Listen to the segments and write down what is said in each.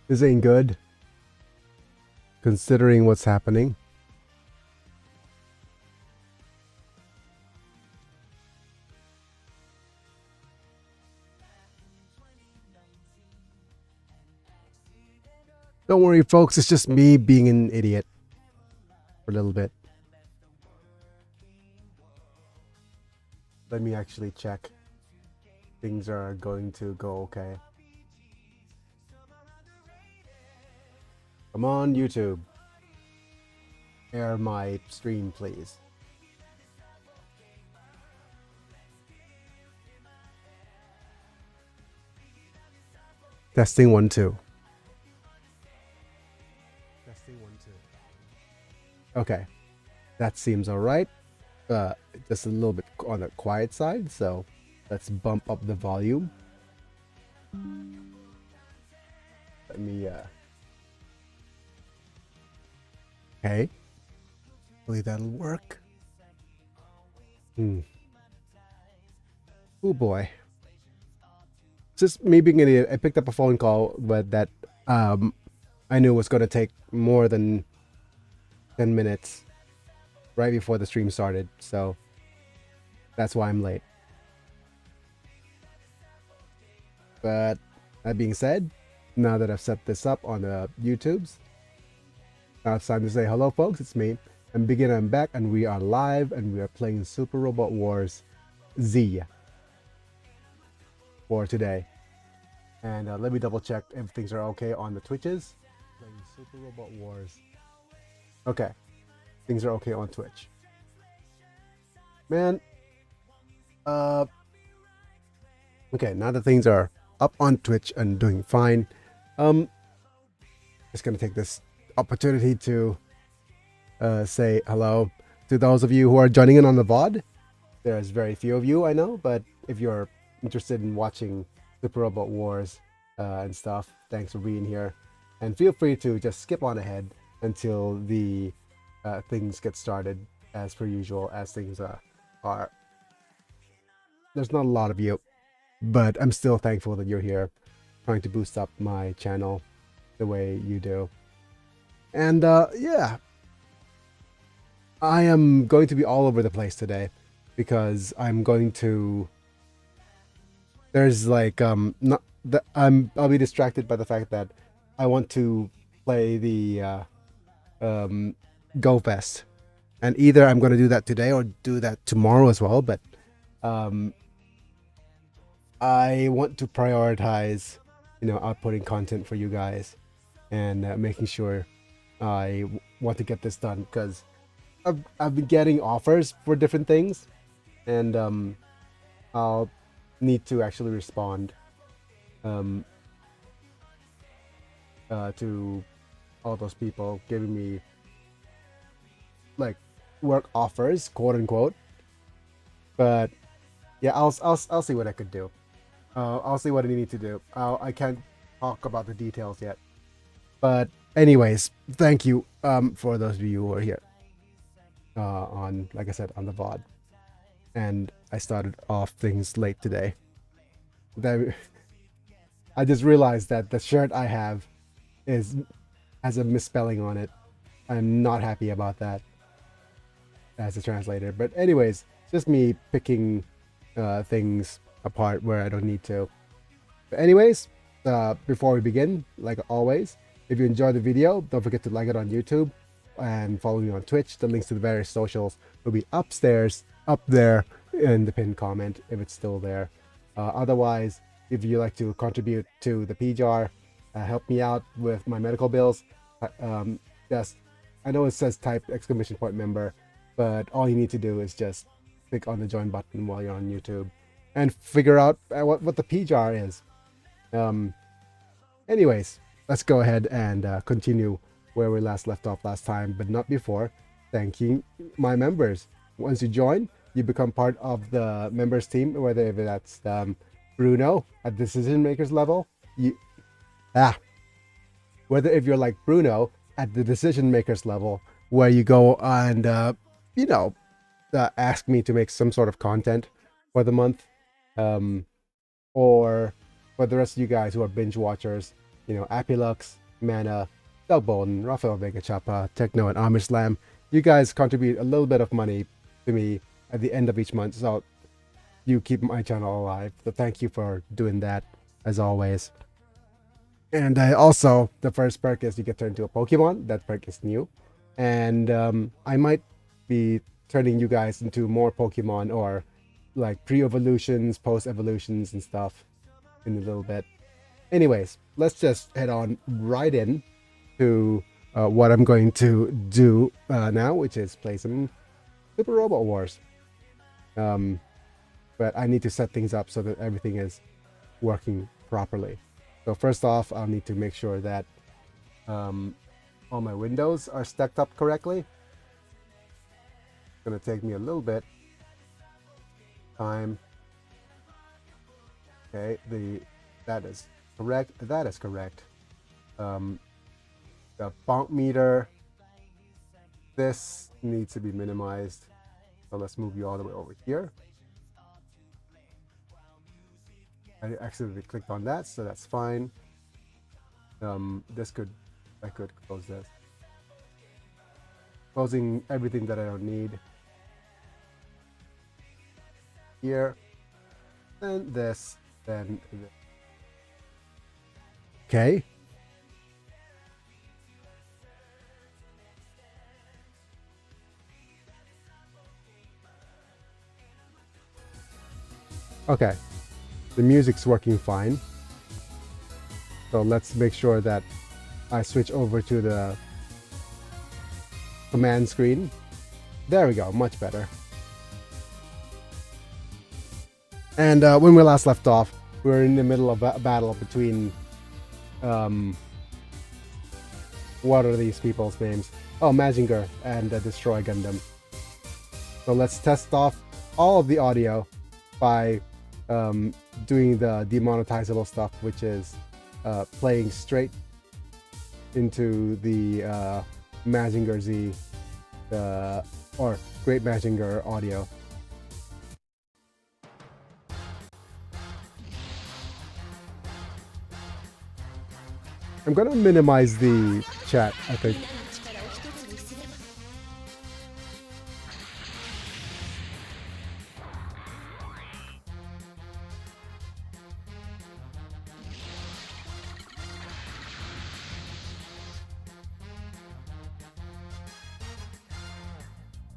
This ain't good, considering what's happening. Don't worry, folks. It's just me being an idiot for a little bit. Let me actually check. Things are going to go okay. Come on, YouTube. Air my stream, please. Testing 1 2. Testing 1 2. Okay, that seems all right. Just a little bit on the quiet side, so let's bump up the volume. Let me okay, hopefully that'll work. Oh boy, just me being an idiot. I picked up a phone call, but that I knew was going to take more than 10 minutes right before the stream started, so that's why I'm late. But that being said, now that I've set this up on the YouTubes, now it's time to say hello, folks. It's me. I'm Begin. I'm back, and we are live, and we are playing Super Robot Wars Z for today. And let me double check if things are okay on the Twitches. Playing Super Robot Wars. Okay, things are okay on Twitch. Man, okay, now that things are up on Twitch and doing fine, just gonna take this opportunity to say hello to those of you who are joining in on the VOD. There's very few of you, I know, but if you're interested in watching Super Robot Wars and stuff, thanks for being here. And feel free to just skip on ahead until the things get started, as per usual, as things are. There's not a lot of you, but I'm still thankful that you're here, trying to boost up my channel the way you do. And yeah, I am going to be all over the place today because I'm going to. There's like not the I'll be distracted by the fact that I want to play the Go Fest, and either I'm going to do that today or do that tomorrow as well. But I want to prioritize, outputting content for you guys and making sure I want to get this done because I've been getting offers for different things, and I'll need to actually respond to all those people giving me like work offers, quote unquote. But yeah, I'll see what I could do. I'll see what I need to do. I can't talk about the details yet. But anyways, thank you for those of you who are here on, like I said, on the VOD. And I started off things late today. I just realized that the shirt I have has a misspelling on it. I'm not happy about that as a translator. But anyways, it's just me picking things apart where I don't need to. But anyways, before we begin, like always, if you enjoyed the video, don't forget to like it on YouTube and follow me on Twitch. The links to the various socials will be upstairs, up there in the pinned comment if it's still there. Otherwise, if you like to contribute to the PJAR, help me out with my medical bills, just, I know it says type exclamation point member, but all you need to do is just click on the join button while you're on YouTube and figure out what the PJAR is. Anyways, let's go ahead and continue where we last left off last time, but not before thanking my members. Once you join, you become part of the members team, whether that's Bruno at decision makers level, whether if you're like Bruno at the decision makers level, where you go and ask me to make some sort of content for the month, or for the rest of you guys who are binge watchers, Apilux, Mana, Doug Bolden, Rafael Vega Chapa, Techno, and Amish Slam. You guys contribute a little bit of money to me at the end of each month, so you keep my channel alive. So thank you for doing that, as always. And also, the first perk is you get turned into a Pokemon. That perk is new. And I might be turning you guys into more Pokemon, or like pre-evolutions, post-evolutions and stuff in a little bit. Anyways, let's just head on right in to what I'm going to do now, which is play some Super Robot Wars. But I need to set things up so that everything is working properly. So first off, I'll need to make sure that all my windows are stacked up correctly. It's gonna take me a little bit time. Okay, that is correct. That is correct. The bump meter, this needs to be minimized. So let's move you all the way over here. I accidentally clicked on that, so that's fine. I could close this. Closing everything that I don't need. Here, and this, then this. Okay. Okay. The music's working fine. So let's make sure that I switch over to the command screen. There we go, much better. And when we last left off, we were in the middle of a battle between what are these people's names? Oh, Mazinger and Destroy Gundam. So let's test off all of the audio by doing the demonetizable stuff, which is playing straight into the Mazinger Z or Great Mazinger audio. I'm gonna minimize the chat, I think.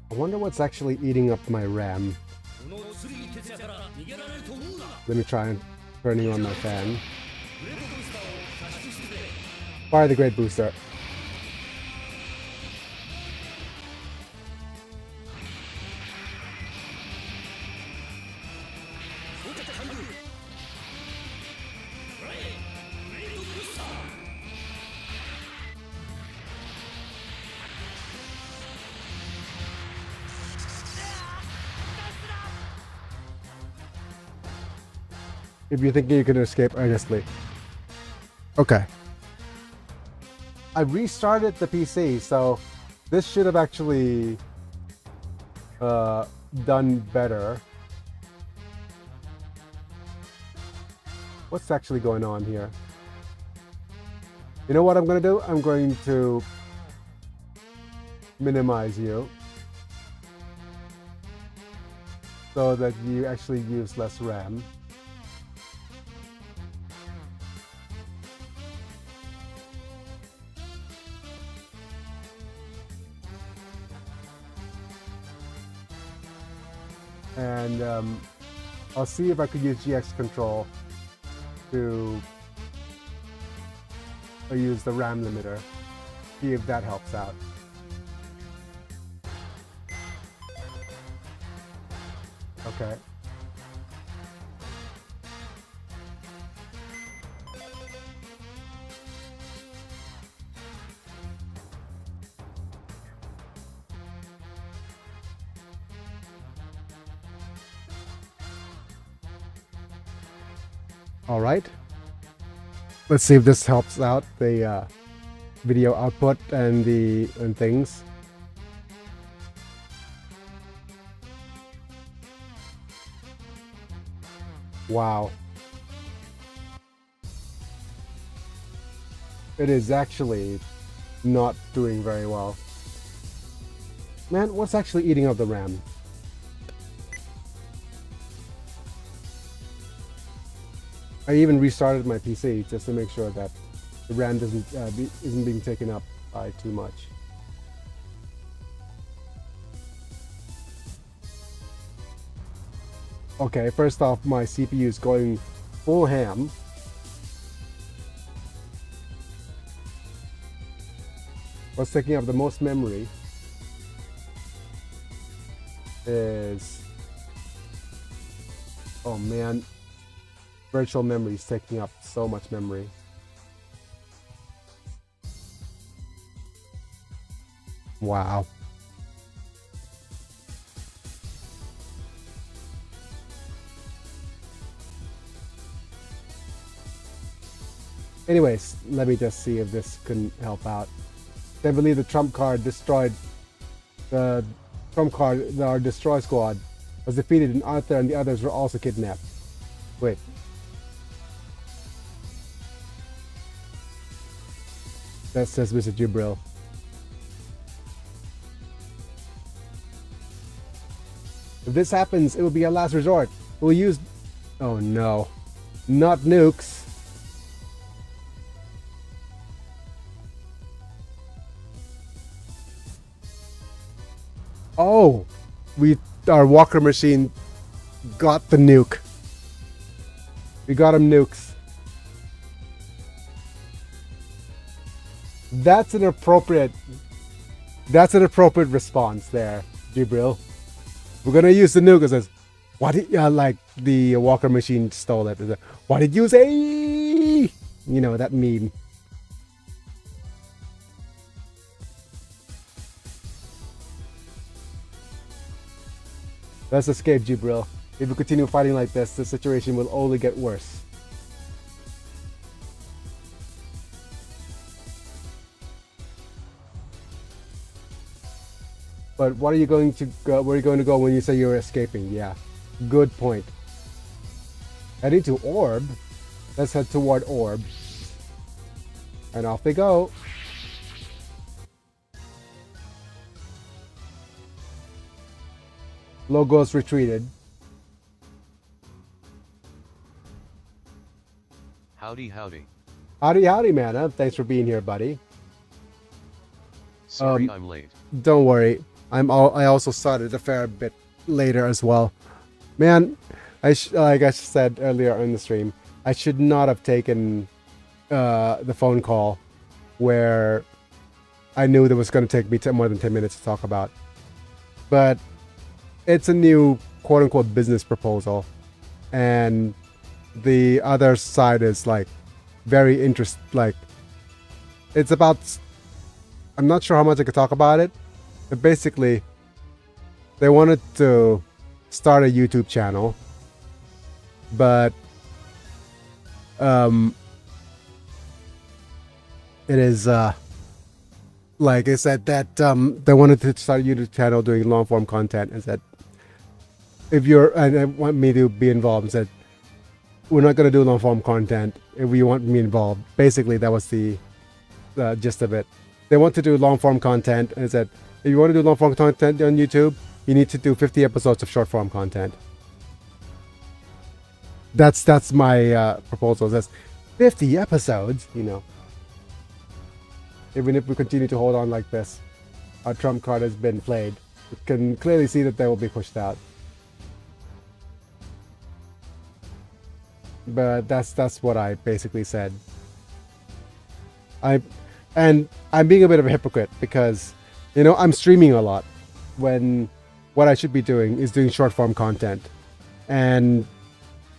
I wonder what's actually eating up my RAM. Let me try turning on my fan. Fire the Great Booster. If you think you can escape earnestly. Okay. I restarted the PC, so this should have actually done better. What's actually going on here? You know what I'm going to do? I'm going to minimize you so that you actually use less RAM. And I'll see if I could use GX control to use the RAM limiter, see if that helps out. Okay. All right. Let's see if this helps out the video output and things. Wow. it is actually not doing very well. Man, what's actually eating up the RAM? I even restarted my PC just to make sure that the RAM isn't being taken up by too much. Okay, first off, my CPU is going full ham. What's taking up the most memory is, oh man, virtual memory is taking up so much memory. Wow. Anyways, let me just see if this can help out. They believe the trump card destroyed the trump card, our destroy squad was defeated and Arthur and the others were also kidnapped. Wait. That says Mr. Jubril. If this happens, it will be a last resort. We'll use... Oh no. Not nukes. Oh, our walker machine got the nuke. We got him nukes. That's an appropriate response there, Jibril. We're gonna use the nuke. It says, "What did like the walker machine stole it?" What did you say? You know that meme. Let's escape, Jibril. If we continue fighting like this, the situation will only get worse. But what are you going to go? Where are you going to go when you say you're escaping? Yeah, good point. Heading to Orb. Let's head toward Orb. And off they go. Logos retreated. Howdy, howdy. Howdy, howdy, man. Thanks for being here, buddy. Sorry I'm late. Don't worry. I also started a fair bit later as well. Man, like I said earlier in the stream, I should not have taken the phone call where I knew that was going to take me more than 10 minutes to talk about. But it's a new quote-unquote business proposal, and the other side is like very it's about, I'm not sure how much I could talk about it, but basically they wanted to start a YouTube channel, but it is like I said that they wanted to start a YouTube channel doing long form content, and said if you're, and they want me to be involved, and said we're not going to do long form content if you want me involved. Basically that was the gist of it. They want to do long form content, and said if you want to do long form content on YouTube, you need to do 50 episodes of short form content. That's my proposal. That's 50 episodes, you know. Even if we continue to hold on like this, our trump card has been played. We can clearly see that they will be pushed out. But that's what I basically said. I'm being a bit of a hypocrite because, you know, I'm streaming a lot when what I should be doing is doing short form content, and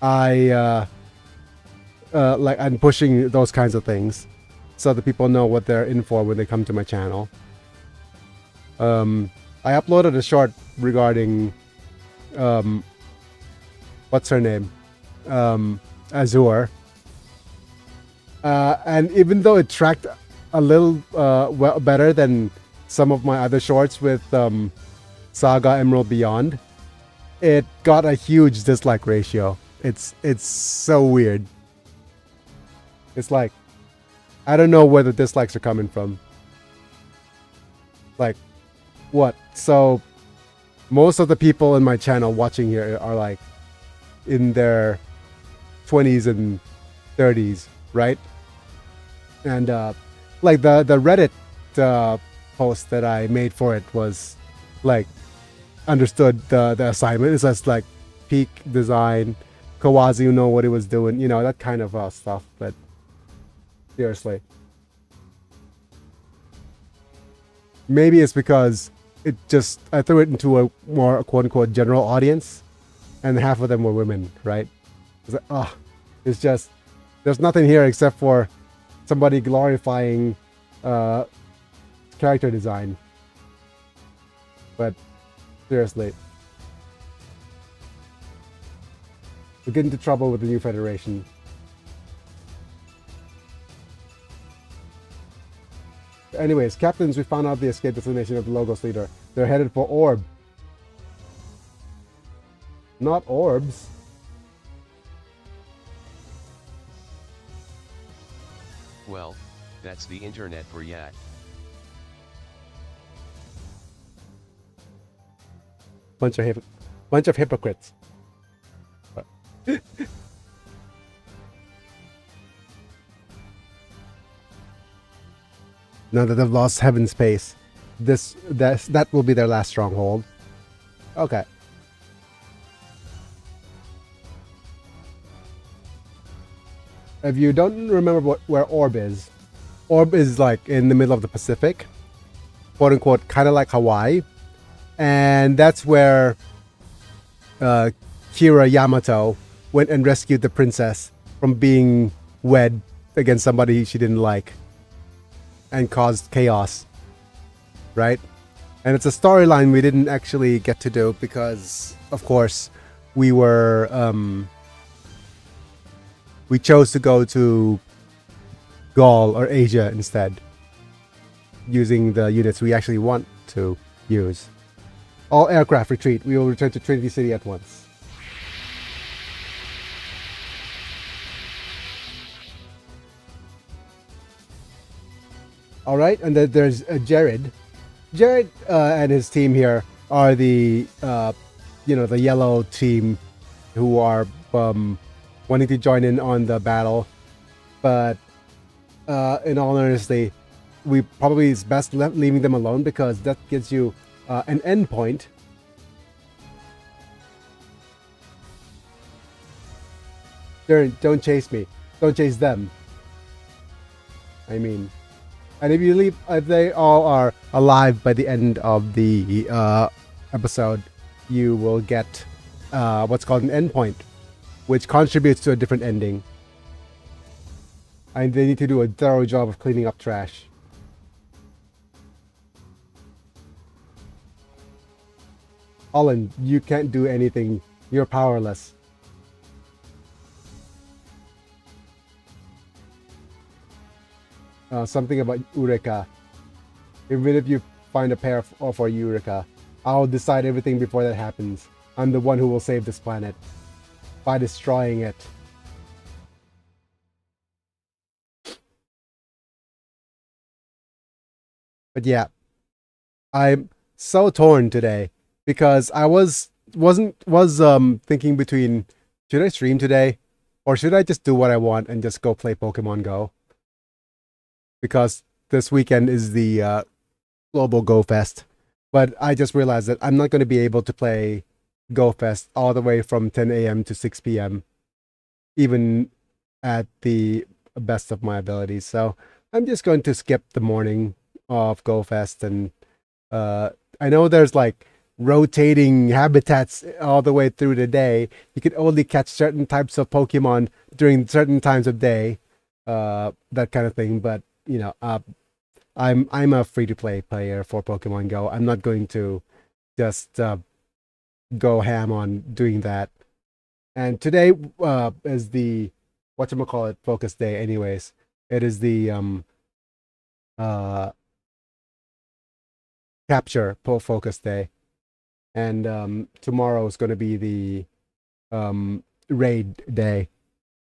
I'm pushing those kinds of things so that people know what they're in for when they come to my channel. I uploaded a short regarding what's her name, Azure, and even though it tracked a little well better than some of my other shorts with Saga Emerald Beyond, it got a huge dislike ratio. It's so weird. It's like I don't know where the dislikes are coming from. Like, what? So, most of the people in my channel watching here are like in their 20s and 30s, right? And like the Reddit post that I made for it was like understood the assignment. It's just like peak design, Kawazu know what he was doing, you know, that kind of stuff. But seriously, maybe it's because it just I threw it into a more quote unquote general audience, and half of them were women, right? It's like, oh, it's just there's nothing here except for somebody glorifying character design. But seriously, we get into trouble with the new federation. Anyways, captains, we found out the escape destination of the Logos leader. They're headed for Orb. Not orbs. Well, that's the internet for ya. Bunch of hypocrites. Now that they've lost Heaven Space, that will be their last stronghold. Okay. If you don't remember where Orb is like in the middle of the Pacific, quote unquote, kind of like Hawaii, and that's where Kira Yamato went and rescued the princess from being wed against somebody she didn't like and caused chaos, right? And it's a storyline we didn't actually get to do because, of course, we chose to go to Gaul or Asia instead, using the units we actually want to use. All aircraft retreat. We will return to Trinity City at once. All right, and then there's Jared. Jared and his team here are the the yellow team who are wanting to join in on the battle, but in all honesty, we probably is best leaving them alone because that gives you an end point. Don't chase me. Don't chase them. I mean, and if they all are alive by the end of the episode, you will get what's called an end point, which contributes to a different ending. And they need to do a thorough job of cleaning up trash. Holland, you can't do anything. You're powerless. Something about Eureka. Even if you find a pair for Eureka, I'll decide everything before that happens. I'm the one who will save this planet by destroying it. But yeah, I'm so torn today because I was thinking between should I stream today or should I just do what I want and just go play Pokemon Go? Because this weekend is the Global Go Fest. But I just realized that I'm not going to be able to play Go Fest all the way from 10 a.m. to 6 p.m. even at the best of my abilities. So I'm just going to skip the morning of Go Fest, and I know there's like rotating habitats all the way through the day. You can only catch certain types of Pokemon during certain times of day, that kind of thing. But you know, I'm a free to play player for Pokemon Go. I'm not going to just go ham on doing that. And today is the whatchamacallit focus day. Anyways, it is the capture focus day, and tomorrow is going to be the raid day.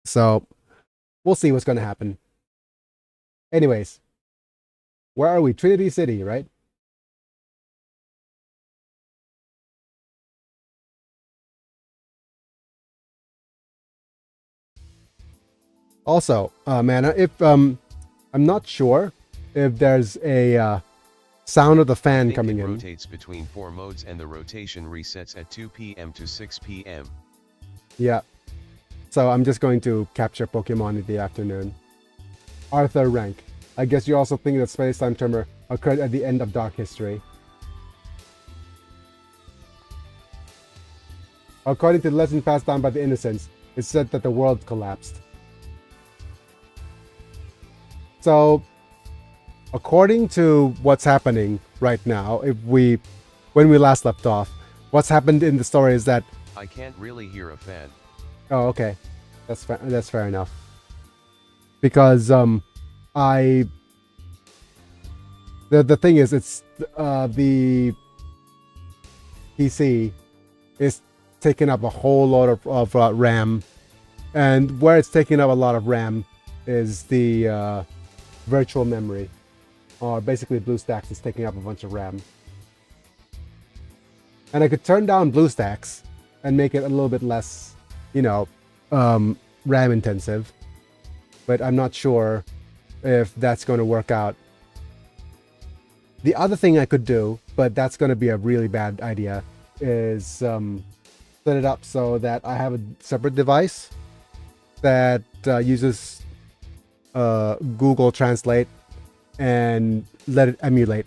So we'll see what's going to happen. Anyways, where are we? Trinity City, right? Also, Mana, if I'm not sure if there's a sound of the I fan think coming it in. rotates between 4 modes and the rotation resets at 2 p.m. to 6 p.m. Yeah. So I'm just going to capture Pokemon in the afternoon. Arthur Rank. I guess you're also thinking that space-time tremor occurred at the end of Dark History. According to the legend passed down by the Innocents, it's said that the world collapsed. So, according to what's happening right now, when we last left off, what's happened in the story is that... I can't really hear a fan. Oh, okay. That's fair enough. Because, the thing is, it's, the PC is taking up a whole lot of RAM, and where it's taking up a lot of RAM is the virtual memory, or basically BlueStacks is taking up a bunch of RAM. And I could turn down BlueStacks and make it a little bit less, RAM intensive, but I'm not sure if that's going to work out. The other thing I could do, but that's going to be a really bad idea, is set it up so that I have a separate device that uses Google Translate and let it emulate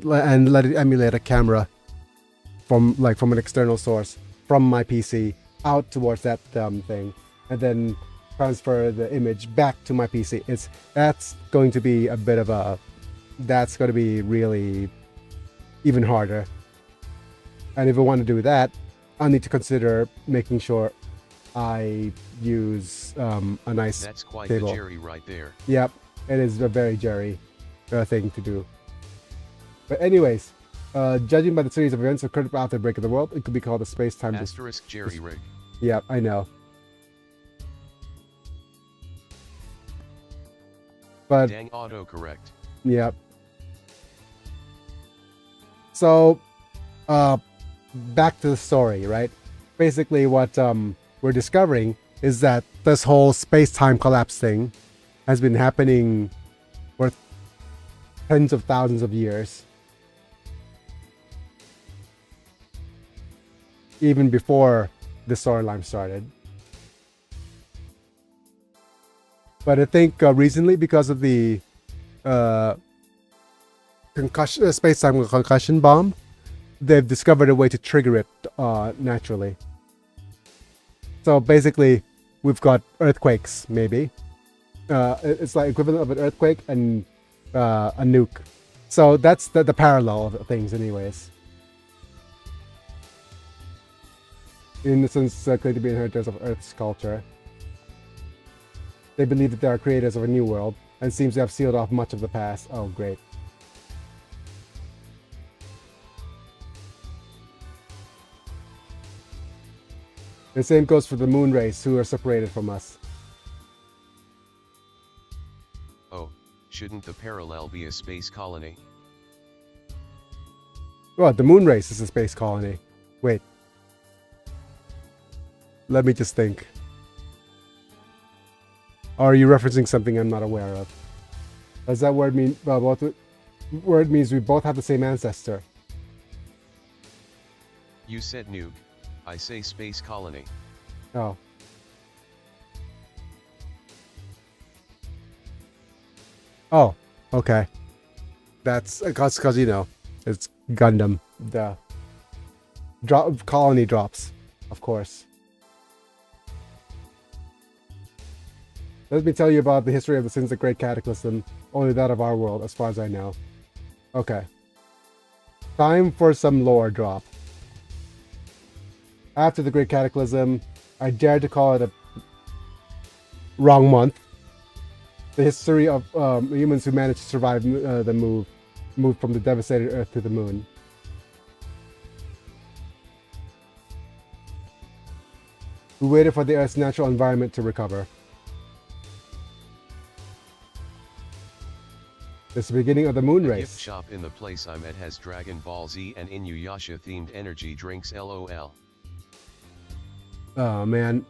a camera from an external source from my PC out towards that thing, and then transfer the image back to my PC. That's going to be really even harder. And if I want to do that, I need to consider making sure I use a nice That's quite table. the Jerry right there. Yep, it is a very Jerry thing to do. But anyways, judging by the series of events occurred after the break of the world, it could be called a space-time... Asterisk Jerry rig. Yep, I know. But Dang autocorrect. yep. So, back to the story, right? Basically, what we're discovering is that this whole space-time collapse thing has been happening for tens of thousands of years. Even before the storyline started. But I think recently, because of the space-time concussion bomb, they've discovered a way to trigger it naturally. So basically, we've got earthquakes, maybe. It's like equivalent of an earthquake and a nuke. So that's the parallel of things, anyways. Innocents claim to be inheritors of Earth's culture. They believe that they are creators of a new world, and seems to have sealed off much of the past. Oh, great. The same goes for the moon race, who are separated from us. Oh, shouldn't the parallel be a space colony? Well, the moon race is a space colony. Wait. Let me just think. Or are you referencing something I'm not aware of? Does that word mean... Well, word means we both have the same ancestor. You said nuke. I say space colony. Oh. Oh, okay. That's because it's Gundam. The colony drops, of course. Let me tell you about the history of the since the Great Cataclysm, only that of our world, as far as I know. Okay. Time for some lore drop. After the Great Cataclysm, I dare to call it a wrong month. The history of humans who managed to survive the move from the devastated Earth to the moon. We waited for the Earth's natural environment to recover. This is the beginning of the moon The race. gift shop in the place I'm at has Dragon Ball Z and Inuyasha themed energy drinks LOL. Oh man.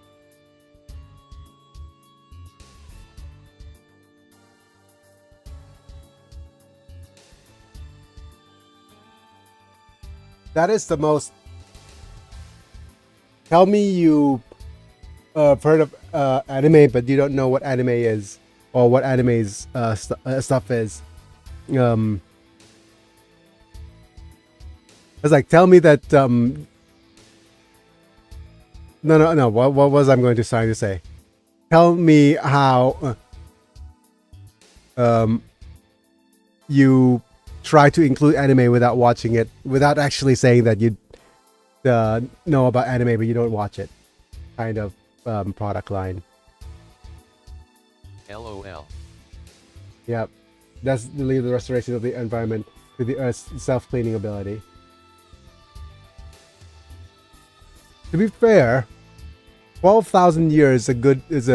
That is the most. Tell me you heard of anime, but you don't know what anime is or what anime's stuff is. It's like, tell me that. No. What was I'm going to try to say? Tell me how you try to include anime without watching it, without actually saying that you know about anime but you don't watch it, kind of product line. LOL. Yep, that's the restoration of the environment with the Earth's self-cleaning ability. To be fair, 12,000 years is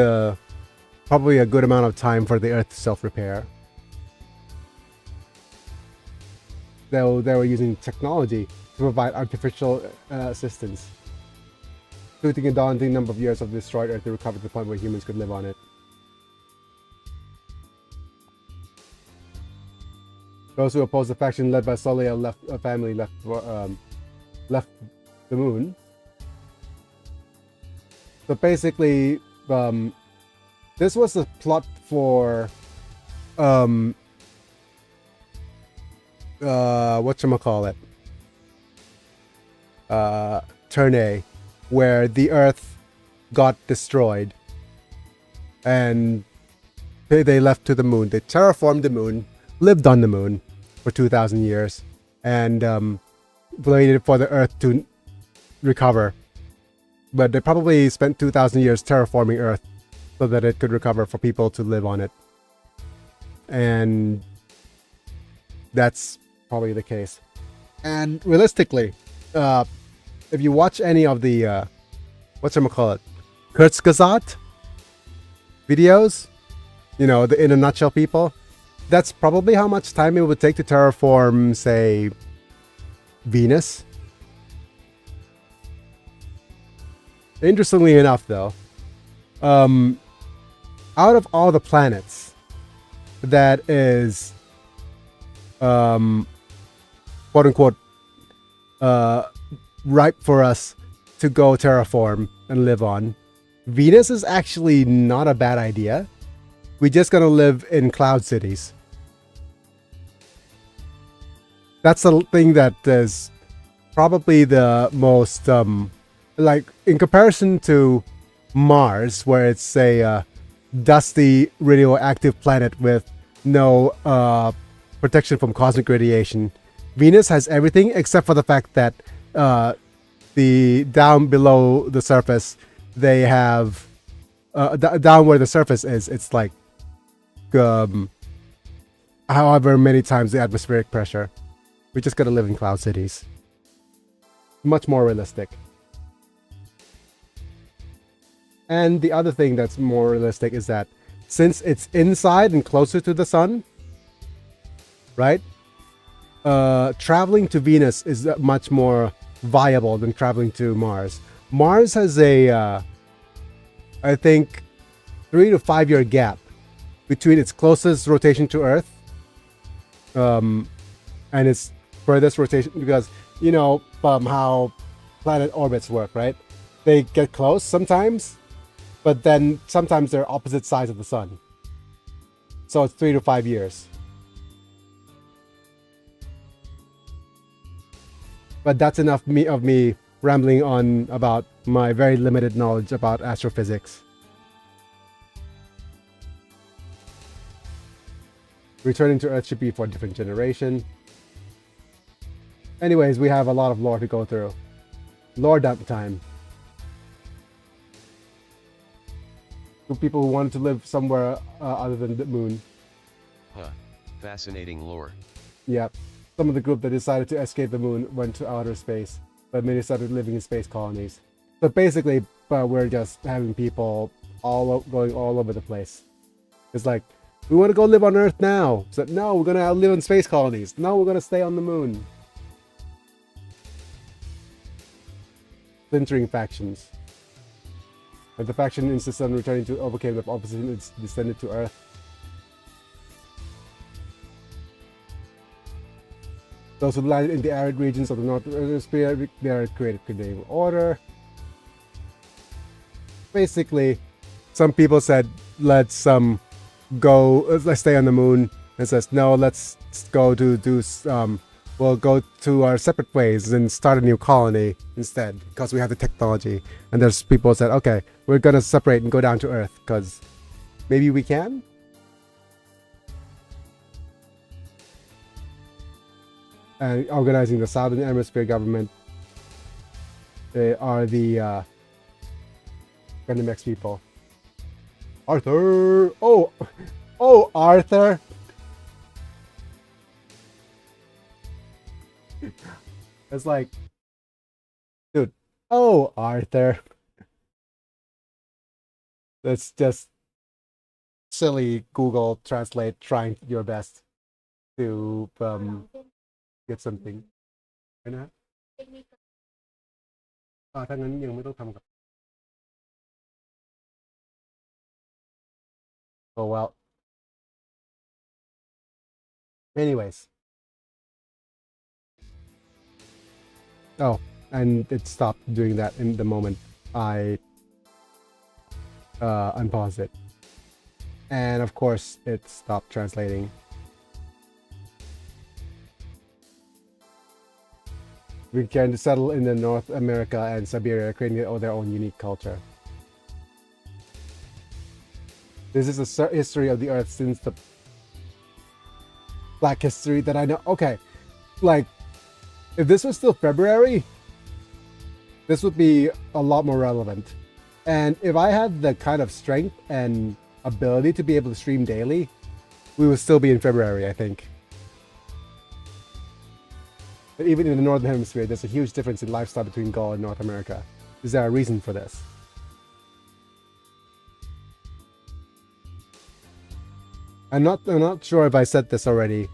probably a good amount of time for the Earth to self-repair. They were using technology to provide artificial assistance, including a daunting number of years of destroyed Earth to recover to the point where humans could live on it. Those who oppose the faction led by Soleil family left the moon. So basically, this was the plot for whatchamacallit, Turn A, where the Earth got destroyed and they left to the moon. They terraformed the moon, lived on the moon for 2,000 years, and waited for the Earth to recover. But they probably spent 2,000 years terraforming Earth so that it could recover for people to live on it. And that's probably the case. And realistically, if you watch any of the Kurzgesagt videos, you know, the in a nutshell people, that's probably how much time it would take to terraform, say, Venus. Interestingly enough, though, out of all the planets that is, quote unquote, ripe for us to go terraform and live on, Venus is actually not a bad idea. We're just gonna live in cloud cities. That's the thing that is probably the most, like, in comparison to Mars, where it's a dusty radioactive planet with no protection from cosmic radiation, Venus has everything except for the fact that the down below the surface, they have down where the surface is, it's like however many times the atmospheric pressure. We just gotta live in cloud cities. Much more realistic. And the other thing that's more realistic is that since it's inside and closer to the sun, right? Traveling to Venus is much more viable than traveling to Mars. Mars has a, I think, 3 to 5 year gap between its closest rotation to Earth and its furthest rotation, because, you know, how planet orbits work, right? They get close sometimes, but then sometimes they're opposite sides of the sun. So it's 3 to 5 years. But that's enough of me rambling on about my very limited knowledge about astrophysics. Returning to Earth should be for a different generation. Anyways, we have a lot of lore to go through. Lore dump time. To people who wanted to live somewhere other than the moon. Huh. Fascinating lore. Yep. Some of the group that decided to escape the moon went to outer space, but many started living in space colonies. So basically, we're just having people going all over the place. It's like We want to go live on Earth now. So no, we're gonna live in space colonies. No, we're gonna stay on the moon. Splintering factions. And the faction insists on returning to overcame the opposition. It's descended to Earth. Those who landed in the arid regions of the North Hemisphere, they are created naval order. Basically, some people said, let's stay on the moon, and says no, let's go to do we'll go to our separate ways and start a new colony instead because we have the technology. And there's people who said, okay, we're gonna separate and go down to Earth because maybe we can. And organizing the Southern Hemisphere government, they are the Gundam people. Arthur! Oh, Arthur! It's like, dude, oh, Arthur. That's just silly Google Translate trying your best to get something. นะ ถ้างั้นยังไม่ต้องทำกับ Oh well. Anyways. Oh, and it stopped doing that in the moment I unpaused it. And of course it stopped translating. We can settle in the North America and Siberia, creating their own unique culture. This is a history of the Earth since the Black history that I know. Okay, like, if this was still February, this would be a lot more relevant. And if I had the kind of strength and ability to be able to stream daily, we would still be in February, I think. But even in the Northern Hemisphere, there's a huge difference in lifestyle between Gaul and North America. Is there a reason for this? I'm not sure if I said this already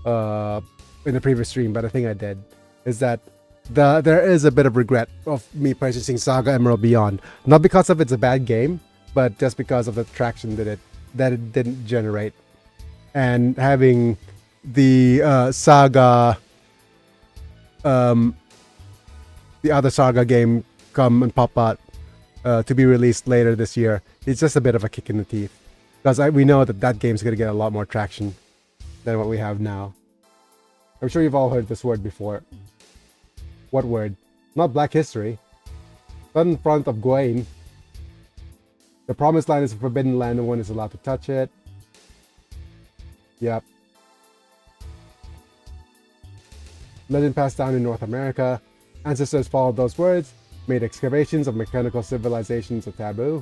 in the previous stream, but I think I did. Is that there is a bit of regret of me purchasing Saga Emerald Beyond, not because of it's a bad game, but just because of the traction that it didn't generate, and having the Saga, the other Saga game come and pop out to be released later this year. It's just a bit of a kick in the teeth. Because we know that game's going to get a lot more traction than what we have now. I'm sure you've all heard this word before. What word? Not Black History. Southern Front of Gawain. The Promised Land is a forbidden land, no one is allowed to touch it. Yep. Legend passed down in North America. Ancestors followed those words, made excavations of mechanical civilizations a taboo.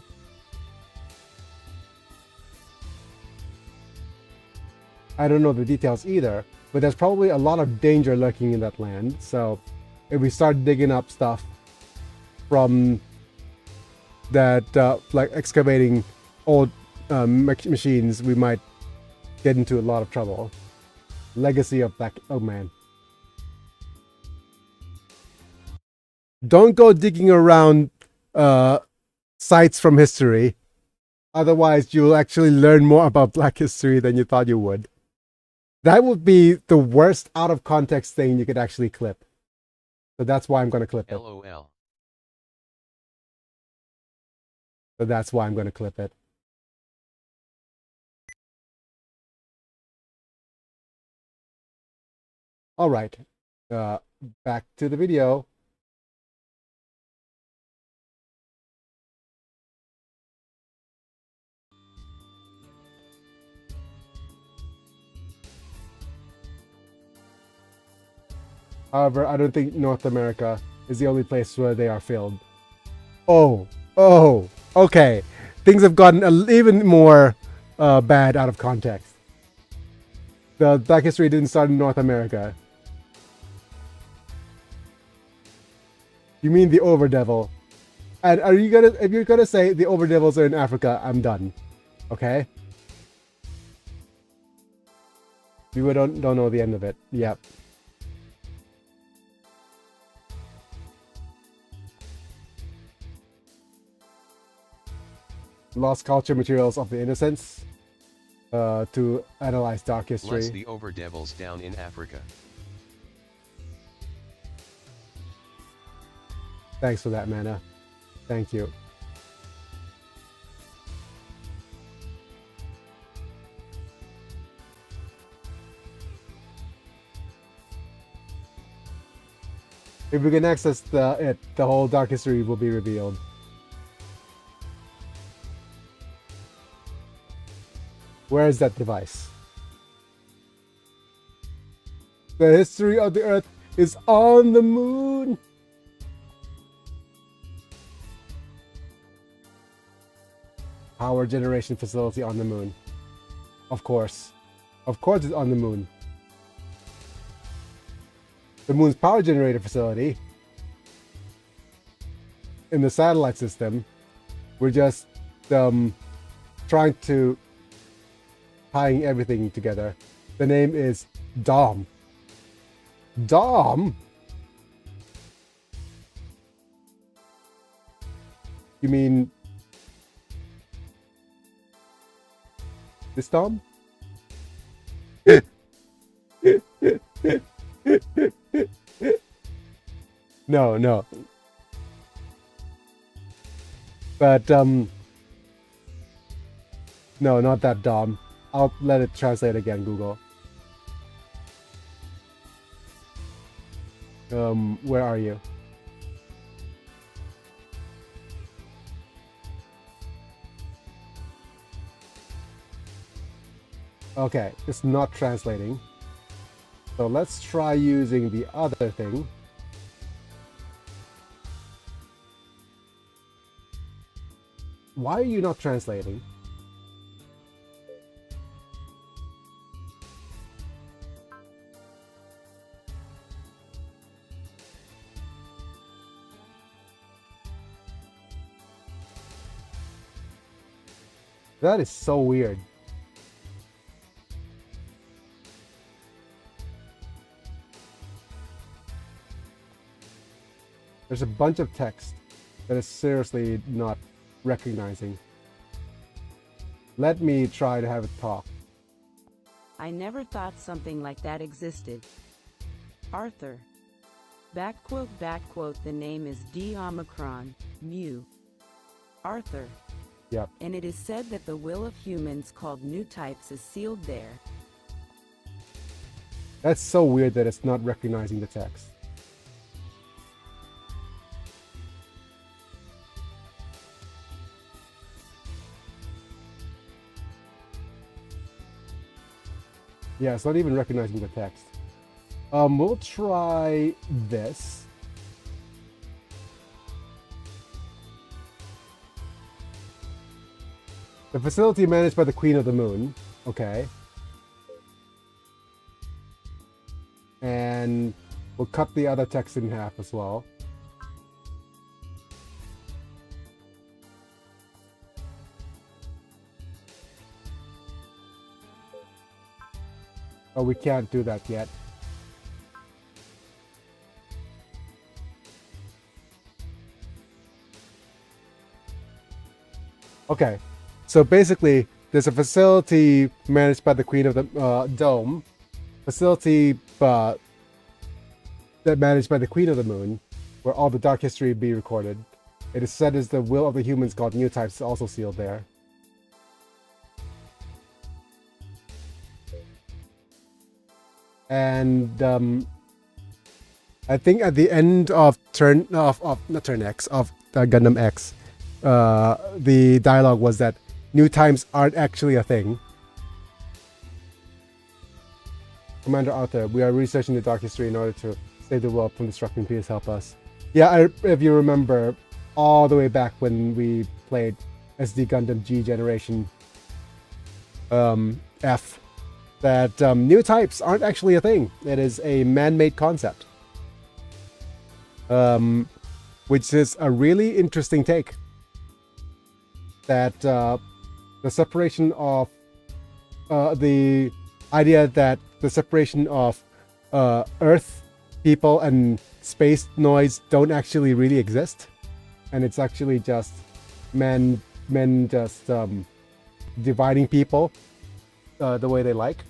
I don't know the details either, but there's probably a lot of danger lurking in that land. So if we start digging up stuff from that, like excavating old machines, we might get into a lot of trouble. Legacy of Black... Oh man. Don't go digging around sites from history. Otherwise, you'll actually learn more about Black history than you thought you would. That would be the worst out of context thing you could actually clip. So that's why I'm going to clip it. LOL. So that's why I'm going to clip it. All right. Back to the video. However, I don't think North America is the only place where they are filled. Oh, okay. Things have gotten even more bad out of context. The Black history didn't start in North America. You mean the Overdevil? And if you're gonna say the Overdevils are in Africa, I'm done. Okay? We don't know the end of it. Yep. Lost culture materials of the Innocents to analyze dark history. Bless the overdevils down in Africa. Thanks for that, Mana. Thank you. If we can access the whole dark history will be revealed. Where is that device? The history of the Earth is on the moon. Power generation facility on the moon. Of course. Of course it's on the moon. The moon's power generator facility in the satellite system. We're just trying to tying everything together. The name is Dom. Dom? You mean this Dom? No. But no, not that Dom. I'll let it translate again, Google. Where are you? Okay, it's not translating. So let's try using the other thing. Why are you not translating? That is so weird. There's a bunch of text that is seriously not recognizing. Let me try to have it talk. I never thought something like that existed. Arthur. Backquote, the name is D Omicron, Mu. Arthur. Yep. And it is said that the will of humans called new types is sealed there. That's so weird that it's not recognizing the text. Yeah, it's not even recognizing the text. We'll try this. The facility managed by the Queen of the Moon. Okay. And we'll cut the other text in half as well. Oh, we can't do that yet. Okay. So basically, there's a facility managed by the Queen of the Dome, facility that managed by the Queen of the Moon, where all the dark history be recorded. It is said as the will of the humans called new types is also sealed there. And I think at the end of Gundam X, the dialogue was that new times aren't actually a thing. Commander Arthur, we are researching the dark history in order to save the world from destruction. Please help us. Yeah, if you remember, all the way back when we played SD Gundam G Generation F, that new types aren't actually a thing. It is a man-made concept. Which is a really interesting take. That the separation of the idea that the separation of Earth people and space noise don't actually really exist, and it's actually just men just dividing people the way they like.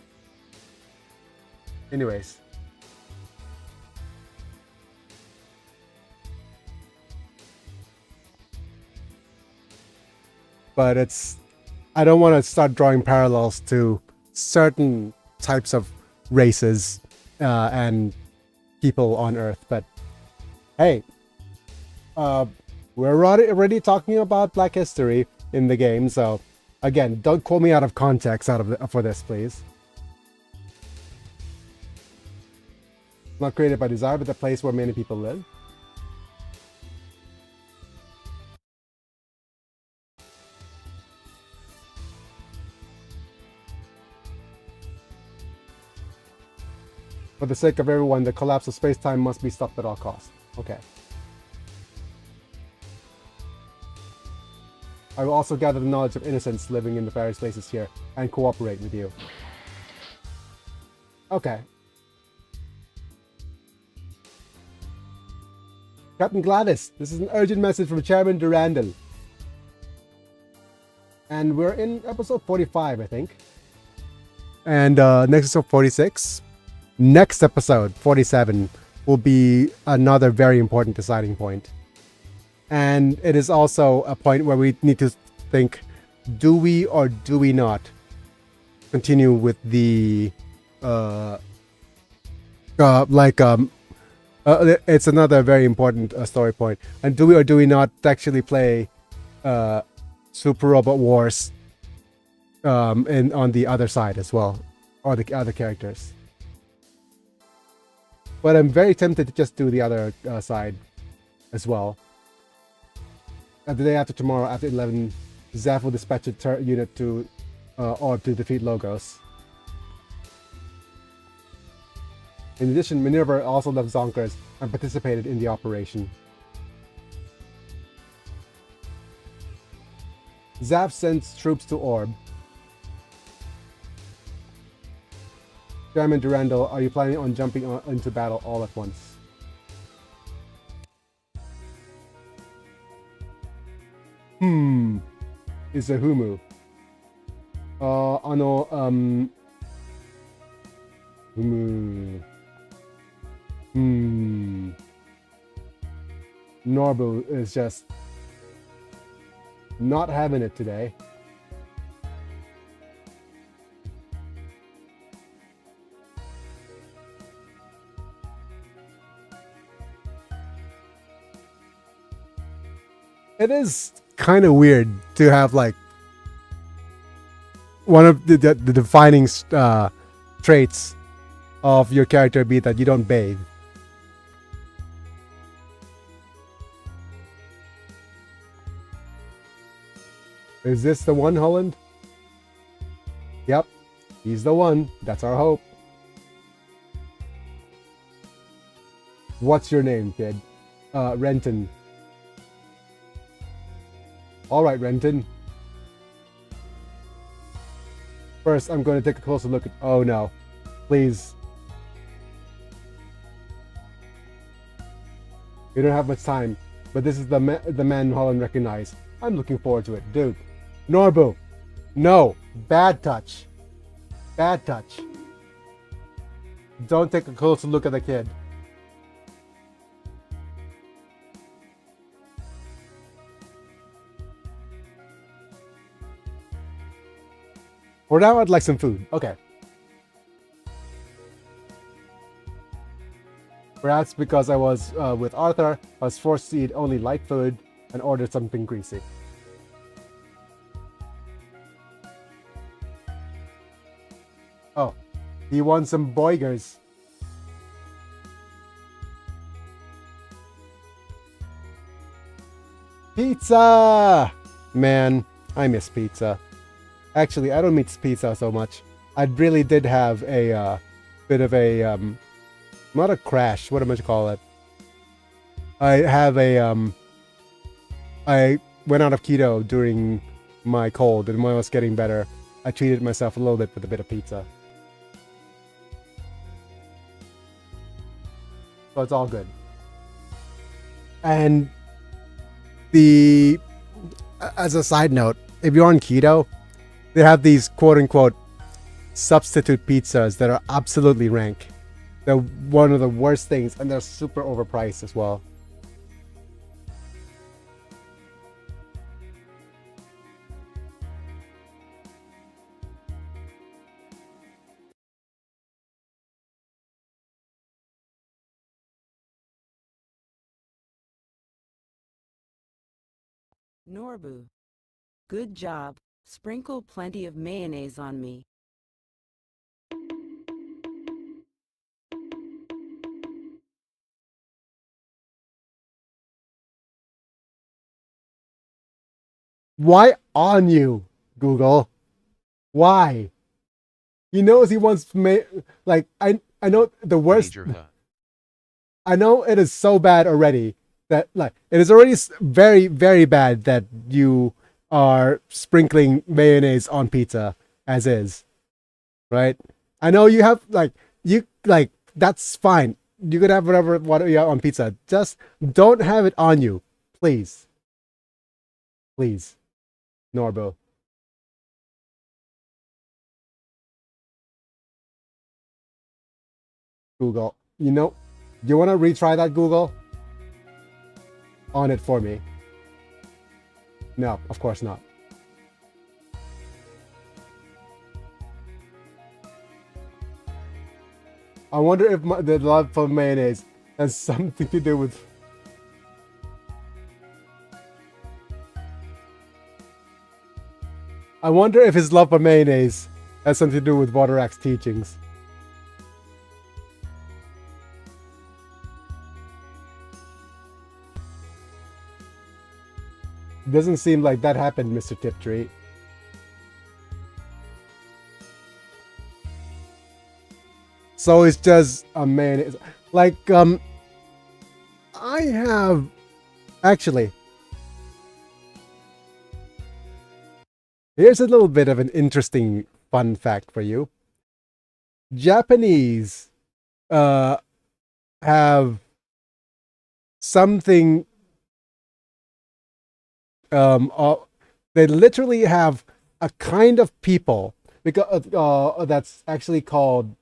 Anyways. But I don't want to start drawing parallels to certain types of races and people on Earth. But hey, we're already talking about Black history in the game, so again, don't quote me out of context for this, please. Not created by desire, but the place where many people live. For the sake of everyone, the collapse of space-time must be stopped at all costs. Okay. I will also gather the knowledge of innocents living in the various places here and cooperate with you. Okay. Captain Gladys, this is an urgent message from Chairman Durandal. And we're in episode 45, I think. And next episode 46. Next episode, 47, will be another very important deciding point. And it is also a point where we need to think, do we or do we not continue with the it's another very important story point. And do we or do we not actually play Super Robot Wars on the other side as well, or the other characters? But I'm very tempted to just do the other side as well. The day after tomorrow, after 11, Zaf will dispatch a unit to Orb to defeat Logos. In addition, Minerva also left Zonkers and participated in the operation. Zaf sends troops to Orb. Chairman Durandal, are you planning on jumping into battle all at once? Is a Humu. Humu. Norbu is just not having it today. It is kind of weird to have like one of the defining traits of your character be that you don't bathe. Is this the one, Holland? Yep, he's the one. That's our hope. What's your name, kid? Renton. All right, Renton. First, I'm going to take a closer look at... Oh, no. Please. We don't have much time, but this is the man Holland recognized. I'm looking forward to it. Dude. Norbu. No. Bad touch. Bad touch. Don't take a closer look at the kid. For now, I'd like some food. Okay. Perhaps because I was with Arthur, I was forced to eat only light food and ordered something greasy. Oh, he wants some boigers. Pizza! Man, I miss pizza. Actually, I don't miss pizza so much. I really did have a bit of a not a crash. What am I to call it? I have a I went out of keto during my cold, and when I was getting better, I treated myself a little bit with a bit of pizza. So it's all good. And as a side note, if you're on keto, they have these quote unquote substitute pizzas that are absolutely rank. They're one of the worst things, and they're super overpriced as well. Norbu. Good job. Sprinkle plenty of mayonnaise on me. Why on you, Google? Why? He knows he wants like I know the worst. Major huh. I know it is so bad already that like it is already very very bad that you are sprinkling mayonnaise on pizza as is, right? I know you have like that's fine. You could have whatever you have on pizza. Just don't have it on you, please. Please, Norbo. Google, you know, do you want to retry that, Google? On it for me. No, of course not. I wonder if the love for mayonnaise has something to do with... I wonder if his love for mayonnaise has something to do with Vodorak's teachings. Doesn't seem like that happened, Mr. Tiptree. So it's just a mayonnaise. Like, I have... Actually, here's a little bit of an interesting fun fact for you. Japanese have something... they literally have a kind of people because that's actually called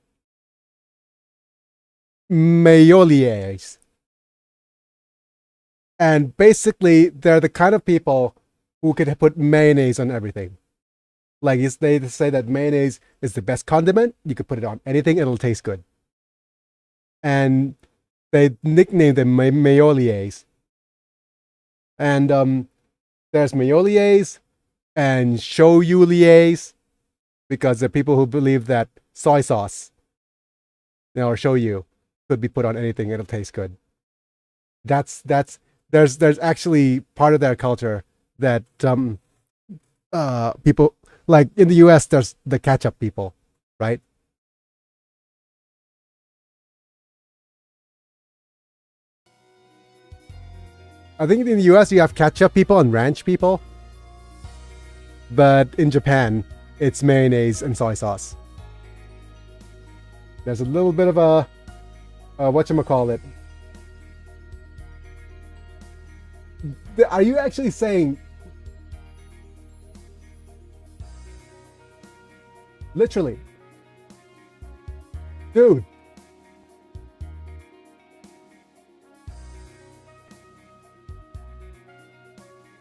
Mayoliers. And basically, they're the kind of people who could put mayonnaise on everything. Like, they say that mayonnaise is the best condiment. You could put it on anything, it'll taste good. And they nicknamed them Mayoliers. And there's Mayoliers and Shoyuliers, because they're people who believe that soy sauce, or shoyu, could be put on anything, it'll taste good. There's actually part of their culture that people, like in the US, there's the ketchup people, right? I think in the US you have ketchup people and ranch people, but in Japan it's mayonnaise and soy sauce. There's a little bit of a whatchamacallit. Are you actually saying... Literally. Dude.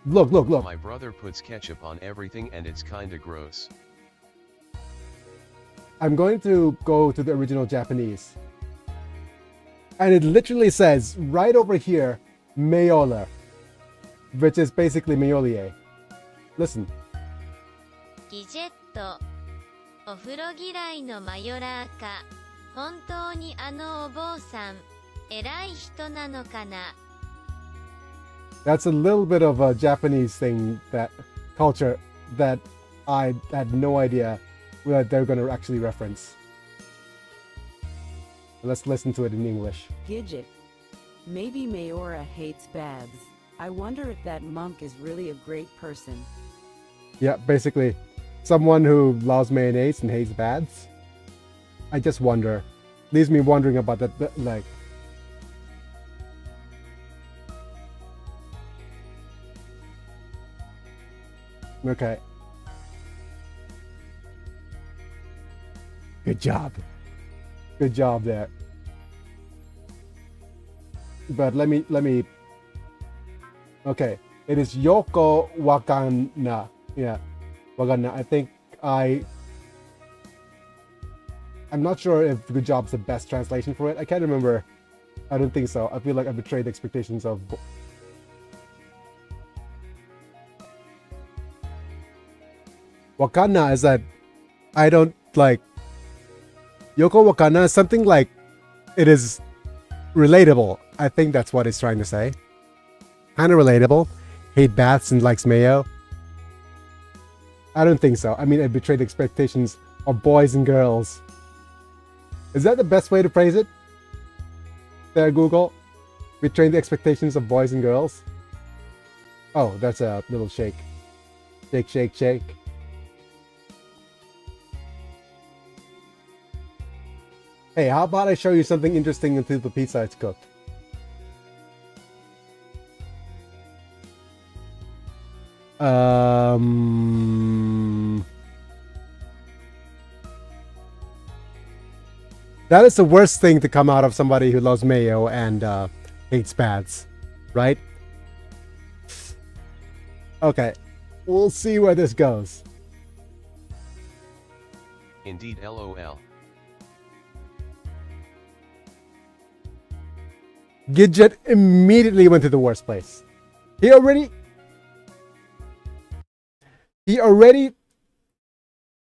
Look. My brother puts ketchup on everything and it's kinda gross. I'm going to go to the original Japanese. And it literally says right over here, Mayola, which is basically Mayolier. Listen. ギジェット、お風呂嫌いのマヨラーか、本当にあのお坊さん、偉い人なのかな。 That's a little bit of a Japanese thing, that culture that I had no idea that they're going to actually reference. Let's listen to it in English. Gidget. Maybe Mayora hates baths. I wonder if that monk is really a great person. Yeah, basically, someone who loves mayonnaise and hates baths. I just wonder. Leaves me wondering about that, like... Okay. Good job. Good job there. But let me. Okay, it is Yoko Wakana. Yeah, Wakana. I think I'm not sure if good job's the best translation for it. I can't remember. I don't think so. I feel like I betrayed the expectations of. Wakana is that I don't like. Yoko Wakana is something like it is relatable. I think that's what it's trying to say. Kind of relatable. Hate baths and likes mayo. I don't think so. I mean, I betrayed the expectations of boys and girls. Is that the best way to phrase it? There, Google. Betraying the expectations of boys and girls. Oh, that's a little shake. Shake, shake, shake. Hey, how about I show you something interesting until the pizza is cooked? That is the worst thing to come out of somebody who loves mayo and hates baths, right? Okay, we'll see where this goes. Indeed, LOL. Gidget immediately went to the worst place. He already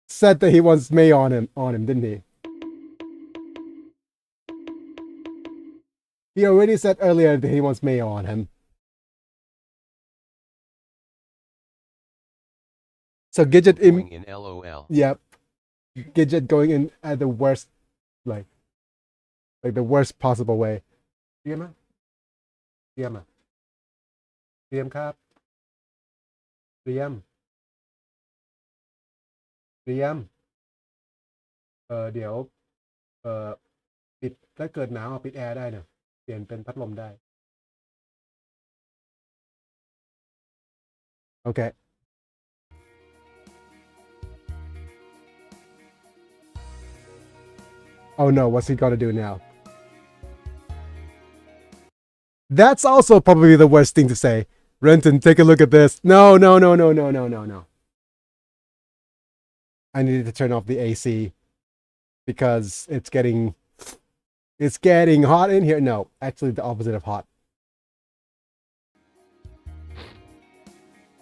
said that he wants mayo on him, didn't he? He already said earlier that he wants mayo on him. So Gidget Going in LOL. Yep. Gidget going in at the worst, like the worst possible way. DM DM DM ครับ DM DM เดี๋ยวปิดถ้าเกิดหนาวปิดแอร์ได้เนี่ยเปลี่ยนเป็นพัดลมได้ Okay. Oh no, what's he gonna do now? That's also probably the worst thing to say. Renton, take a look at this. No. I needed to turn off the AC because it's getting hot in here. No, actually the opposite of hot.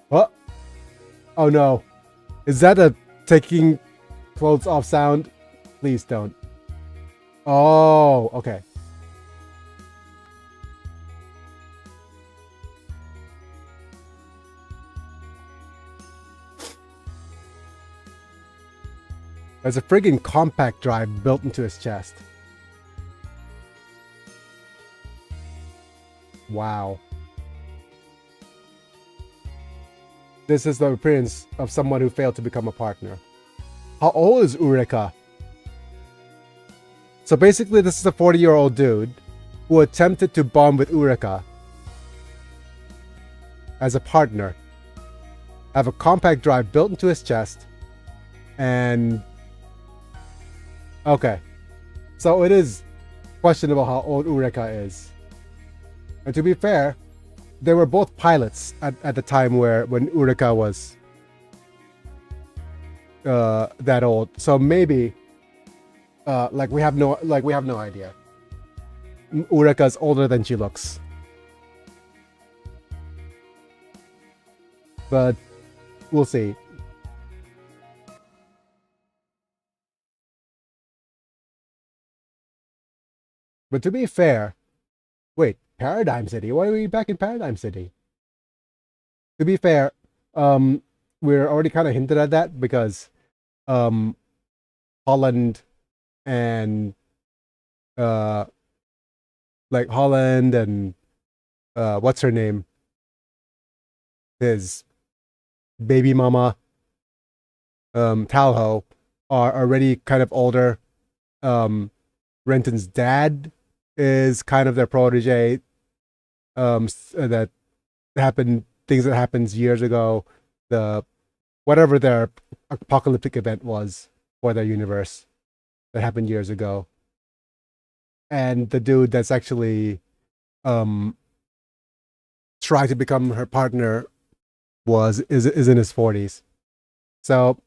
What? Oh no. Is that a taking clothes off sound? Please don't. Oh, okay. There's a friggin' compact drive built into his chest. Wow. This is the appearance of someone who failed to become a partner. How old is Ureka? So basically this is a 40-year-old dude who attempted to bond with Ureka as a partner. Have a compact drive built into his chest. And okay, so it is questionable how old Ureka is. And to be fair, they were both pilots at the time when Ureka was that old. So maybe we have no idea. Ureka's older than she looks. But we'll see. But to be fair, wait, Paradigm City? Why are we back in Paradigm City? To be fair, we're already kind of hinted at that because Holland and Holland and what's her name? His baby mama, Talho, are already kind of older. Renton's dad is kind of their protege. Things that happened years ago. The whatever their apocalyptic event was for their universe that happened years ago. And the dude that's actually trying to become her partner is in his 40s. So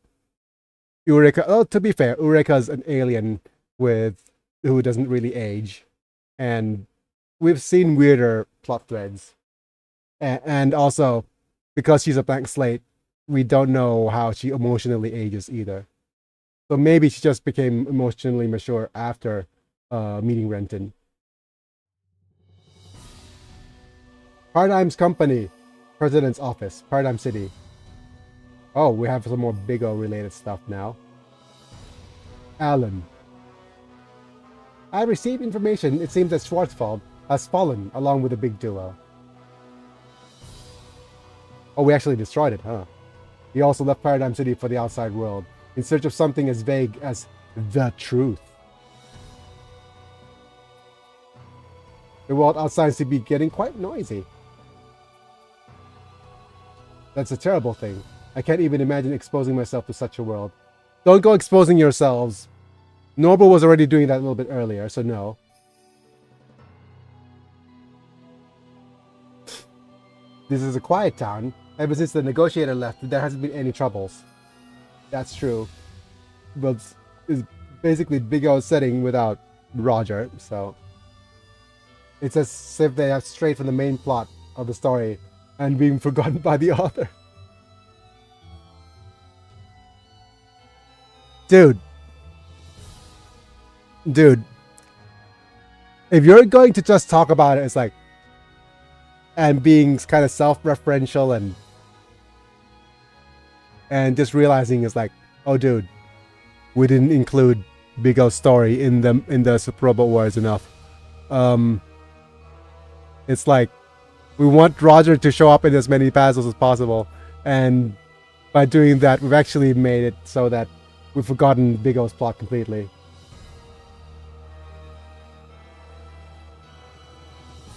Eureka, oh, to be fair, Eureka's an alien who doesn't really age, and we've seen weirder plot threads, and also because she's a blank slate, we don't know how she emotionally ages either. So maybe she just became emotionally mature after meeting Renton. Paradigm's company, President's office, Paradigm City. Oh, we have some more Big O related stuff now. Alan. I received information. It seems that Schwarzwald has fallen along with the big duo. Oh, we actually destroyed it, huh? He also left Paradigm City for the outside world in search of something as vague as the truth. The world outside seems to be getting quite noisy. That's a terrible thing. I can't even imagine exposing myself to such a world. Don't go exposing yourselves. Norbert was already doing that a little bit earlier, so no. This is a quiet town. Ever since the negotiator left, there hasn't been any troubles. That's true. But it's basically Big O's setting without Roger, so... It's as if they have strayed from the main plot of the story and being forgotten by the author. Dude, if you're going to just talk about it, it's like, and being kind of self-referential and just realizing it's like, oh, dude, we didn't include Big O's story in the Super Robot Wars enough. It's like we want Roger to show up in as many puzzles as possible, and by doing that, we've actually made it so that we've forgotten Big O's plot completely.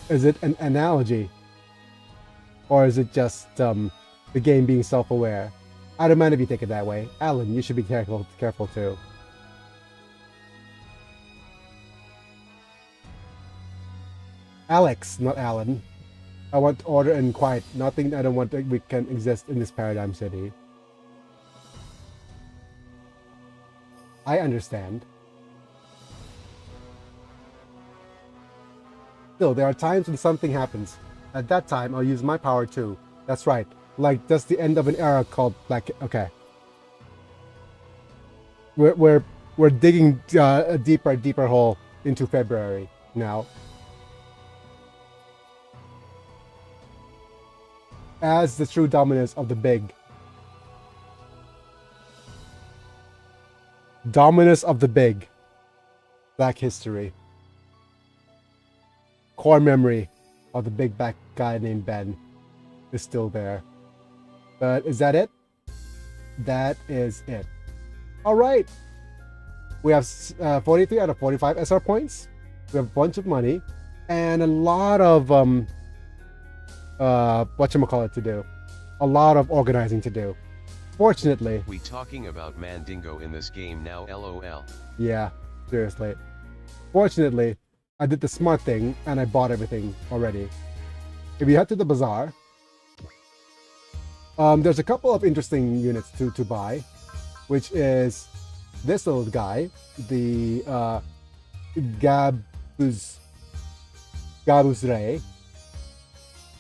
Is it an analogy? Or is it just the game being self-aware? I don't mind if you take it that way. Alan, you should be careful too. Alex, not Alan. I want order and quiet. Nothing I don't want that we can exist in this Paradigm City. I understand. Still, there are times when something happens. At that time, I'll use my power too. That's right. Like, that's the end of an era called Black... Okay. We're digging a deeper hole into February now. As the true dominance of the big. Dominance of the big. Black history. Core memory of the big back guy named Ben is still there. But is that it? That is it. Alright. We have 43 out of 45 SR points. We have a bunch of money. And a lot of whatchamacallit to do. A lot of organizing to do. Fortunately. We talking about Mandingo in this game now, LOL. Yeah, seriously. Fortunately, I did the smart thing and I bought everything already. If you head to the bazaar, there's a couple of interesting units to buy, which is this little guy, the Gabuz Ray,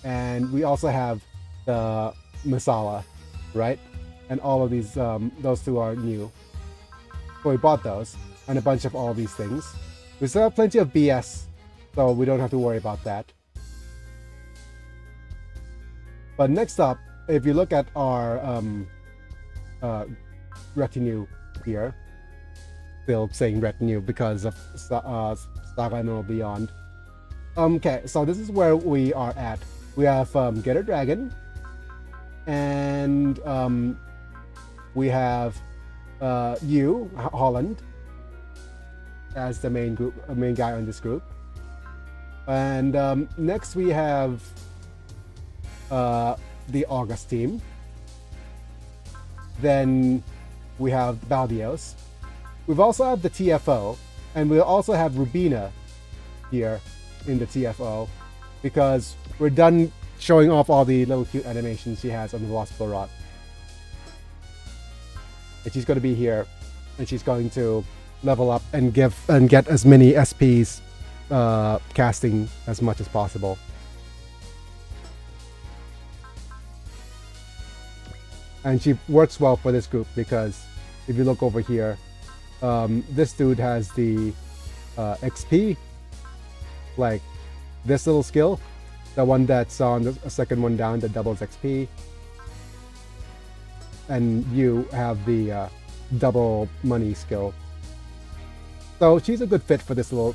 and we also have the Masala, right? And all of these, those two are new. So we bought those and a bunch of all these things. We still have plenty of BS, so we don't have to worry about that. But next up, if you look at our retinue here, still saying retinue because of Saga No Beyond. Okay, so this is where we are at. We have Get a Dragon, and we have Holland, as the main guy on this group. And next we have the August team. Then we have Baldios. We've also have the TFO, and we'll also have Rubina here in the TFO, because we're done showing off all the little cute animations she has on the Velocipede. And she's going to be here, and she's going to level up and get as many SPs casting as much as possible. And she works well for this group because if you look over here, this dude has the XP, like this little skill, the one that's on the second one down that doubles XP, and you have the double money skill. So she's a good fit for this little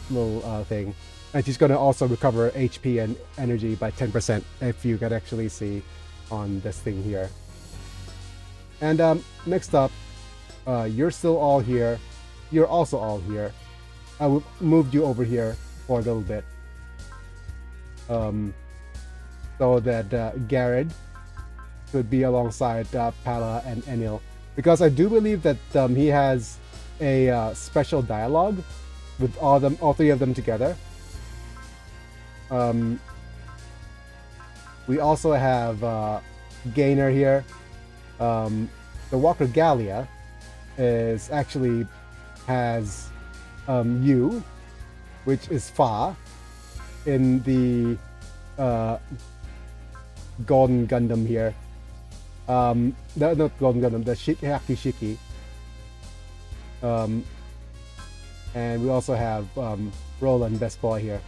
thing, and she's going to also recover HP and energy by 10%, if you can actually see on this thing here. And next up, you're still all here. You're also all here. I moved you over here for a little bit, so that Garrett could be alongside Pala and Enil, because I do believe that he has a special dialogue with all three of them together. We also have Gainer here. The Walker Gallia has Yu, which is Fa in the Golden Gundam here. Not Golden Gundam, the Hyakishiki. And we also have Roland, best boy here.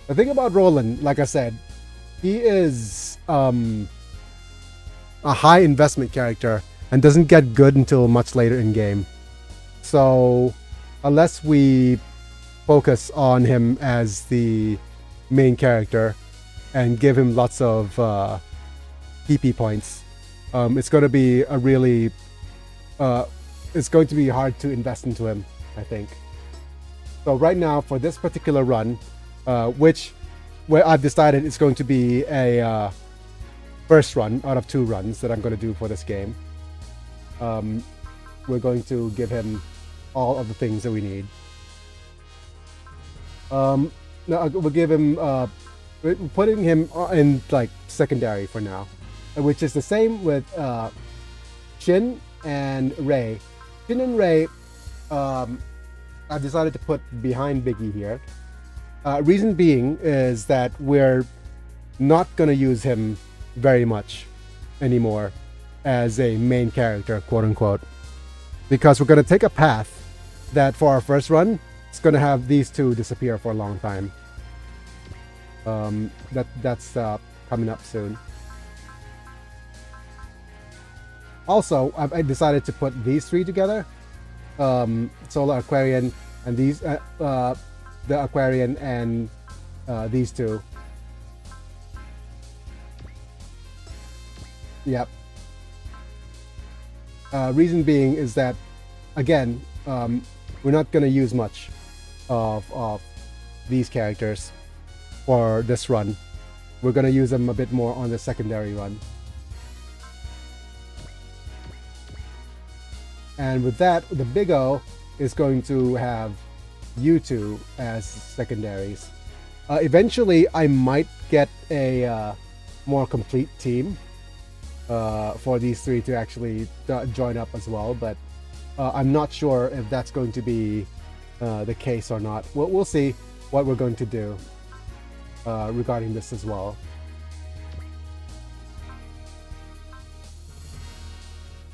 The thing about Roland, like I said, he is a high investment character and doesn't get good until much later in game. So unless we focus on him as the main character and give him lots of PP points, it's going to be it's going to be hard to invest into him, I think. So right now, for this particular run, where I've decided it's going to be a first run out of 2 runs that I'm going to do for this game, we're going to give him all of the things that we need. Now we'll give him, we're putting him in like secondary for now, which is the same with Shin and Ray. Shin and Ray, I've decided to put behind Biggie here. Reason being is that we're not going to use him very much anymore as a main character, quote unquote, because we're going to take a path that for our first run, it's going to have these two disappear for a long time. That's coming up soon. Also, I decided to put these 3 together, Solar Aquarian and these, the Aquarian and these 2. Yep. Reason being is that, again, we're not going to use much of these characters for this run. We're going to use them a bit more on the secondary run. And with that, the Big O is going to have you 2 as secondaries. Eventually, I might get a more complete team for these 3 to actually join up as well, but I'm not sure if that's going to be the case or not. We'll see what we're going to do regarding this as well.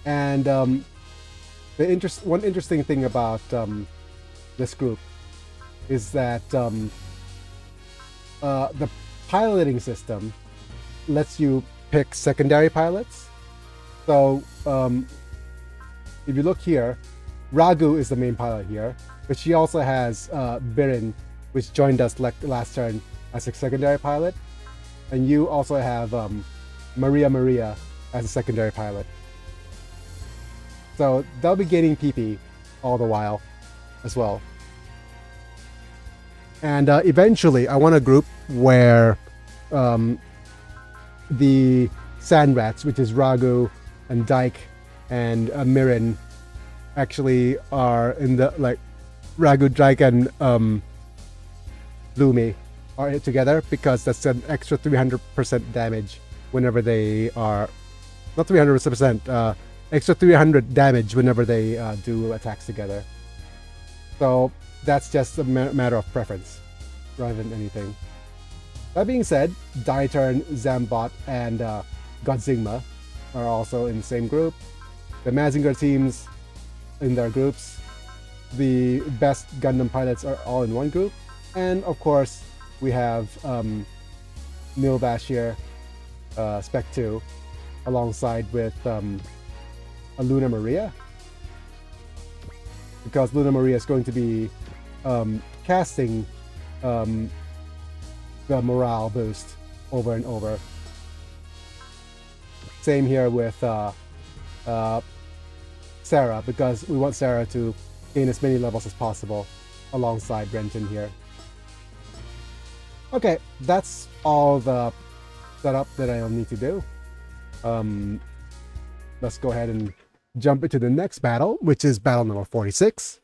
And one interesting thing about this group is that the piloting system lets you pick secondary pilots. So if you look here, Ragu is the main pilot here, but she also has Birin, which joined us last turn as a secondary pilot, and you also have Maria as a secondary pilot. So they'll be gaining PP all the while as well. And eventually, I want a group where the Sand Rats, which is Ragu and Dyke and Mirin actually are in the like Ragu Dragon Lumi are together, because that's an extra 300% damage whenever they are not 300%, extra 300 damage whenever they do attacks together. So that's just a matter of preference rather than anything. That being said, Dieturn, Zambot, and Godzingma are also in the same group. The Mazinger teams in their groups. The best Gundam pilots are all in one group. And of course, we have Neil Bashir, Spec 2, alongside with Luna Maria. Because Luna Maria is going to be casting the morale boost over and over. Same here with Sarah, because we want Sarah to gain as many levels as possible alongside Renton here. Okay, that's all the setup that I'll need to do. Let's go ahead and jump into the next battle, which is battle number 46.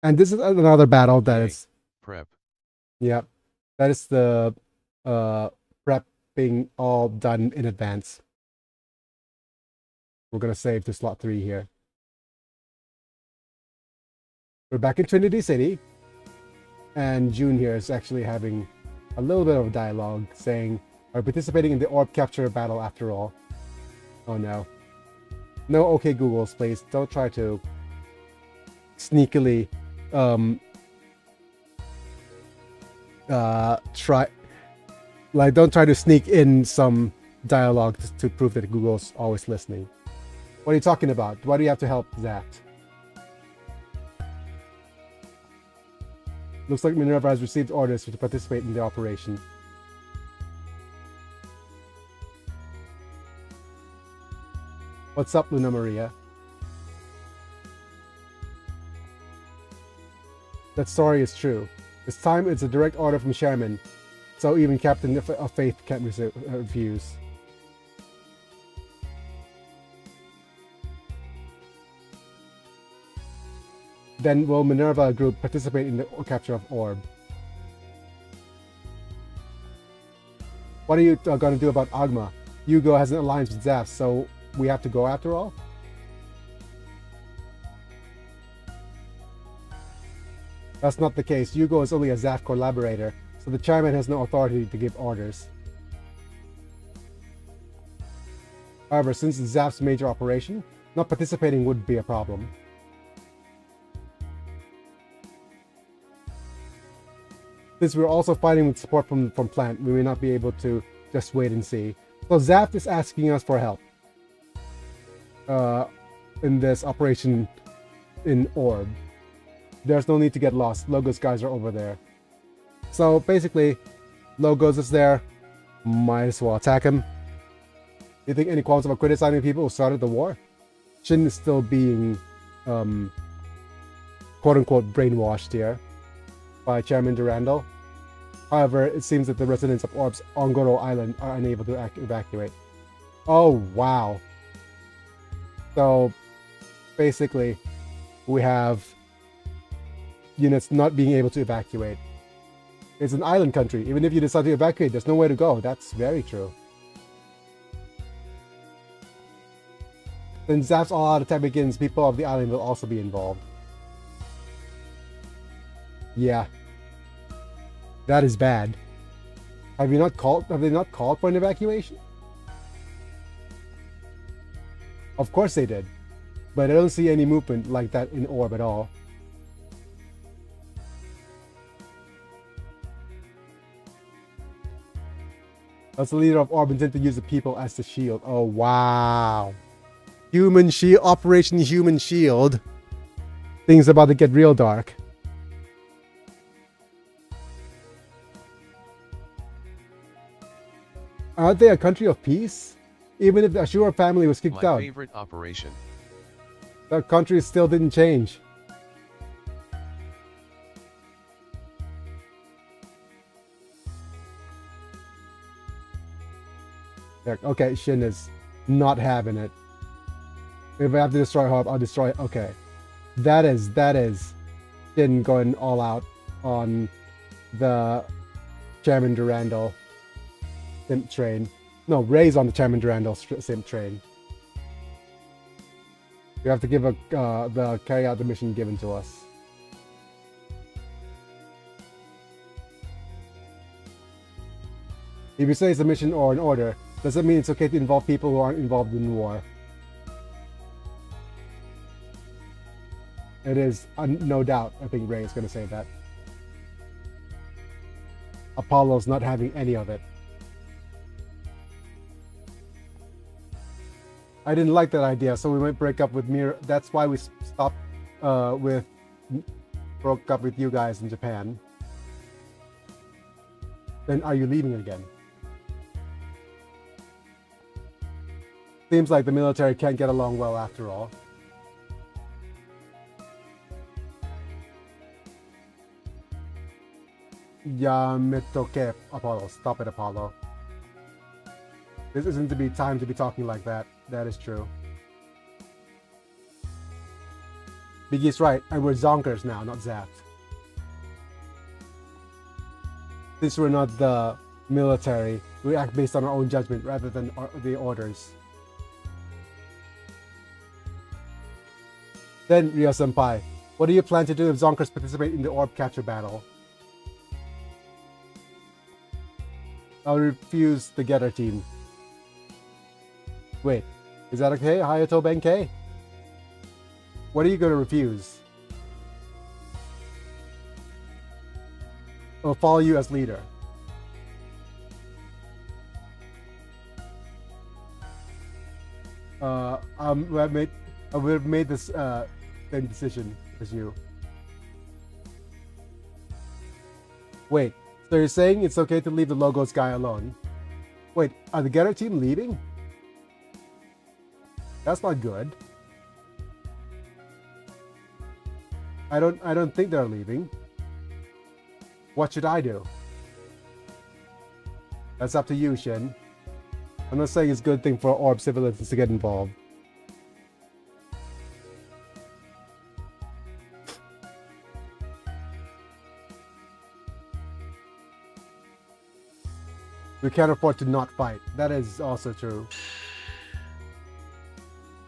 And this is another battle that is... Prep. Yeah, that is the prep being all done in advance. We're going to save to slot 3 here. We're back in Trinity City. And June here is actually having a little bit of dialogue saying, are participating in the orb capture battle after all. Oh no. No okay Googles, please. Don't try to sneakily don't try to sneak in some dialogue to prove that Google's always listening. What are you talking about? Why do you have to help that? Looks like Minerva has received orders to participate in the operation. What's up, Luna Maria? That story is true. This time it's a direct order from Sherman, so even Captain of Faith can't refuse. Then will Minerva group participate in the capture of Orb? What are you going to do about Agma? Yugo has an alliance with Zaf, so we have to go after all? That's not the case. Yugo is only a Zaf collaborator, so the chairman has no authority to give orders. However, since it's Zaf's major operation, not participating would be a problem. Since we're also fighting with support from Plant, we may not be able to just wait and see. So Zaf is asking us for help in this operation in Orb. There's no need to get lost. Logos guys are over there. So basically, Logos is there. Might as well attack him. You think any qualms about criticizing people who started the war? Shin is still being quote-unquote brainwashed here by Chairman Durandal. However, it seems that the residents of Orb's Ongoro Island are unable to evacuate. Oh, wow. So, basically, we have units not being able to evacuate. It's an island country. Even if you decide to evacuate, there's nowhere to go. That's very true. When Zaf's all-out attack begins, people of the island will also be involved. Yeah. That is bad. Have they not called for an evacuation? Of course they did. But I don't see any movement like that in Orb at all. As the leader of Orb, intend to use the people as the shield. Oh, wow. Human Shield, Operation Human Shield. Things about to get real dark. Aren't they a country of peace? Even if the Ashura family was kicked out. My favorite operation. The country still didn't change. Okay, Shin is not having it. If I have to destroy Hope, I'll destroy it. Okay. That is Jin going all out on the Chairman Durandal simp train. No, Ray's on the Chairman Durandal simp train. We have to give carry out the mission given to us. If you say it's a mission or an order, does it mean it's okay to involve people who aren't involved in war? It is, no doubt. I think Ray is going to say that. Apollo's not having any of it. I didn't like that idea, so we might break up with Mira. That's why we stopped broke up with you guys in Japan. Then are you leaving again? Seems like the military can't get along well after all. Yametoke, Apollo. Stop it, Apollo. This isn't to be time to be talking like that. That is true. Biggie's right, and we're zonkers now, not zapped. Since we're not the military, we act based on our own judgment rather than the orders. Then, Ryo-senpai, what do you plan to do if zonkers participate in the orb catcher battle? I'll refuse the Getter team. Wait, is that okay, Hayato Benkei? What are you going to refuse? I'll follow you as leader. I would have made this same decision as you. Wait, so you're saying it's okay to leave the Logos guy alone? Wait, are the Getter team leaving? That's not good. I don't think they're leaving. What should I do? That's up to you, Shin. I'm not saying it's a good thing for orb civilians to get involved. We can't afford to not fight. That is also true.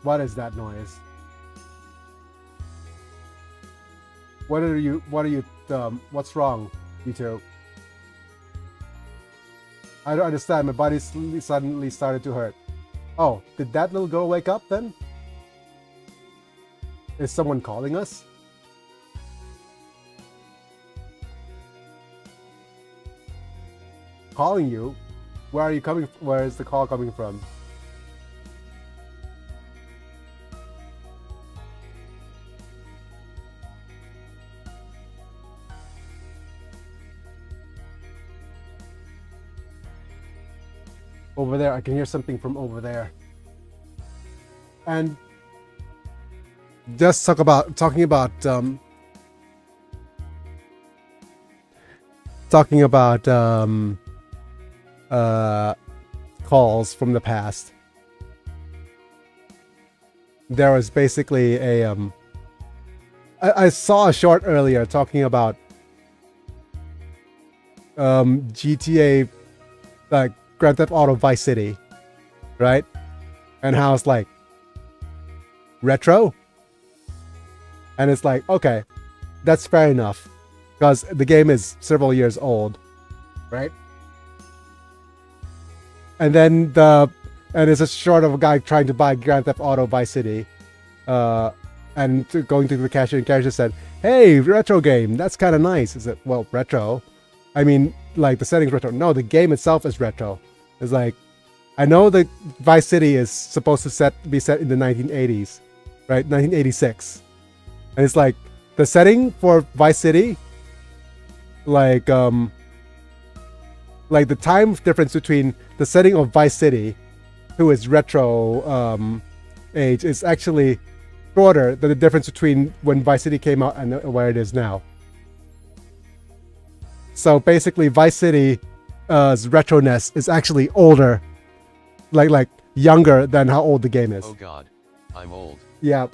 What is that noise? What's wrong, you two? I don't understand. My body suddenly started to hurt. Oh, did that little girl wake up then? Is someone calling us? Calling you? Where are you coming from? Where is the call coming from? Over there, I can hear something from over there. And just talking about calls from the past. There was basically a I saw a short earlier talking about GTA, like Grand Theft Auto Vice City, right? And how it's like retro, and it's like, okay, that's fair enough because the game is several years old, right? And then it's a short of a guy trying to buy Grand Theft Auto Vice City, and going to the cashier, and cashier said, "Hey, retro game, that's kind of nice." Is it? Well, retro. I mean, like the settings retro. No, the game itself is retro. It's like, I know that Vice City is supposed to be set in the 1980s, right? 1986, and it's like the setting for Vice City, like the time difference between the setting of Vice City to its retro age is actually shorter than the difference between when Vice City came out and where it is now. So basically, Vice City's retroness is actually older, like younger than how old the game is. Oh god, I'm old. Yeah,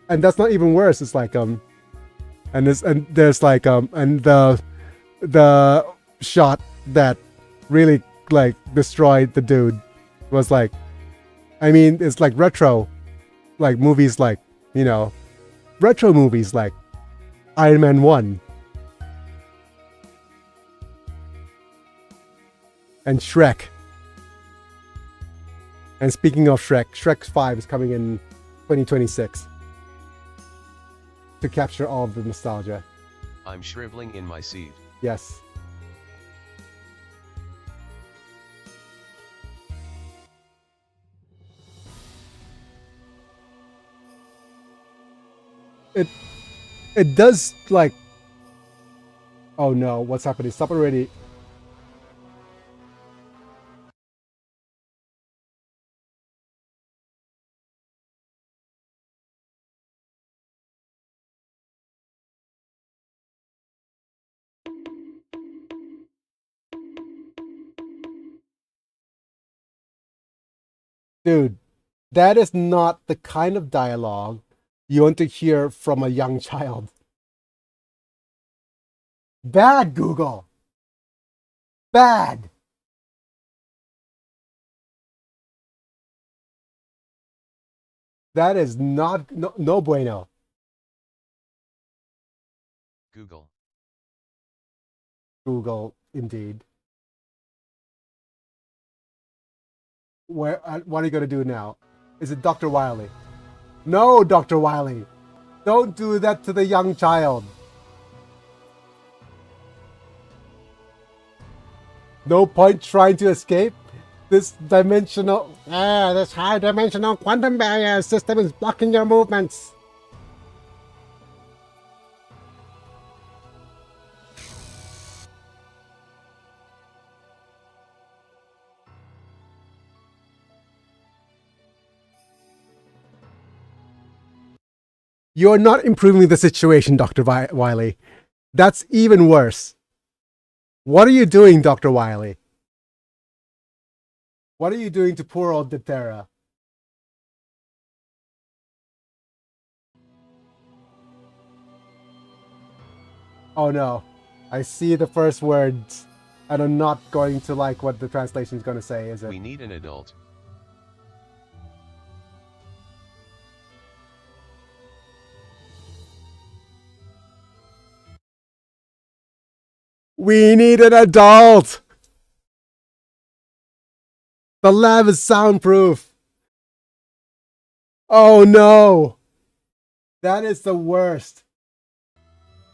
and that's not even worse. It's like and there's like and the shot that really like destroyed the dude was like, I mean, it's like retro, like movies like, you know, retro movies like Iron Man 1 and Shrek. And speaking of Shrek, Shrek 5 is coming in 2026 to capture all of the nostalgia. I'm shriveling in my seat. Yes. It does like, oh no, what's happening? Stop already. Dude, that is not the kind of dialogue you want to hear from a young child. Bad, Google. Bad. That is not, no bueno. Google. Google, indeed. What are you going to do now? Is it Dr. Wily? No, Dr. Wily. Don't do that to the young child. No point trying to escape. This this high-dimensional quantum barrier system is blocking your movements. You're not improving the situation, Dr. Wily. That's even worse. What are you doing, Dr. Wily? What are you doing to poor old Diptera? Oh no. I see the first words, and I'm not going to like what the translation is going to say, is it? We need an adult. We need an adult! The lab is soundproof! Oh no! That is the worst.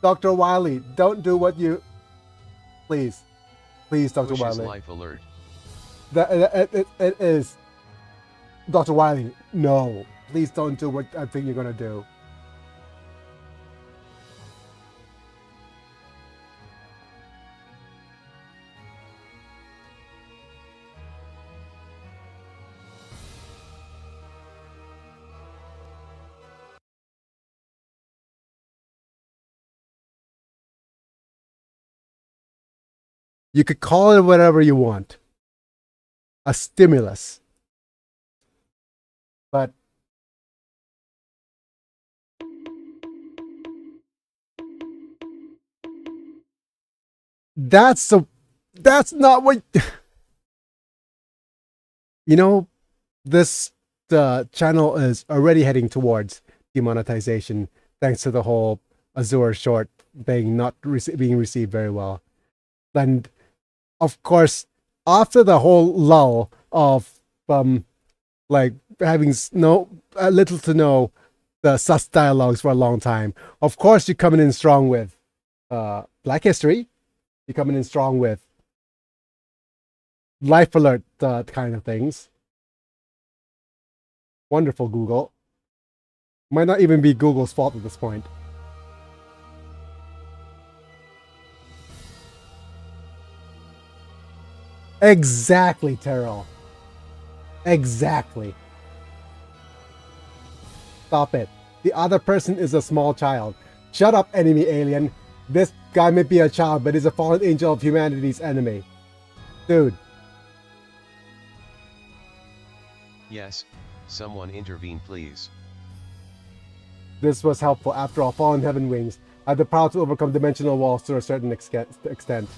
Dr. Wily, don't do what you... Please. Please, Dr. Push his Wily. life alert. It is... Dr. Wily, no. Please don't do what I think you're gonna do. You could call it whatever you want. A stimulus. But that's not what you know. This channel is already heading towards demonetization thanks to the whole Azure short thing not being received very well. And of course, after the whole lull of like having little to no the sus dialogues for a long time, of course you're coming in strong with Black History. You're coming in strong with Life Alert kind of things. Wonderful, Google. Might not even be Google's fault at this point. Exactly, Terrell. Exactly. Stop it. The other person is a small child. Shut up, enemy alien. This guy may be a child, but is a fallen angel of humanity's enemy. Dude. Yes, Someone intervene please. This was helpful. After all, fallen heaven wings have the power to overcome dimensional walls to a certain extent.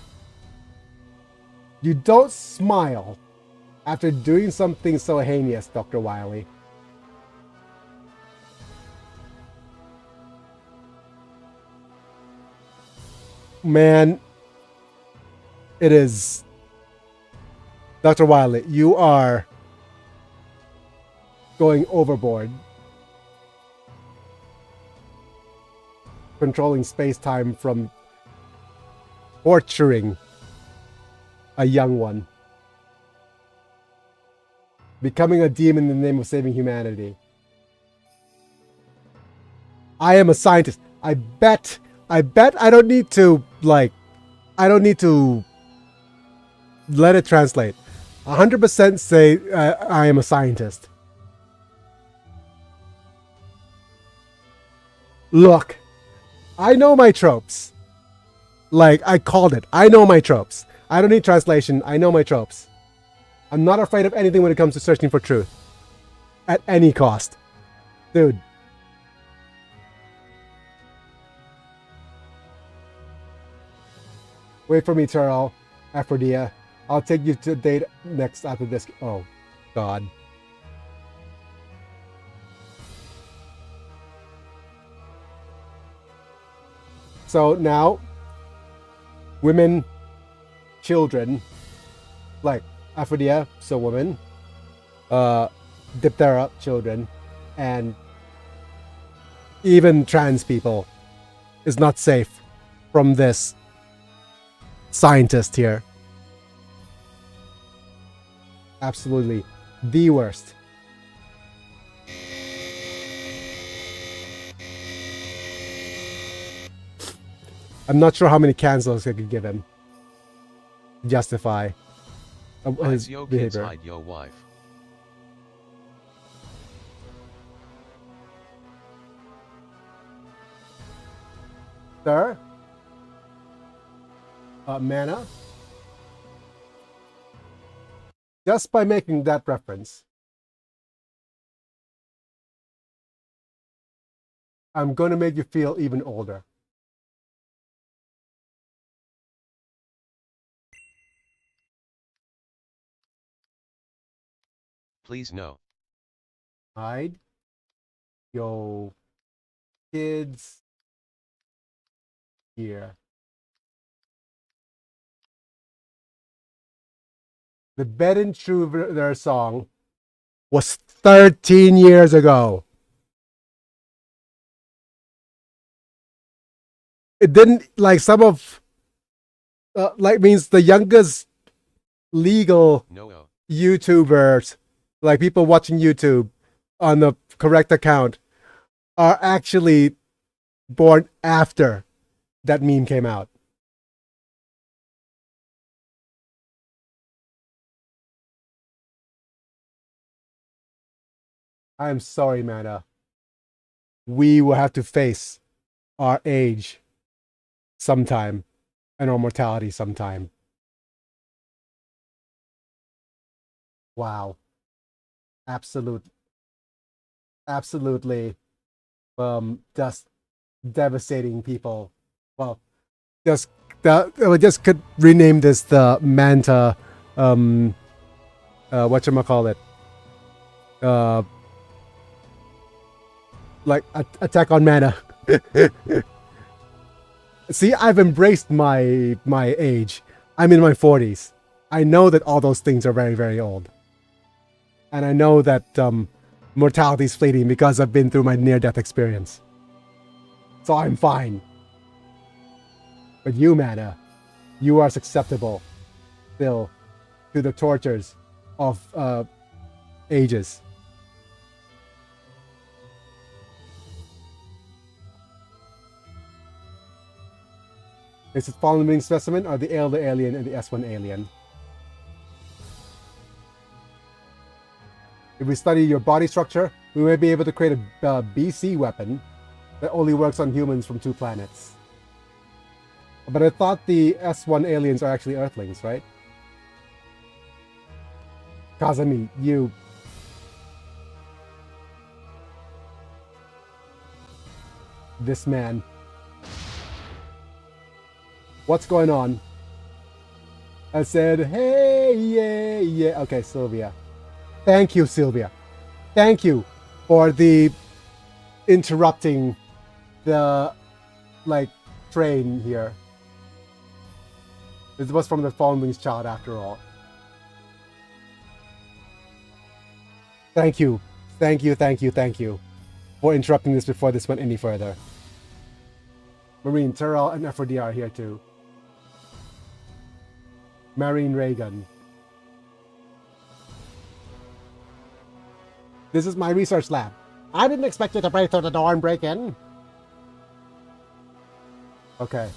You don't smile after doing something so heinous, Dr. Wily. Man, it is... Dr. Wily, you are going overboard. Controlling space-time from torturing a young one. Becoming a demon in the name of saving humanity. I am a scientist. I bet I don't need to, like, I don't need to let it translate. 100% say I am a scientist. Look, I know my tropes. Like, I called it. I know my tropes. I don't need translation. I know my tropes. I'm not afraid of anything when it comes to searching for truth. At any cost. Dude. Wait for me, Terrell. Aphrodite. I'll take you to a date next after this. Oh, God. So now, women, children, like Aphrodite, so woman, Diptera, children, and even trans people is not safe from this scientist here. Absolutely the worst. I'm not sure how many cancels I could give him to justify his Yo kids behavior. hide yo wife. Sir? Mana? Just by making that reference, I'm going to make you feel even older. Please no. Hide your kids here. The Bed and Intruder song was 13 years ago. It didn't, like, some of, like, means the youngest legal No. YouTubers, like people watching YouTube on the correct account, are actually born after that meme came out. I'm sorry, Mana. We will have to face our age sometime and our mortality sometime. Wow. Absolutely just devastating people. Well, we just could rename this the Manta whatchamacallit, like Attack on Mana. See, I've embraced my age. I'm in my 40s. I know that all those things are very, very old. And I know that mortality is fleeting because I've been through my near-death experience. So I'm fine. But you, Mana, you are susceptible still to the tortures of ages. Is it Fallen Wing Specimen or the Elder Alien and the S1 Alien? If we study your body structure, we may be able to create a BC weapon that only works on humans from 2 planets. But I thought the S1 aliens are actually Earthlings, right? Kazami, you... this man. What's going on? I said, hey, yeah, yeah. Okay, Sylvia. Thank you, Sylvia. Thank you for the interrupting the train here. This was from the Fallen Wings child after all. Thank you. Thank you, thank you, thank you for interrupting this before this went any further. Marine, Terrell, and Aphrodite are here too. Marine Reagan. This is my research lab. I didn't expect you to break through the door and break in. Okay.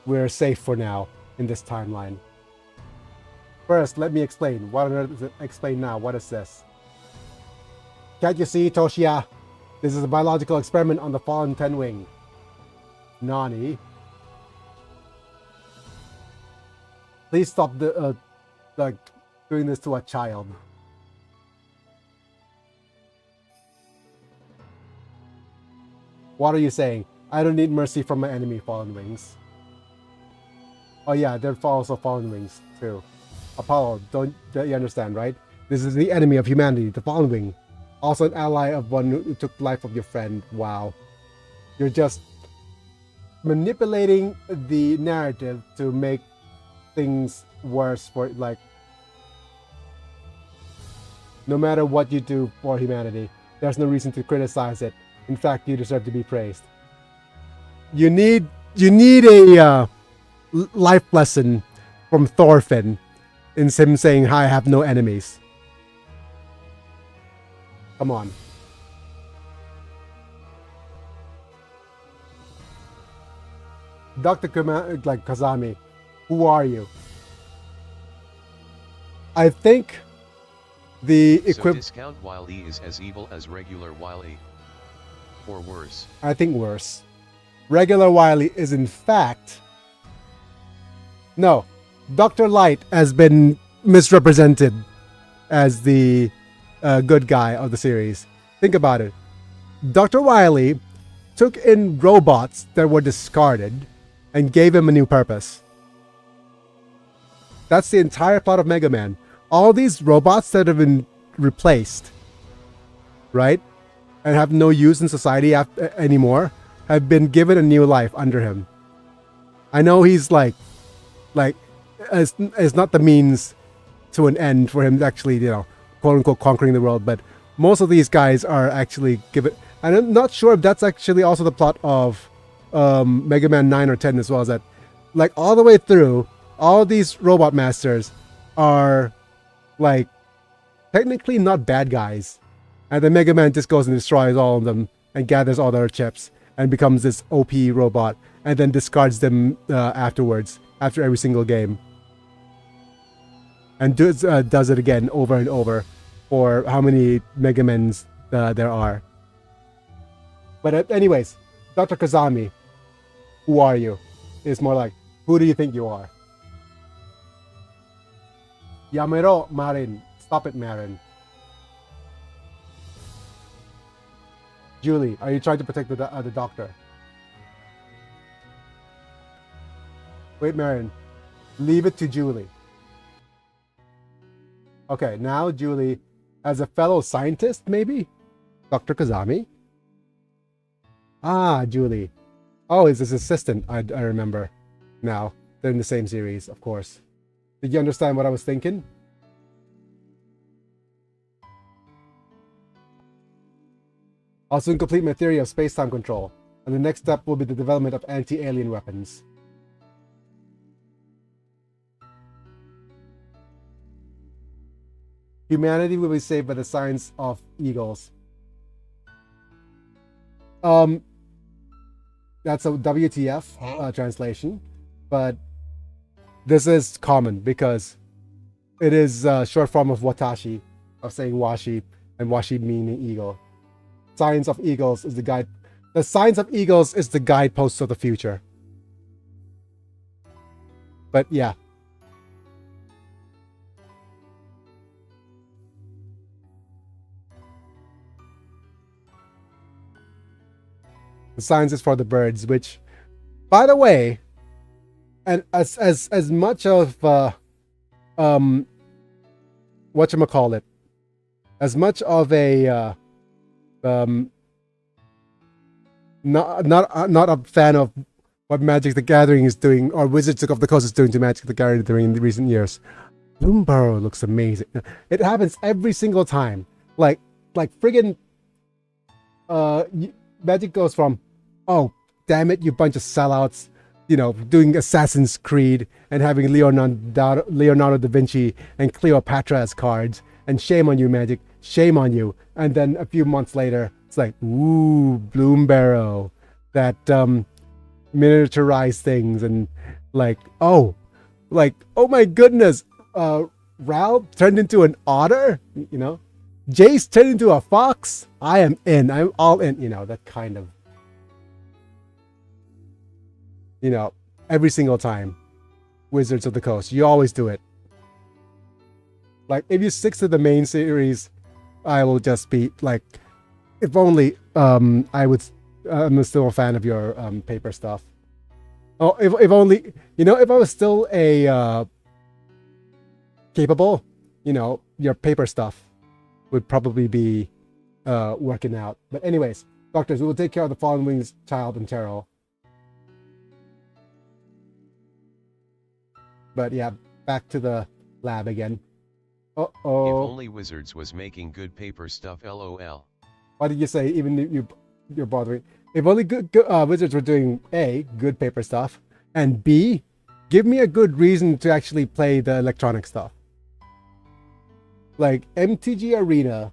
We're safe for now in this timeline. First, let me explain. Explain now. What is this? Can't you see, Toshia? This is a biological experiment on the fallen Tenwing. Nani? Please stop doing this to a child. What are you saying? I don't need mercy from my enemy, Fallen Wings. Oh yeah, they're also Fallen Wings too. Apollo, don't you understand, right? This is the enemy of humanity, the Fallen Wing. Also an ally of one who took the life of your friend. Wow. You're just manipulating the narrative to make things worse for, like, no matter what you do for humanity, there's no reason to criticize it. In fact, you deserve to be praised. You need a life lesson from Thorfinn in him saying, I have no enemies. Come on. Dr. Kazami, who are you? I think the So discount Wily is as evil as regular Wily. Or worse. I think worse. Regular Wily is in fact... No. Dr. Light has been misrepresented as the good guy of the series. Think about it. Dr. Wily took in robots that were discarded and gave him a new purpose. That's the entire plot of Mega Man. All these robots that have been replaced, right, and have no use in society anymore, have been given a new life under him. I know he's it's not the means to an end for him actually, quote unquote conquering the world, but most of these guys are actually given. And I'm not sure if that's actually also the plot of Mega Man 9 or 10 as well, as that, like, all the way through, all these robot masters are, like, technically not bad guys. And then Mega Man just goes and destroys all of them and gathers all their chips and becomes this OP robot and then discards them afterwards, after every single game. And does it again over and over for how many Mega Mans there are. But anyways, Dr. Kazami, who are you? It's more like, who do you think you are? Yamero Marin. Stop it, Marin. Julie, are you trying to protect the doctor? Wait, Marin. Leave it to Julie. Okay, now Julie, as a fellow scientist, maybe? Dr. Kazami? Ah, Julie. Oh, it's his assistant, I remember. Now, they're in the same series, of course. Did you understand what I was thinking? I'll soon complete my theory of space-time control, and the next step will be the development of anti-alien weapons. Humanity will be saved by the science of eagles. That's a WTF translation, but this is common because it is a short form of watashi, of saying washi, and washi meaning eagle. Science of eagles is the guide. The science of eagles is the guidepost of the future. But yeah. The science is for the birds, which, by the way, and as much of whatchamacallit, as much of a not a fan of what Magic the Gathering is doing, or Wizards of the Coast is doing to Magic the Gathering in the recent years. Bloomburrow looks amazing. It happens every single time. Like friggin' Magic goes from, oh damn it, you bunch of sellouts, you know, doing Assassin's Creed and having Leonardo da Vinci and Cleopatra as cards, and shame on you, Magic, shame on you. And then a few months later, it's like, ooh, Bloomburrow, that miniaturized things, and like, oh my goodness, Ral turned into an otter, you know, Jace turned into a fox. I am in. I'm all in. You know, that kind of, you know, every single time. Wizards of the Coast, you always do it. Like, if you stick to the main series, I will just be like, if only I'm still a fan of your paper stuff. Oh, if only, you know, if I was still a capable, you know, your paper stuff would probably be working out. But anyways, doctors, we will take care of the Fallen Wings child and Terrell. But yeah, back to the lab again. If only Wizards was making good paper stuff, lol. Why did you say even you're bothering? If only good Wizards were doing A, good paper stuff, and B, give me a good reason to actually play the electronic stuff. Like, MTG Arena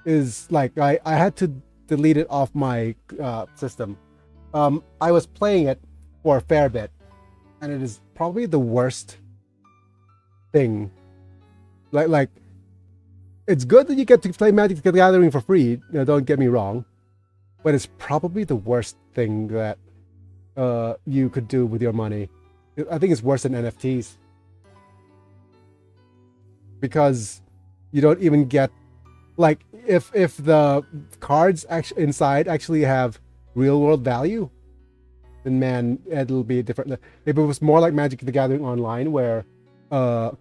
is like, I had to delete it off my system. I was playing it for a fair bit, and it is probably the worst thing. Like it's good that you get to play Magic the Gathering for free, you know, don't get me wrong, but it's probably the worst thing that you could do with your money. I think it's worse than NFTs, because you don't even get, like, if the cards actually inside actually have real world value, then man, it'll be different. If it was more like Magic the Gathering Online, where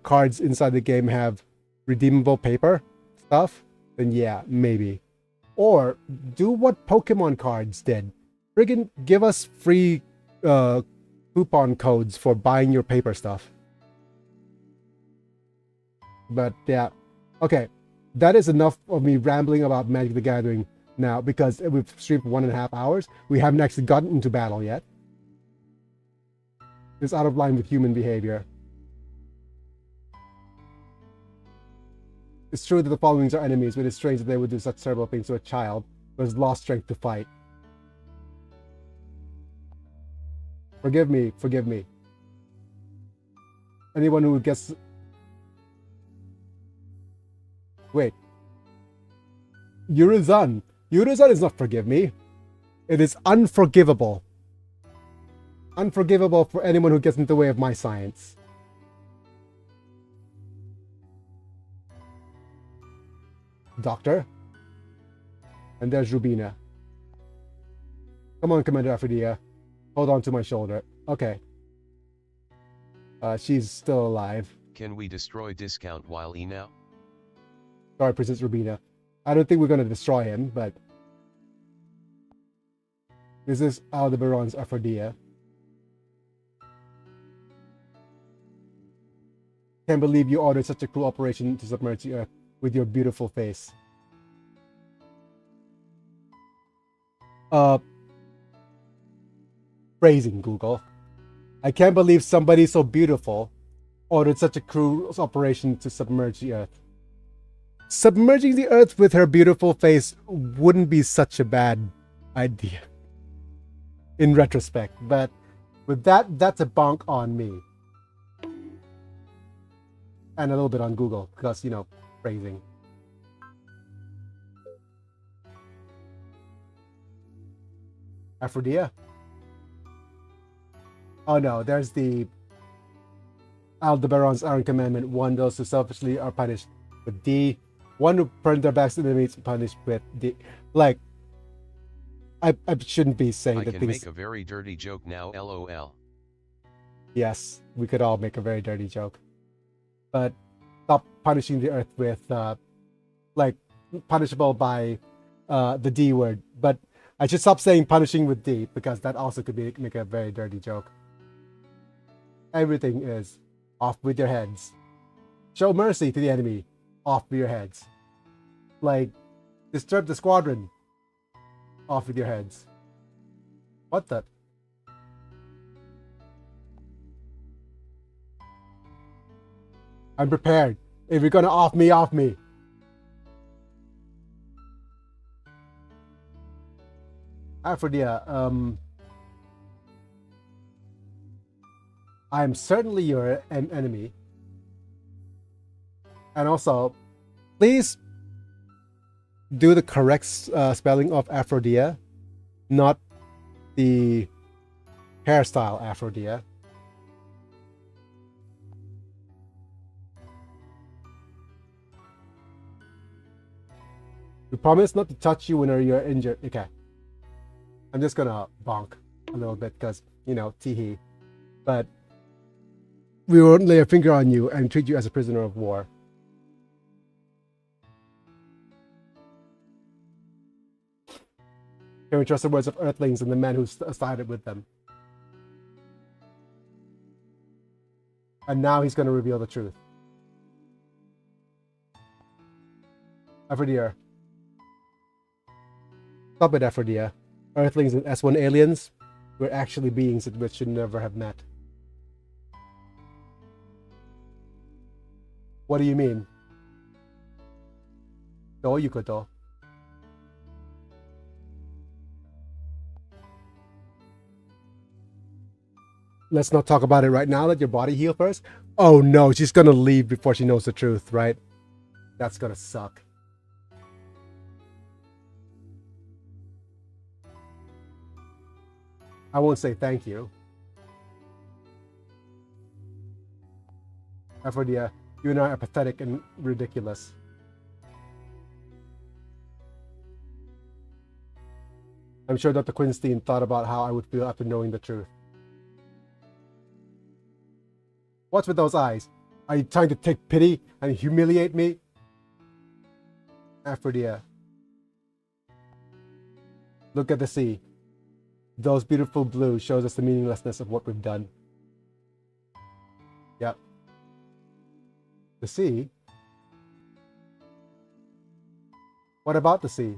cards inside the game have redeemable paper stuff, then yeah, maybe. Or do what Pokemon cards did. Friggin' give us free coupon codes for buying your paper stuff. But yeah, okay, that is enough of me rambling about Magic the Gathering now, because we've streamed for 1.5 hours. We haven't actually gotten into battle yet. It's out of line with human behavior. It's true that the Fallen Wings are enemies, but it's strange that they would do such terrible things to a child who has lost strength to fight. Forgive me, forgive me. Anyone who gets... Wait. Yurizan. Yurizan is not forgive me. It is unforgivable. Unforgivable for anyone who gets in the way of my science. Doctor. And there's Rubina. Come on, Commander Aphrodite. Hold on to my shoulder. Okay. She's still alive. Can we destroy Discount Wily now? Sorry, Princess Rubina. I don't think we're going to destroy him, but... This is Aldebaran's Aphrodite. Can't believe you ordered such a cruel operation to submerge the Earth with your beautiful face. Phrasing, Google. I can't believe somebody so beautiful ordered such a cruel operation to submerge the Earth. Submerging the Earth with her beautiful face wouldn't be such a bad idea in retrospect, but with that, that's a bonk on me. And a little bit on Google, because, you know, phrasing. Aphrodite? Oh no, there's the Aldebaran's Iron Commandment. 1, those who selfishly are punished with D. 1 who burn their backs to the enemies punished with D. Like, I shouldn't be saying I that can things. make a very dirty joke now, lol. Yes, we could all make a very dirty joke, but stop punishing the earth with like punishable by the D word. But I should stop saying punishing with D because that also could be make a very dirty joke. Everything is off with your heads. Show mercy to the enemy. Off with your heads. Like disturb the squadron. Off with your heads. What the? I'm prepared. If you're gonna off me, off me. Aphrodite, I'm certainly your enemy. And also, please do the correct spelling of Aphrodite, not the hairstyle Aphrodite. We promise not to touch you when you're injured. Okay. I'm just gonna bonk a little bit because, you know, teehee. But we won't lay a finger on you and treat you as a prisoner of war. Can we trust the words of Earthlings and the men who sided with them? And now he's going to reveal the truth. Aphrodite. Stop it, Aphrodite. Earthlings and S1 aliens were actually beings that we should never have met. What do you mean? Do you could do? Let's not talk about it right now. Let your body heal first. Oh no, she's gonna leave before she knows the truth, right? That's gonna suck. I won't say thank you. Aphrodite, you and I are pathetic and ridiculous. I'm sure Dr. Quinstein thought about how I would feel after knowing the truth. What's with those eyes? Are you trying to take pity and humiliate me? Aphrodite. Look at the sea. Those beautiful blues shows us the meaninglessness of what we've done. Yep. The sea? What about the sea?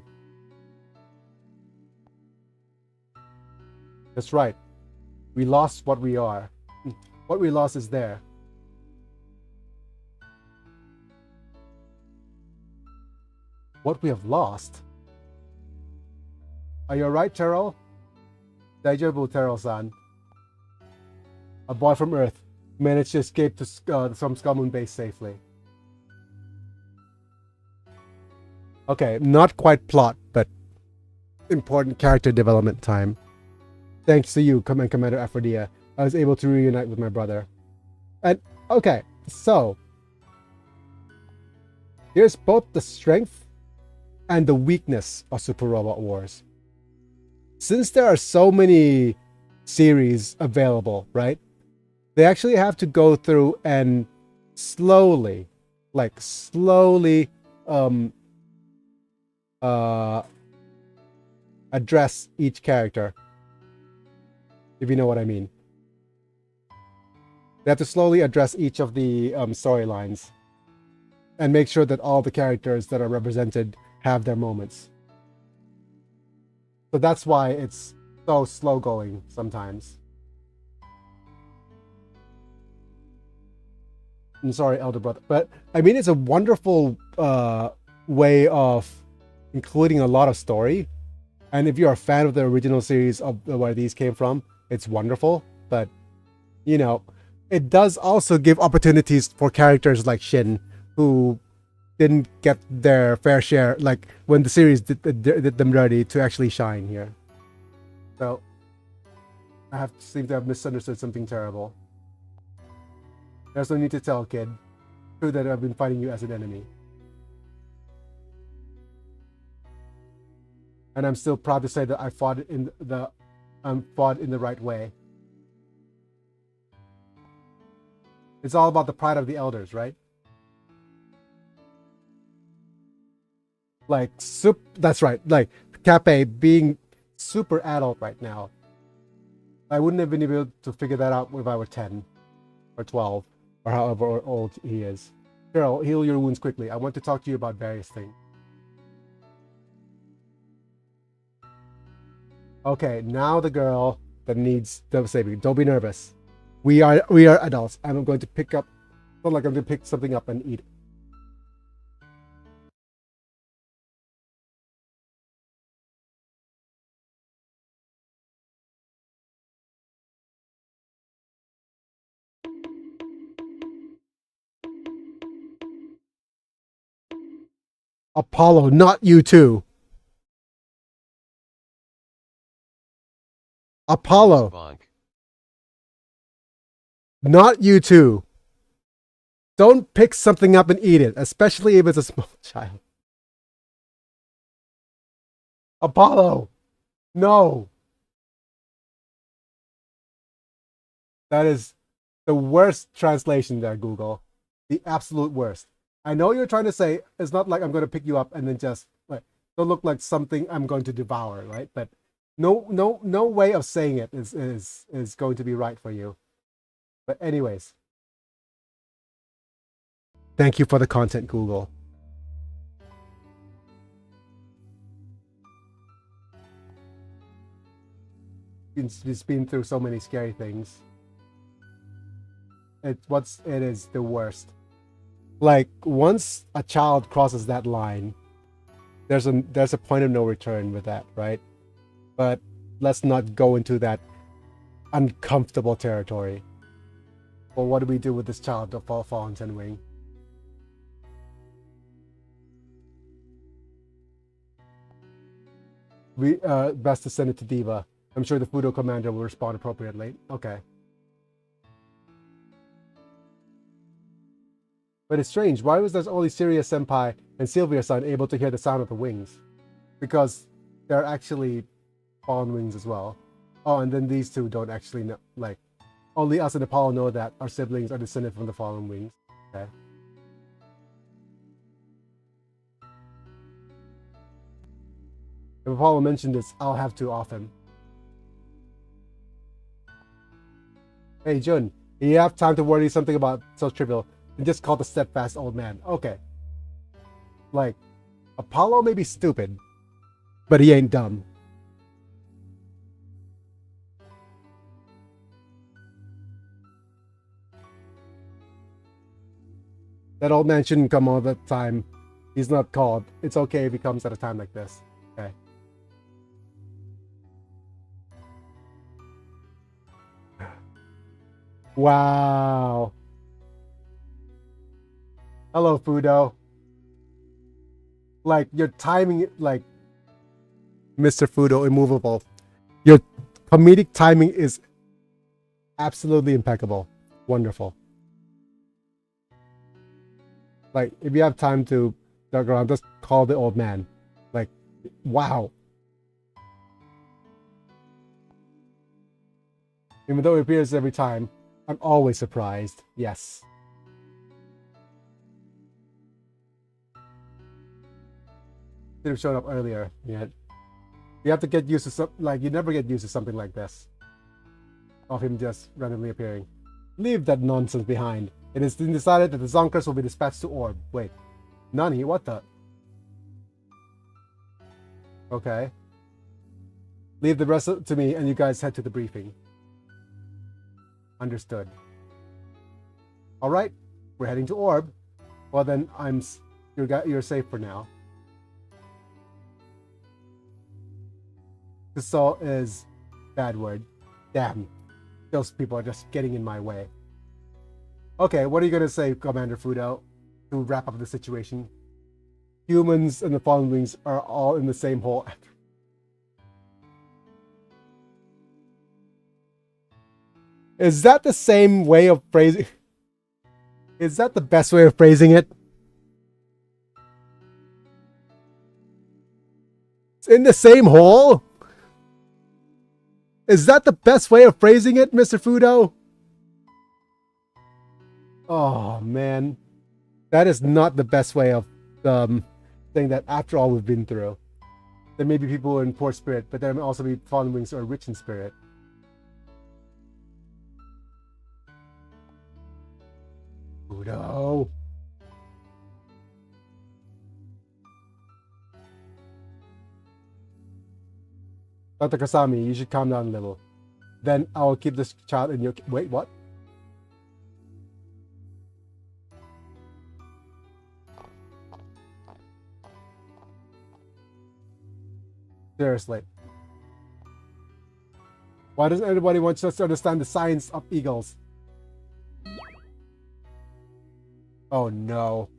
That's right. We lost what we are. What we lost is there. What we have lost? Are you alright, Terrell? Daijobu, Terrell-san. A boy from Earth managed to escape to some Skullmoon base safely. Okay, not quite plot, but important character development time. Thanks to you, Commander Aphrodite, I was able to reunite with my brother. And, okay, so here's both the strength and the weakness of Super Robot Wars. Since there are so many series available, right? They actually have to go through and slowly address each character, if you know what I mean. They have to slowly address each of the storylines and make sure that all the characters that are represented have their moments. So that's why it's so slow going sometimes. I'm sorry, elder brother, but I mean, it's a wonderful way of including a lot of story. And if you're a fan of the original series of where these came from, it's wonderful. But, you know, it does also give opportunities for characters like Shin, who didn't get their fair share, like when the series did them dirty, to actually shine here. So I seem to have misunderstood something terrible. There's no need to tell, kid. True that I've been fighting you as an enemy. And I'm still proud to say that I fought in the right way. It's all about the pride of the elders, right? Like, that's right. Like, Cape being super adult right now. I wouldn't have been able to figure that out if I were 10 or 12 or however old he is. Cheryl, heal your wounds quickly. I want to talk to you about various things. Okay, now the girl that needs the saving. Don't be nervous. We are adults. I'm going to pick up, not like I'm going to pick something up and eat it. Apollo, not you too. Apollo, Bonk. not you too. Don't pick something up and eat it, especially if it's a small child. Apollo, no. That is the worst translation there, Google. The absolute worst. I know you're trying to say it's not like I'm going to pick you up and then just like don't look like something I'm going to devour, right? But no way of saying it is going to be right for you. But anyways, thank you for the content, Google. It's been through so many scary things. It is the worst. Like once a child crosses that line, there's a point of no return with that, right? But let's not go into that uncomfortable territory. Well, what do we do with this child of Fallen Ten Wing? We best to send it to Diva. I'm sure the Fudo commander will respond appropriately. Okay. But it's strange. Why was there's only Sirius Senpai and Sylvia-san able to hear the sound of the wings? Because they're actually Fallen Wings as well. Oh, and then these two don't actually know. Like, only us and Apollo know that our siblings are descended from the Fallen Wings. Okay. If Apollo mentioned this, I'll have to off him. Hey, Jun, you have time to worry something about so trivial and just call the steadfast old man. Okay. Like, Apollo may be stupid, but he ain't dumb. That old man shouldn't come all the time. He's not called. It's okay if he comes at a time like this. Okay. Wow. Hello, Fudo. Like, your timing, like, Mr. Fudo, immovable. Your comedic timing is absolutely impeccable. Wonderful. Like, if you have time to dug around, just call the old man. Like, wow. Even though it appears every time, I'm always surprised. Yes. Should have shown up earlier. Yeah. You have to get used to you never get used to something like this. Of him just randomly appearing. Leave that nonsense behind. It has been decided that the Zonkers will be dispatched to Orb. Wait. Nani? What the? Okay. Leave the rest to me and you guys head to the briefing. Understood. Alright. We're heading to Orb. Well then, you're safe for now. Assault is bad word. Damn. Those people are just getting in my way. Okay, what are you gonna say, Commander Fudo, to wrap up the situation? Humans and the Fallen Wings are all in the same hole. Is that the same way of phrasing? Is that the best way of phrasing it? It's in the same hole? Is that the best way of phrasing it, Mr. Fudo? Oh, man. That is not the best way of saying that after all we've been through. There may be people in poor spirit, but there may also be fallen wings who are rich in spirit. Fudo. Dr. Kasami, you should calm down a little. Then I will keep this child in your... Wait, what? Seriously. Why doesn't everybody want us to understand the science of eagles? Oh no.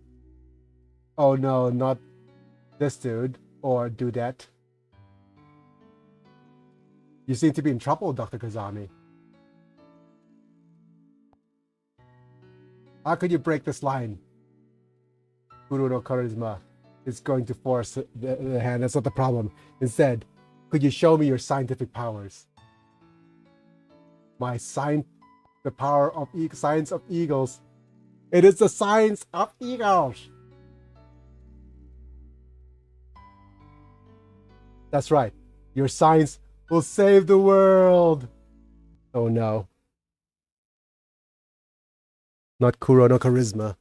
Oh no, not this dude or dudette. You seem to be in trouble, Dr. Kazami. How could you break this line? Guru no Charisma is going to force the hand. That's not the problem. Instead, could you show me your scientific powers? The power of science of eagles. It is the science of eagles. That's right. Your science will save the world. Oh no. Not Kuro no Charisma.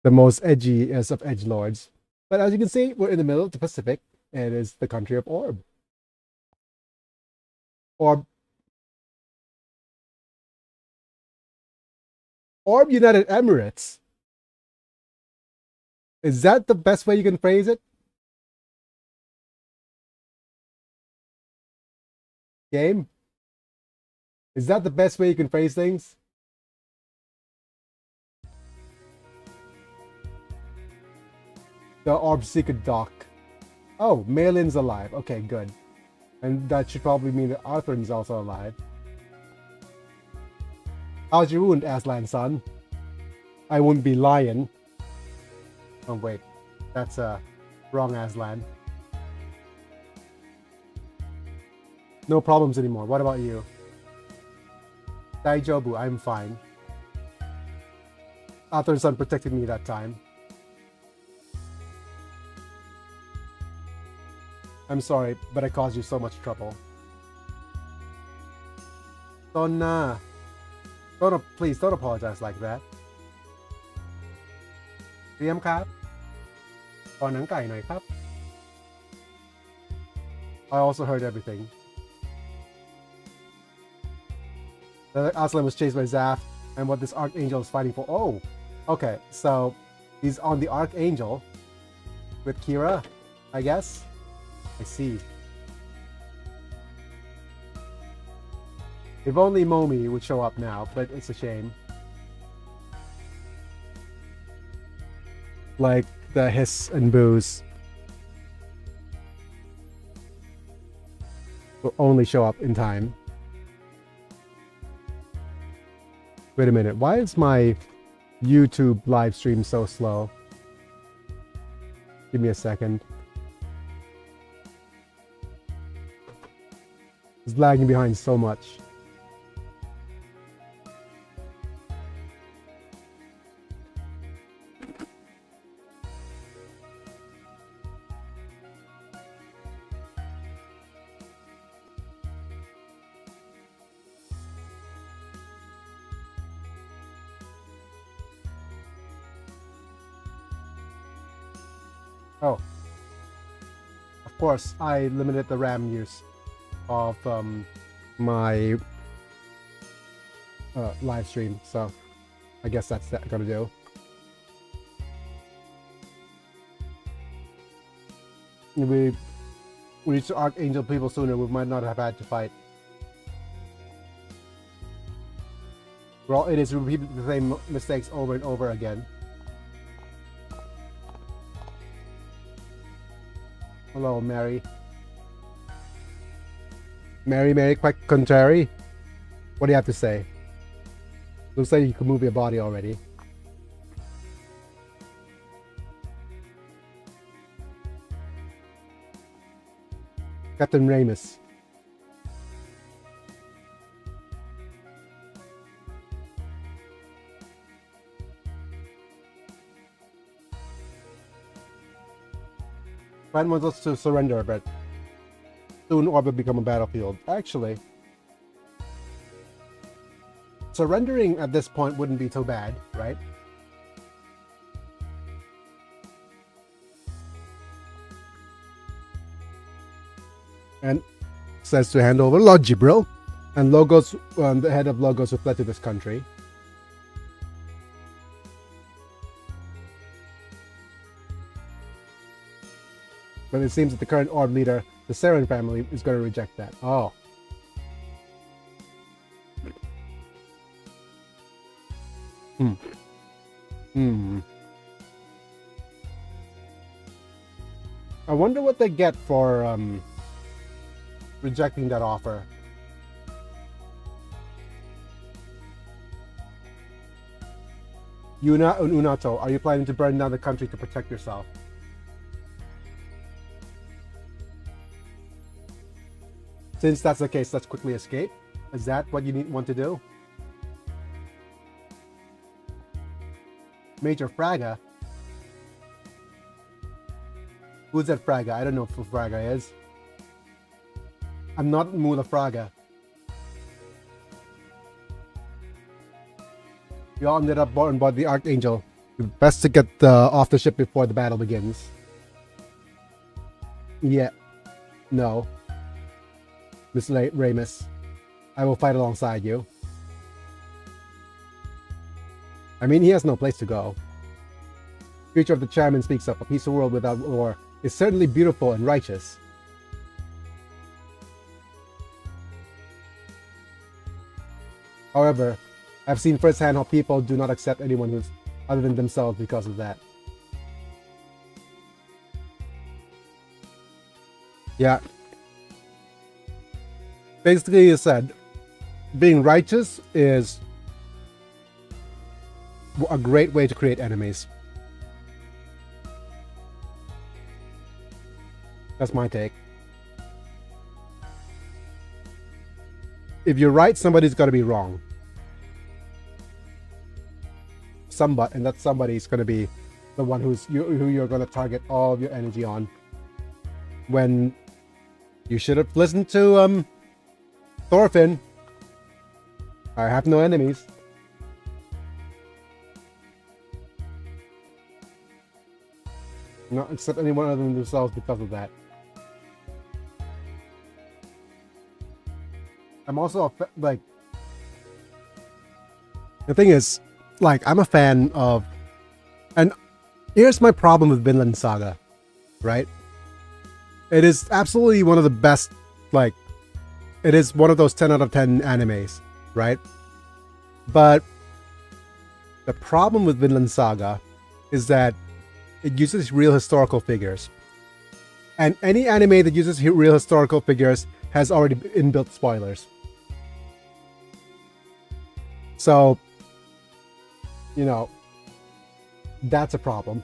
The most edgiest of edgelords. But as you can see, we're in the middle of the Pacific, and it is the country of Orb. Orb United Emirates. Is that the best way you can phrase it? Game? Is that the best way you can phrase things? The Orb Seeker Dock. Oh, Malin's alive. Okay, good. And that should probably mean that Arthur's also alive. How's your wound, Aslan son? I wouldn't be lying. Oh wait, that's wrong Aslan. No problems anymore. What about you? Daijobu, I'm fine. Arthur's son protected me that time. I'm sorry, but I caused you so much trouble. Sonna. Please don't apologize like that. เตรียมครับขอหนังไก่หน่อยครับ I also heard everything. Aslan was chased by Zaf, and what this Archangel is fighting for. Oh, okay, so he's on the Archangel with Kira, I guess. I see. If only Momi would show up now, but it's a shame. Like the hiss and boos will only show up in time. Wait a minute, why is my YouTube live stream so slow? Give me a second. It's lagging behind so much. Oh, of course, I limited the RAM use of my live stream, so I guess that's gonna do. If we reach the Archangel people sooner, we might not have had to fight. Well, it is repeating the same mistakes over and over again. Hello, Mary. Mary, quite contrary. What do you have to say? Looks like you can move your body already. Captain Ramus. Plan wants us to surrender, but soon Orb will become a battlefield. Actually, surrendering at this point wouldn't be so bad, right? And says to hand over Lord Gibril and Logos, the head of Logos, who fled to this country. But it seems that the current Orb leader, the Saren family, is going to reject that. Oh. I wonder what they get for rejecting that offer. Unato, are you planning to burn down the country to protect yourself? Since that's the case, let's quickly escape. Is that what you want to do? Major Fraga? Who's that Fraga? I don't know who Fraga is. I'm not Mula Fraga. You all ended up on board the Archangel. Best to get off the ship before the battle begins. Yeah. No. Miss Ramus, I will fight alongside you. I mean, he has no place to go. Future of the Chairman speaks up. A peaceful world without war is certainly beautiful and righteous. However, I've seen firsthand how people do not accept anyone who's other than themselves because of that. Yeah. Basically, you said being righteous is a great way to create enemies. That's my take. If you're right, somebody's got to be wrong. And that somebody is going to be the one who you're going to target all of your energy on. When you should have listened to Thorfinn. I have no enemies. Not accept anyone other than themselves because of that. I'm also like, the thing is, like, I'm a fan of, and here's my problem with Vinland Saga, right? It is absolutely one of the best, like, it is one of those 10 out of 10 animes, right? But the problem with Vinland Saga is that it uses real historical figures. And any anime that uses real historical figures has already inbuilt spoilers. So, you know, that's a problem.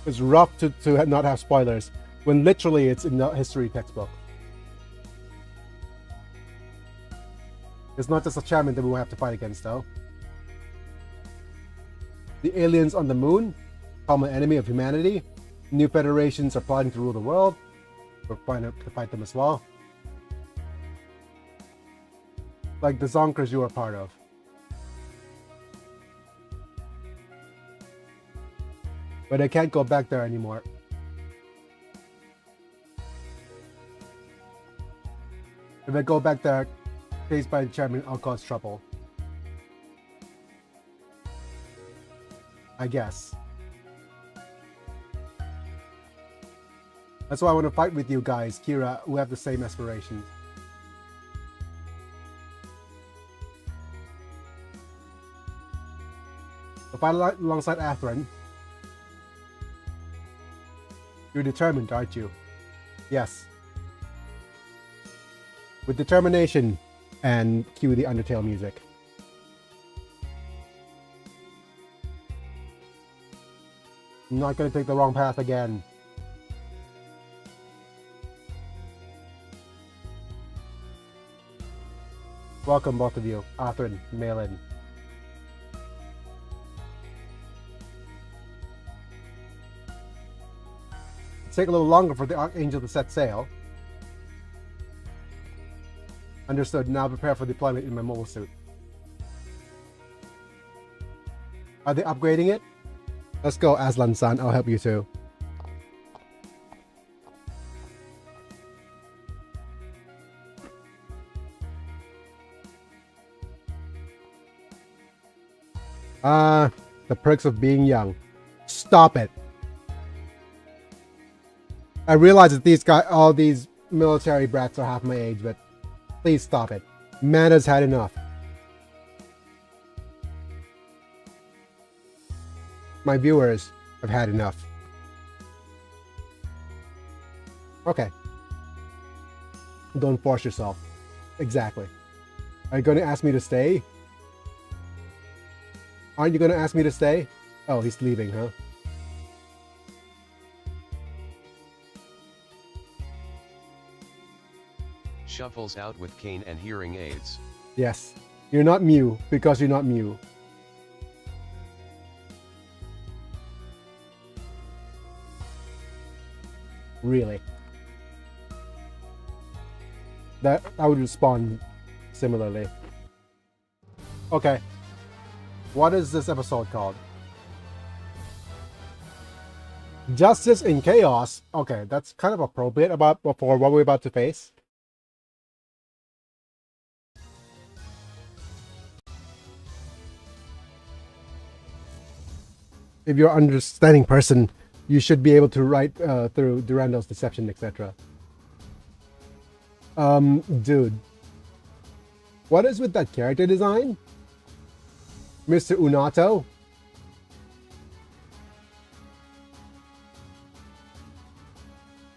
It's rough to not have spoilers when literally it's in the history textbook. It's not just a chairman that we will have to fight against, though. The aliens on the moon, common enemy of humanity. New federations are plotting to rule the world. We're trying to fight them as well. Like the Zonkers you are part of. But I can't go back there anymore. If I go back there, faced by the chairman, I'll cause trouble. I guess. That's why I want to fight with you guys, Kira, who have the same aspirations. So fight alongside Atherin. You're determined, aren't you? Yes. With determination, and cue the Undertale music. I'm not gonna take the wrong path again. Welcome, both of you. Arthur, Malin. Take a little longer for the Archangel to set sail. Understood. Now prepare for deployment in my mobile suit. Are they upgrading it? Let's go, Aslan-san. I'll help you too. The perks of being young. Stop it. I realize that these guys, all these military brats are half my age, but please stop it. Mana's had enough. My viewers have had enough. Okay. Don't force yourself. Exactly. Are you going to ask me to stay? Aren't you going to ask me to stay? Oh, he's leaving, huh? Shuffles out with cane and hearing aids. Yes. You're not Mew because you're not Mew. Really. That I would respond similarly. Okay. What is this episode called? Justice in Chaos. Okay, that's kind of appropriate for what we're about to face. If you're an understanding person, you should be able to write through Durando's deception, etc. Dude. What is with that character design? Mr. Unato?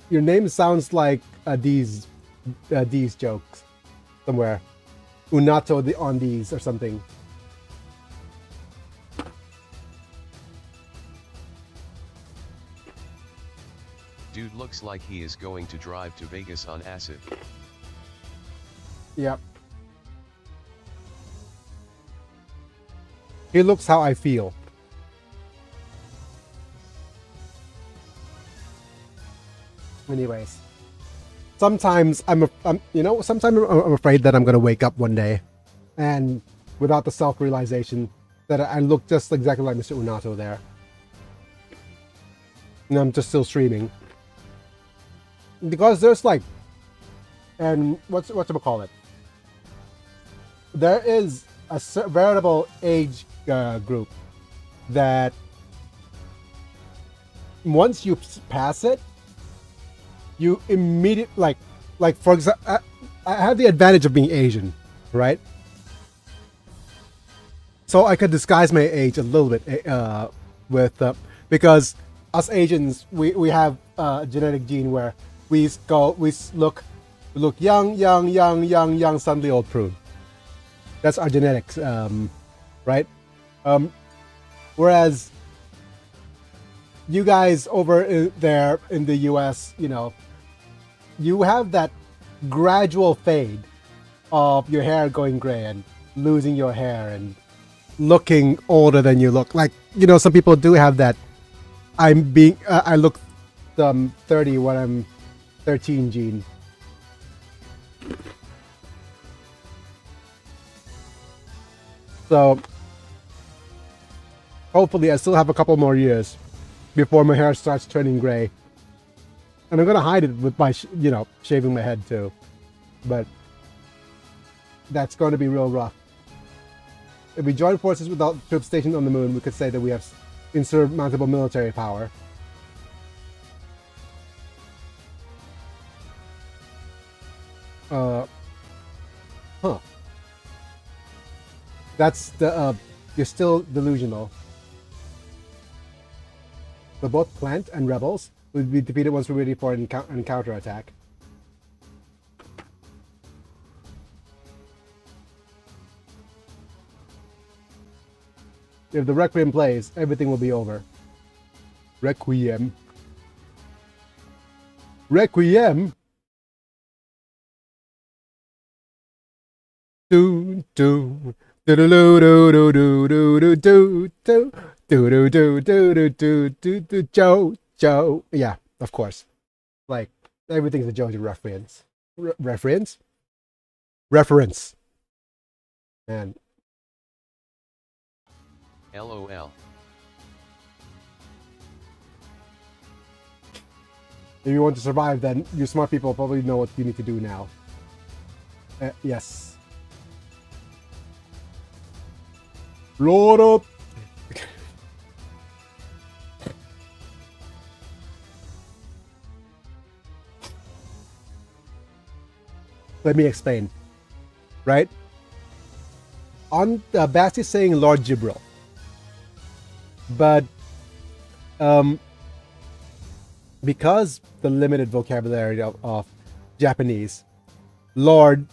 Your name sounds like these jokes somewhere. Unato on these or something. Dude looks like he is going to drive to Vegas on acid. Yep. He looks how I feel. Anyways, sometimes I'm afraid that I'm gonna wake up one day, and without the self-realization that I look just exactly like Mr. Unato there, and I'm just still streaming because there's like, and what's to call it? There is a veritable age group that once you pass it, you immediately like for example, I have the advantage of being Asian, right? So I could disguise my age a little bit with because us Asians we have a genetic gene where we look young, suddenly old prune. That's our genetics, right? Whereas you guys over there in the US, you know, you have that gradual fade of your hair going gray and losing your hair and looking older than you look. Like, you know, some people do have that I look 30 when I'm 13 gene. So hopefully I still have a couple more years before my hair starts turning gray. And I'm going to hide it with my, shaving my head too. But that's going to be real rough. If we join forces without troops stationed on the moon, we could say that we have insurmountable military power. That's the, you're still delusional. But both Plant and Rebels will be defeated once we're ready for an counterattack. If the Requiem plays, everything will be over. Requiem. Requiem. Do do do do do do do do do do do do do do do do do do Joe Joe. Yeah, of course. Like everything's a JoJo reference. Reference. Man, LOL. if you want to survive, then you smart people probably know what you need to do now. Yes. Load up. Let me explain. Right? On Basti is saying Lord Jibril, but because the limited vocabulary of Japanese, Lord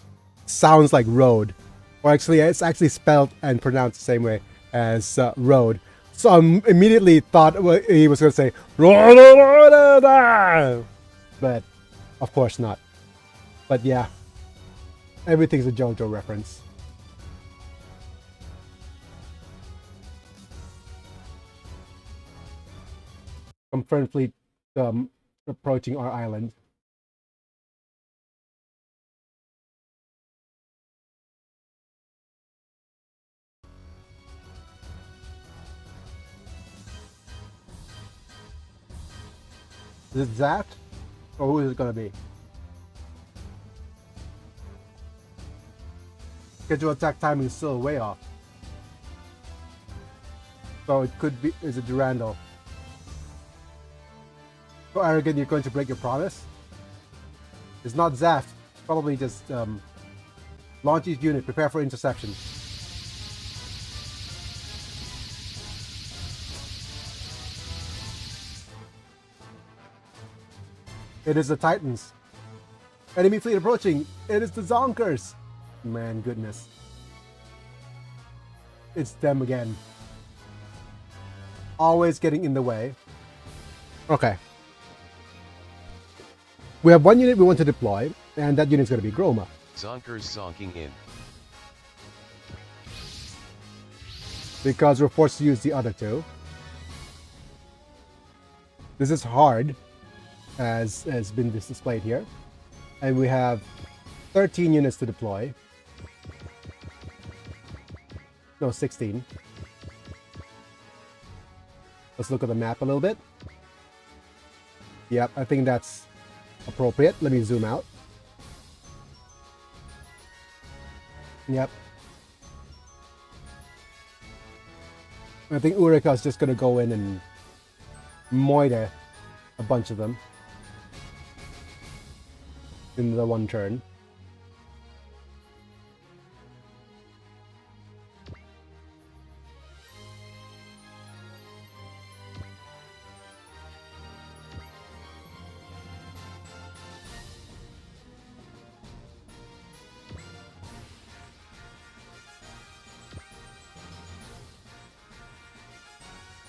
sounds like road, or actually it's actually spelled and pronounced the same way as road. So I immediately thought he was going to say, but of course not. But yeah, everything's a JoJo reference. Confirmed fleet approaching our island. Is it that? Or who is it gonna be? Schedule attack time is still way off. So it could be, is it Durandal? So arrogant, you're going to break your promise? It's not Zaft. Probably just launch each unit, prepare for interception. It is the Titans. Enemy fleet approaching. It is the Zonkers. Man, goodness. It's them again. Always getting in the way. Okay. We have one unit we want to deploy, and that unit's going to be Groma. Zonkers zonking in. Because we're forced to use the other two. This is hard, as has been displayed here. And we have 13 units to deploy. No, 16. Let's look at the map a little bit. Yep, I think that's appropriate. Let me zoom out. Yep. I think Urika is just going to go in and moiter a bunch of them in the one turn.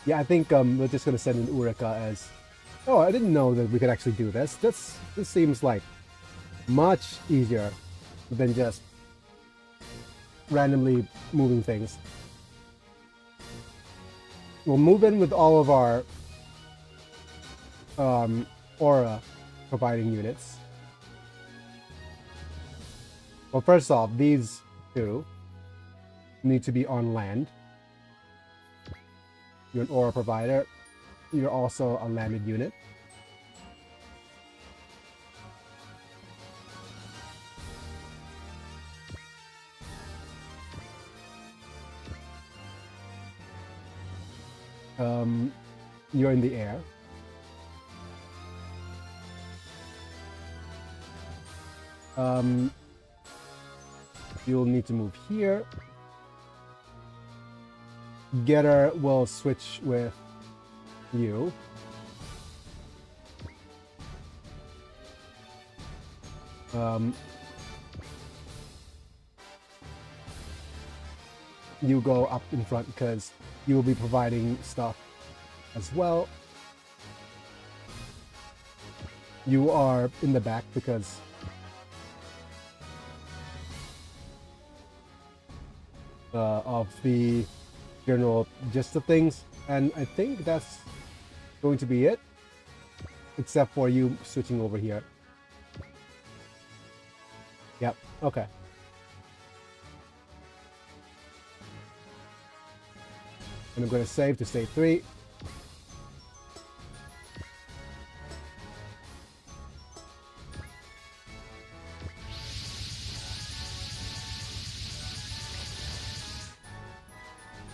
Yeah, I think we're just gonna send in Urika as. Oh, I didn't know that we could actually do this. This seems like much easier than just randomly moving things. We'll move in with all of our aura providing units. Well, first off, these two need to be on land. You're an aura provider. You're also a landed unit. You're in the air. You'll need to move here. Getter will switch with you. You go up in front because you will be providing stuff as well. you are in the back because of the general gist of things, and I think that's going to be it, except for you switching over here. Yep, okay. And I'm going to save to stage 3.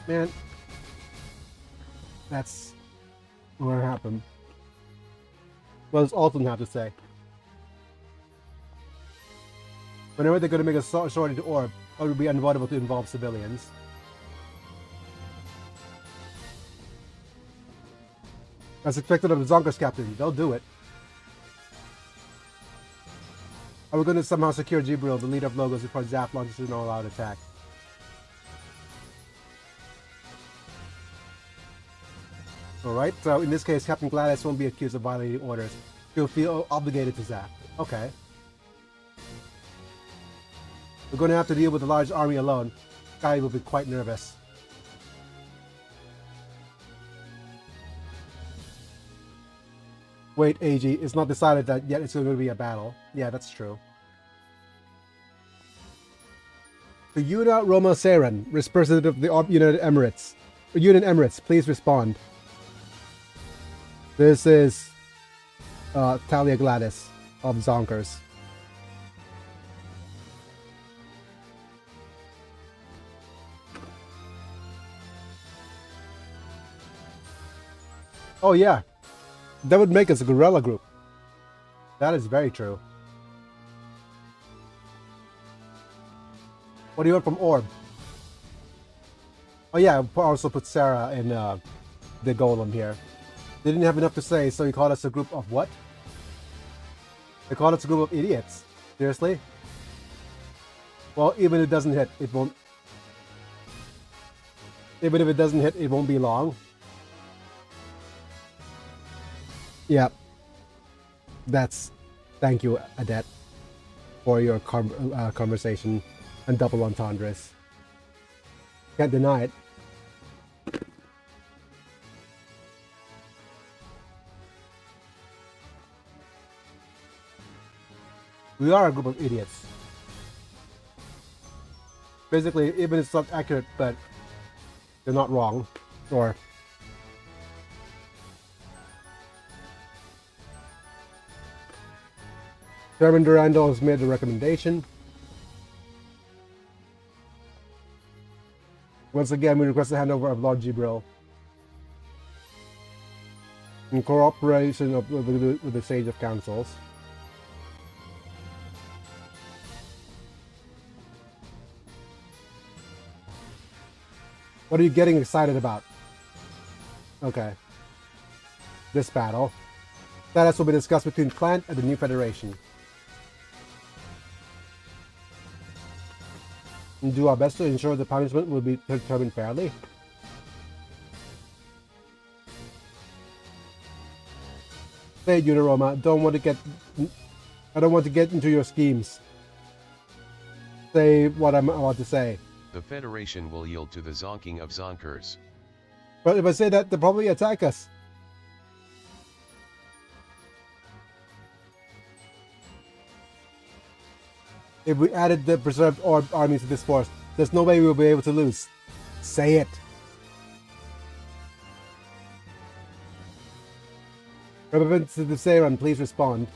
Man, that's what happened. What does Alton have to say? Whenever they're going to make a sword into orb, it would be unavoidable to involve civilians. As expected of the Zonkers captain, they'll do it. Are we going to somehow secure Jibril, the leader of Logos, before Zap launches an all-out attack? Alright, so in this case, Captain Gladys won't be accused of violating orders. She'll feel obligated to Zap. Okay. We're going to have to deal with a large army alone. Sky will be quite nervous. Wait, AG, it's not decided that yet it's going to be a battle. Yeah, that's true. To Yuna Roma Saren, representative of the United Emirates, please respond. This is Talia Gladys of Zonkers. Oh yeah, that would make us a guerrilla group. That is very true. What do you want from Orb? Oh yeah, also put Sarah in the golem here. They didn't have enough to say, so he called us a group of what? They called us a group of idiots. Seriously? Well, even if it doesn't hit, it won't... Even if it doesn't hit, it won't be long. Yep. That's... Thank you, Adet, for your conversation and double entendres. Can't deny it. We are a group of idiots. Basically, even if it's not accurate, but they're not wrong. Or... Chairman Durando has made a recommendation. Once again, we request the handover of Lord Jibril in cooperation with the Sage of Councils. What are you getting excited about? Okay. This battle. Status will be discussed between Clan and the new Federation. And do our best to ensure the punishment will be determined fairly. Say, Uniroma, I don't want to get into your schemes. Say what I'm about to say. The Federation will yield to the zonking of Zonkers. But if I say that, they'll probably attack us. If we added the preserved orb army to this force, there's no way we'll be able to lose. Say it. Representative of Saren, please respond.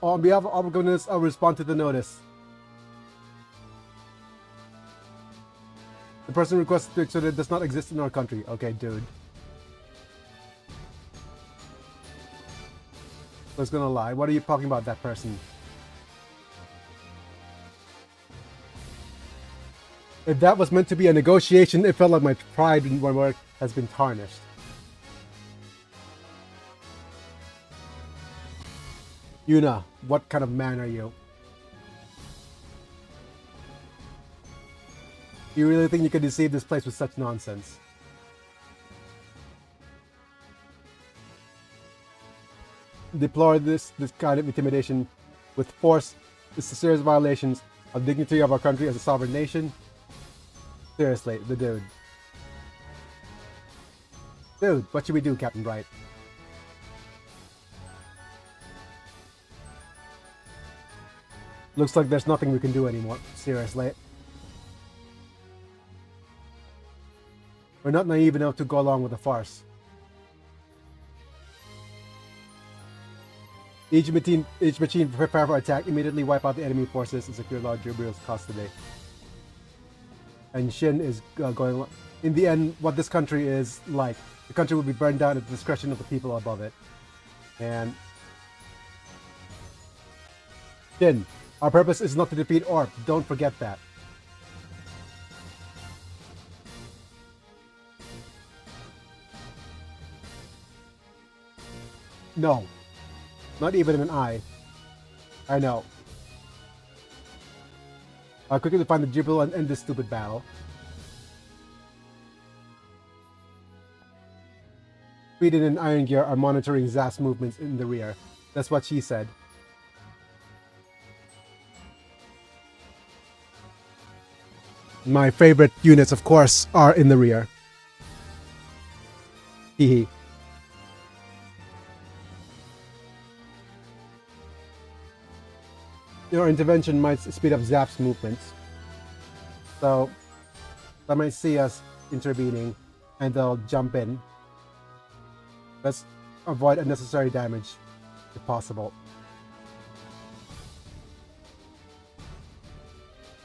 On behalf of our governors, I'll respond to the notice. The person requested to exert it does not exist in our country. Okay, dude. I was gonna lie. What are you talking about, that person? If that was meant to be a negotiation, it felt like my pride in my work has been tarnished. Yuna, what kind of man are you? You really think you can deceive this place with such nonsense? Deplore this kind of intimidation with force. This is serious violations of dignity of our country as a sovereign nation. Seriously, the dude. Dude, what should we do, Captain Bright? Looks like there's nothing we can do anymore. Seriously. We're not naive enough to go along with the farce. Each machine prepare for attack, immediately wipe out the enemy forces and secure Lord Jubril's custody. And Shin is going... In the end, what this country is like, the country will be burned down at the discretion of the people above it. And... Shin, our purpose is not to defeat Orb. Don't forget that. No. Not even an eye. I know. I'll quickly find the Jubilee and end this stupid battle. Sweden and Iron Gear are monitoring Zaf's movements in the rear. That's what she said. My favorite units, of course, are in the rear. Hehe. Your intervention might speed up Zaf's movements. So, they might see us intervening and they'll jump in. Let's avoid unnecessary damage if possible.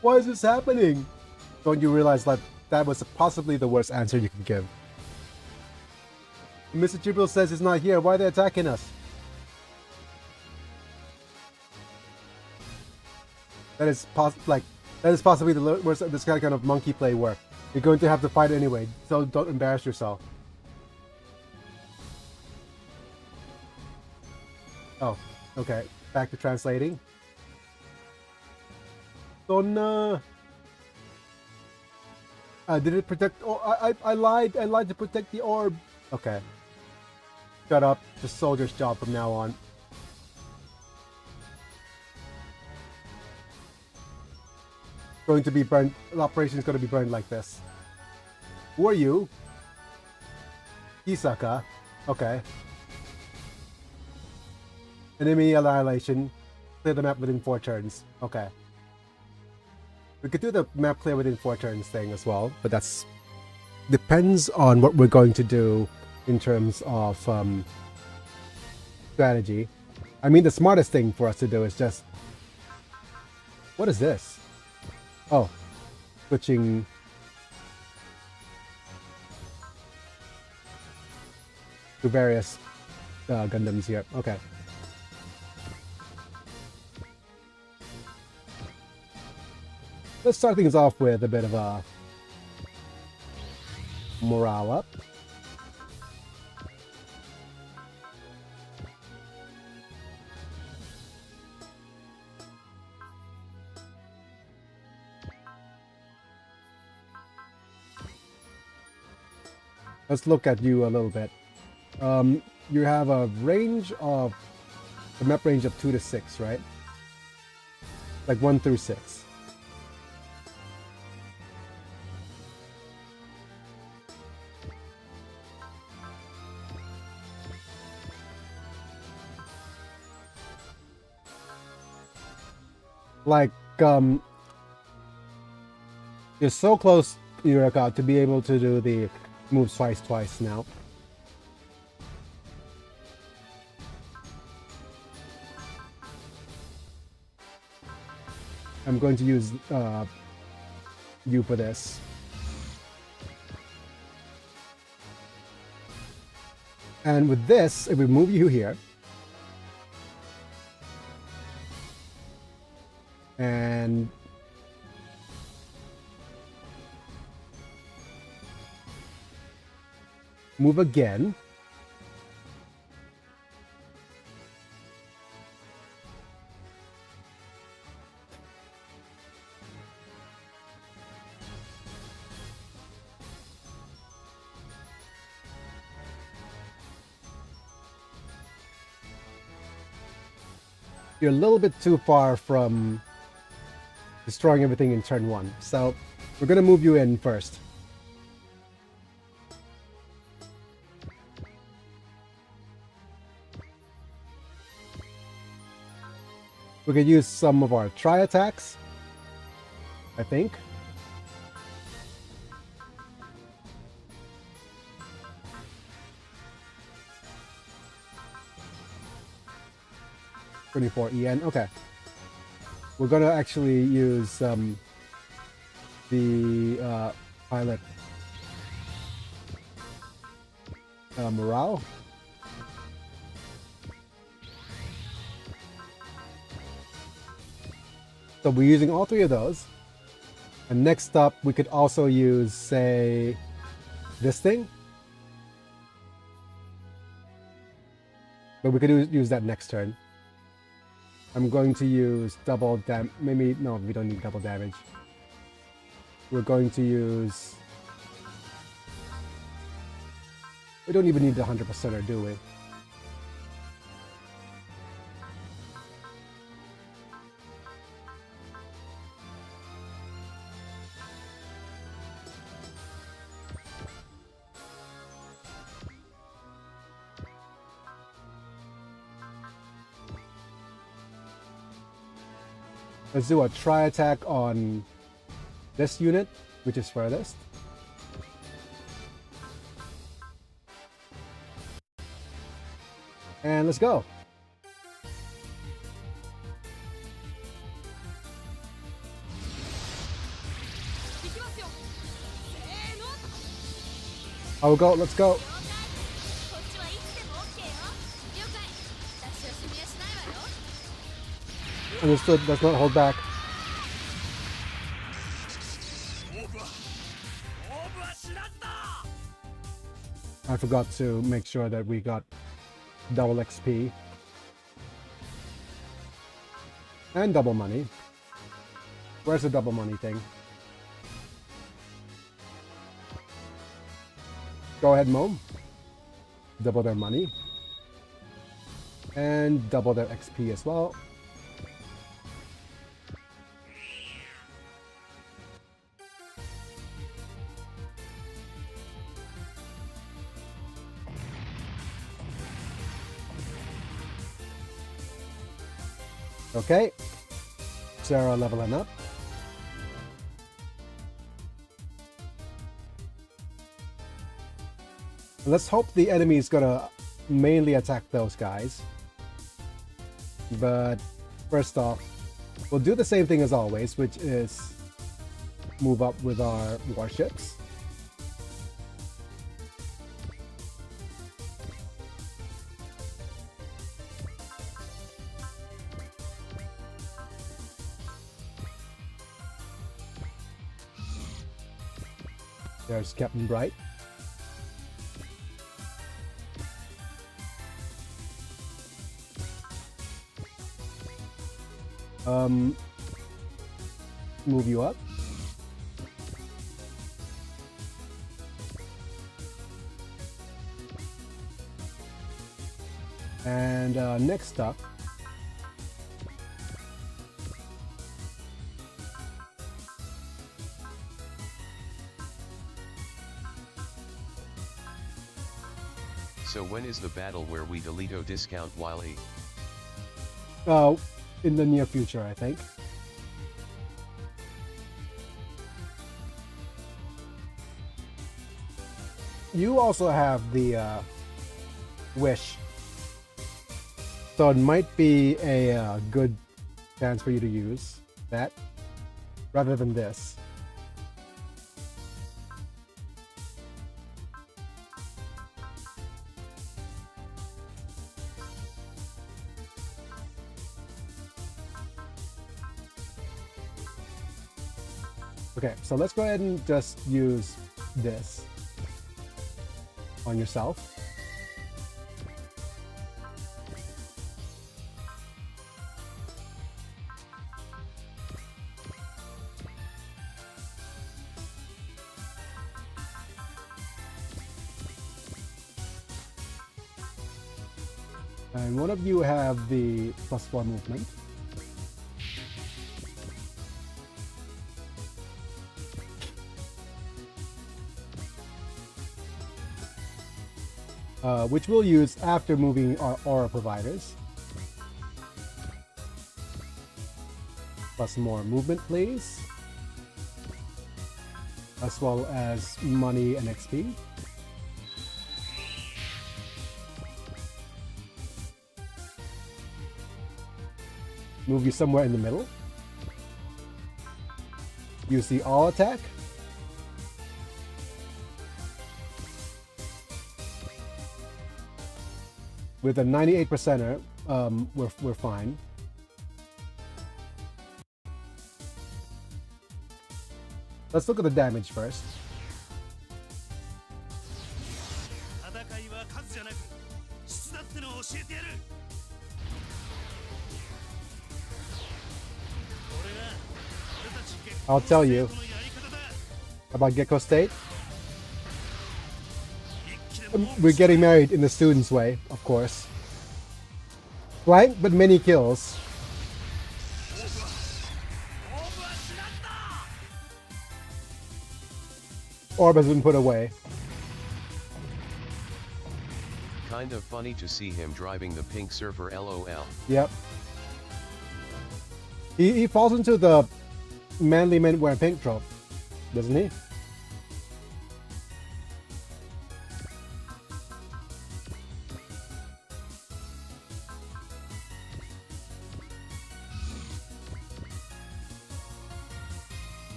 Why is this happening? Don't you realize that that was possibly the worst answer you could give? Mr. Jubril says he's not here. Why are they attacking us? That is possibly the worst of this kind of monkey play work. You're going to have to fight anyway, so don't embarrass yourself. Oh, okay. Back to translating. Donna. Did it protect? Oh, I lied. I lied to protect the orb. Okay. Shut up. Just soldier's job from now on. Going to be burned. The operation is going to be burned like this. Who are you? Hisaka. Okay. Enemy annihilation. Clear the map within 4 turns. Okay. We could do the map clear within 4 turns thing as well, but that's depends on what we're going to do in terms of strategy. I mean, the smartest thing for us to do is just... What is this? Oh, switching... to various Gundams here. Okay. Let's start things off with a bit of a morale up. Let's look at you a little bit. You have a range of a map range of 2 to 6, right? Like 1 through 6. Like, you're so close, Yurika, to be able to do the moves twice now. I'm going to use you for this. And with this, if we move you here, and move again. you're a little bit too far from destroying everything in turn 1. So we're going to move you in first. We could use some of our tri attacks, I think. €24 EN. Okay. We're gonna actually use the pilot morale. So we're using all 3 of those. And next up, we could also use, say, this thing. But we could use that next turn. I'm going to use double maybe, no, we don't need double damage. We're going to use... We don't even need the 100%er, do we? Let's do a tri attack on this unit, which is furthest. And let's go. I will go, let's go. Understood, let's not hold back. I forgot to make sure that we got double XP. And double money. Where's the double money thing? Go ahead, Mom. Double their money. And double their XP as well. Okay, Sarah leveling up. Let's hope the enemy is gonna mainly attack those guys. But first off, we'll do the same thing as always, which is move up with our warships. There's Captain Bright. Move you up. And next up, So when is the battle where we delete discount Wily? in the near future, I think. You also have the wish, so it might be a good chance for you to use that rather than this. Okay, so let's go ahead and just use this on yourself. And one of you have the +1 movement. Which we'll use after moving our aura providers. Plus more movement, please. As well as money and XP. Move you somewhere in the middle. Use the all attack. With a 98%er, we're fine. Let's look at the damage first. 戦いは数じゃなく質だってのを教えてやる。これが俺たち月 I'll tell you 光のやり方だ。 about Gecko State. 一気でも We're getting married in the student's way, of course. Blank, but many kills. 勝負はしなんだ。 Orb has been put away. Kind of funny to see him driving the pink surfer LOL. Yep. He falls into the manly men wearing pink trope, doesn't he?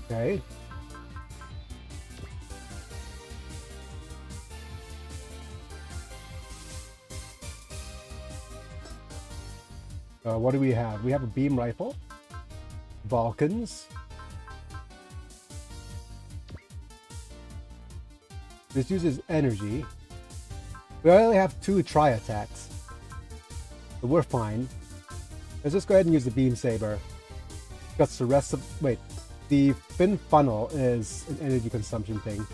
Okay. What do we have? We have a beam rifle, Vulcans. This uses energy. We only have 2 tri attacks, but we're fine. Let's just go ahead and use the beam saber. Because the rest of the fin funnel is an energy consumption thing,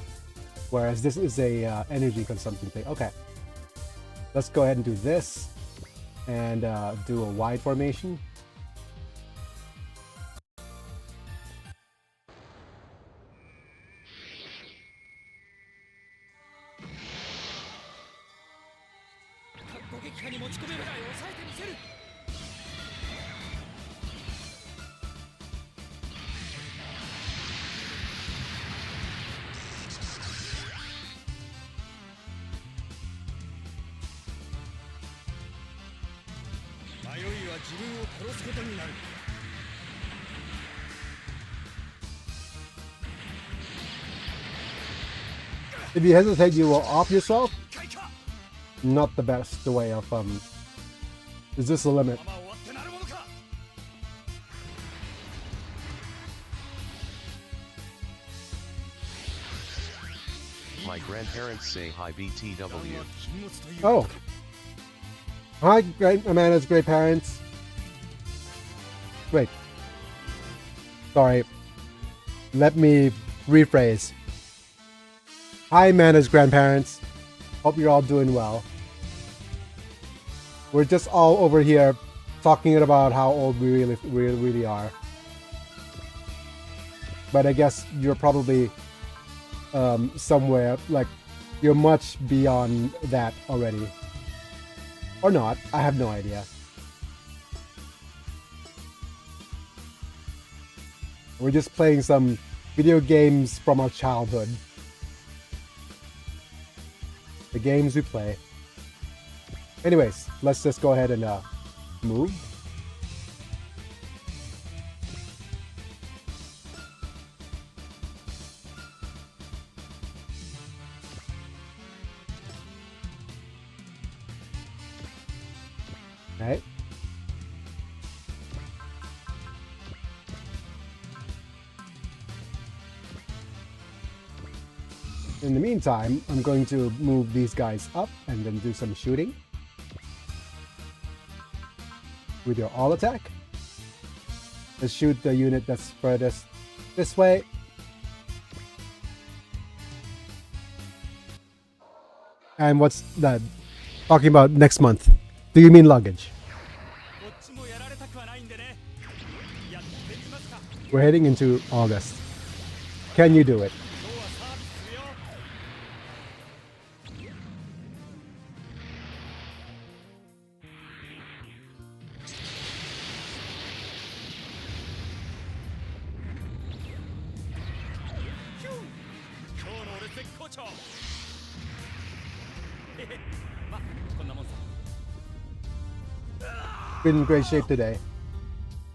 whereas this is a energy consumption thing. Okay, let's go ahead and do this and do a wide formation. If you hesitate, you will off yourself. Not the best way of Is this the limit? まあ終わってなるものか。 My grandparents say hi BTW. 禁物という Oh. Hi, Amanda's great parents. Wait. Sorry. Let me rephrase. Hi, Amanda's grandparents. Hope you're all doing well. We're just all over here talking about how old we really are. But I guess you're probably somewhere, like, you're much beyond that already. Or not, I have no idea. We're just playing some video games from our childhood. The games we play. Anyways, let's just go ahead and move. Okay. In the meantime, I'm going to move these guys up and then do some shooting with your all attack. Let's shoot the unit that's furthest this way. And what's that? Talking about next month. Do you mean luggage? こっちもやられたくはないんでね。やってみますか。 We're heading into August. Can you do it? 今日はサービスするよ。ヒュー今日の俺絶好調。へへ、ま、こんなもんさ。 Been in great shape today.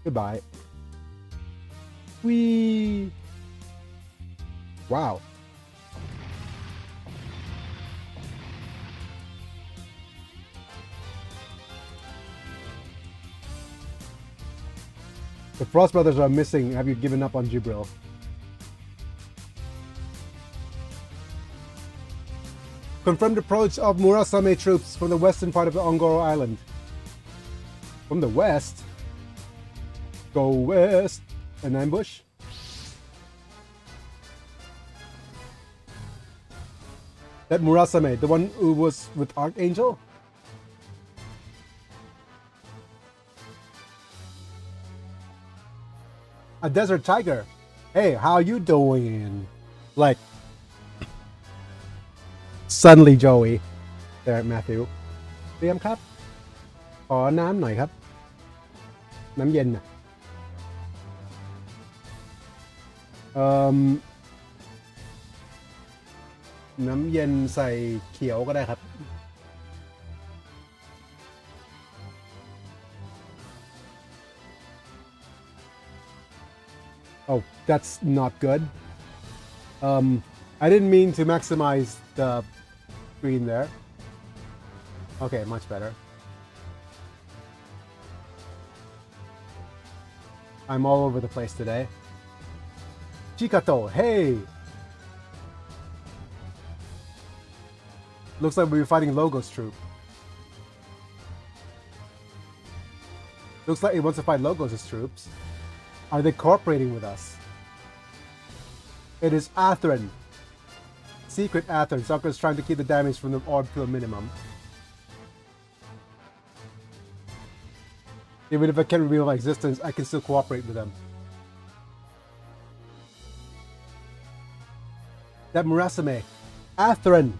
Goodbye. Whee! Wow. The Frost Brothers are missing. Have you given up on Jibril? Confirmed approach of Murasame troops from the western part of the Ongoro Island. From the west? Go west. An ambush? That Murasame, the one who was with Archangel? A desert tiger. Hey, how you doing? Like, suddenly Joey. There, Matthew. เตรียมครับ ขอน้ำหน่อยครับ น้ำเย็นนะน้ำเย็นใส่เขียวก็ได้ครับ Oh, that's not good. I didn't mean to maximize the screen there. Okay, much better. I'm all over the place today. Chikato, hey! Looks like we'll be fighting Logos troop. Looks like it wants to fight Logos' troops. Are they cooperating with us? It is Atherin. Secret Atherin. Sakura is trying to keep the damage from the orb to a minimum. Even if I can't reveal my existence, I can still cooperate with them. That Murasame. Atherin!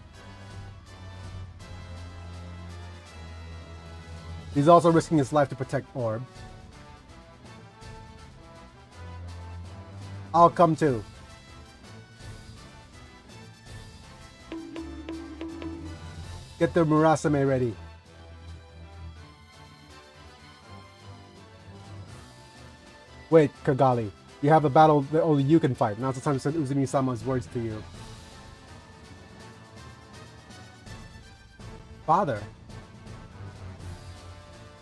He's also risking his life to protect Orb. I'll come too. Get the Murasame ready. Wait, Kagali. You have a battle that only you can fight. Now's the time to send Uzumi-sama's words to you. Father.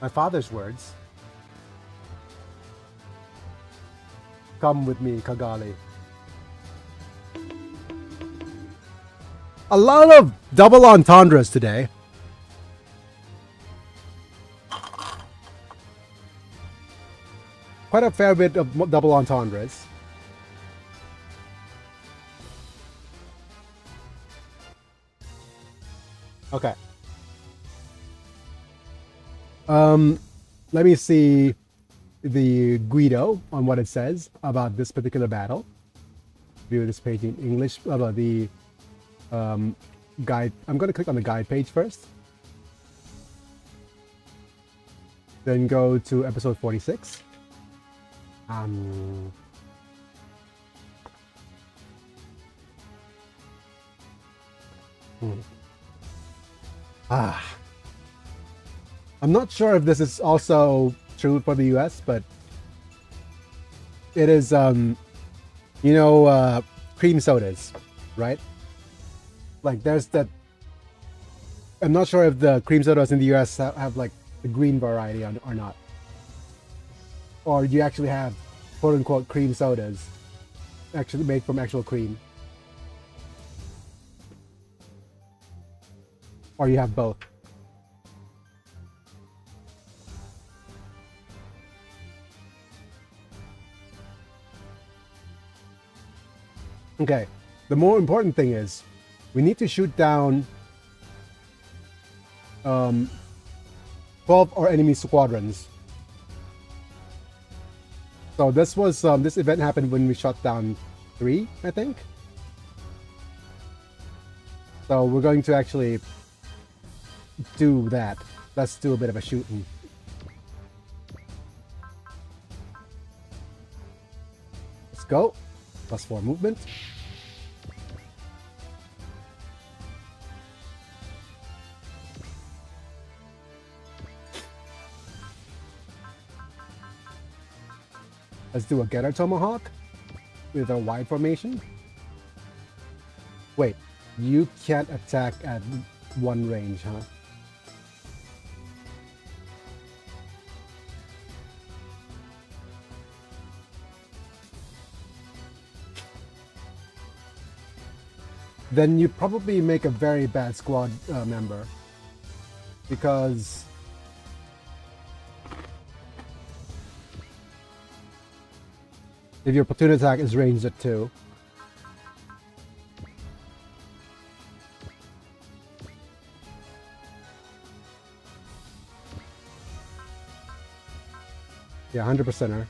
My father's words. Come with me, Kagali. A lot of double entendres today. Quite a fair bit of double entendres. Okay. Let me see the Guido on what it says about this particular battle. View this page in English. About the guide. I'm going to click on the guide page first. Then go to episode 46. I'm not sure if this is also true for the US, but it is, you know, cream sodas, right? Like there's that. I'm not sure if the cream sodas in the US have like the green variety or not. Or do you actually have quote unquote cream sodas actually made from actual cream? Or you have both? Okay, the more important thing is we need to shoot down 12 our enemy squadrons. So this was this event happened when we shot down 3, I think. So we're going to actually do that. Let's do a bit of a shooting. Let's go. +4 movement. Let's do a Getter Tomahawk with a wide formation. Wait, you can't attack at one range, huh? Then you probably make a very bad squad member, because if your platoon attack is ranged at 2, yeah, 100%er.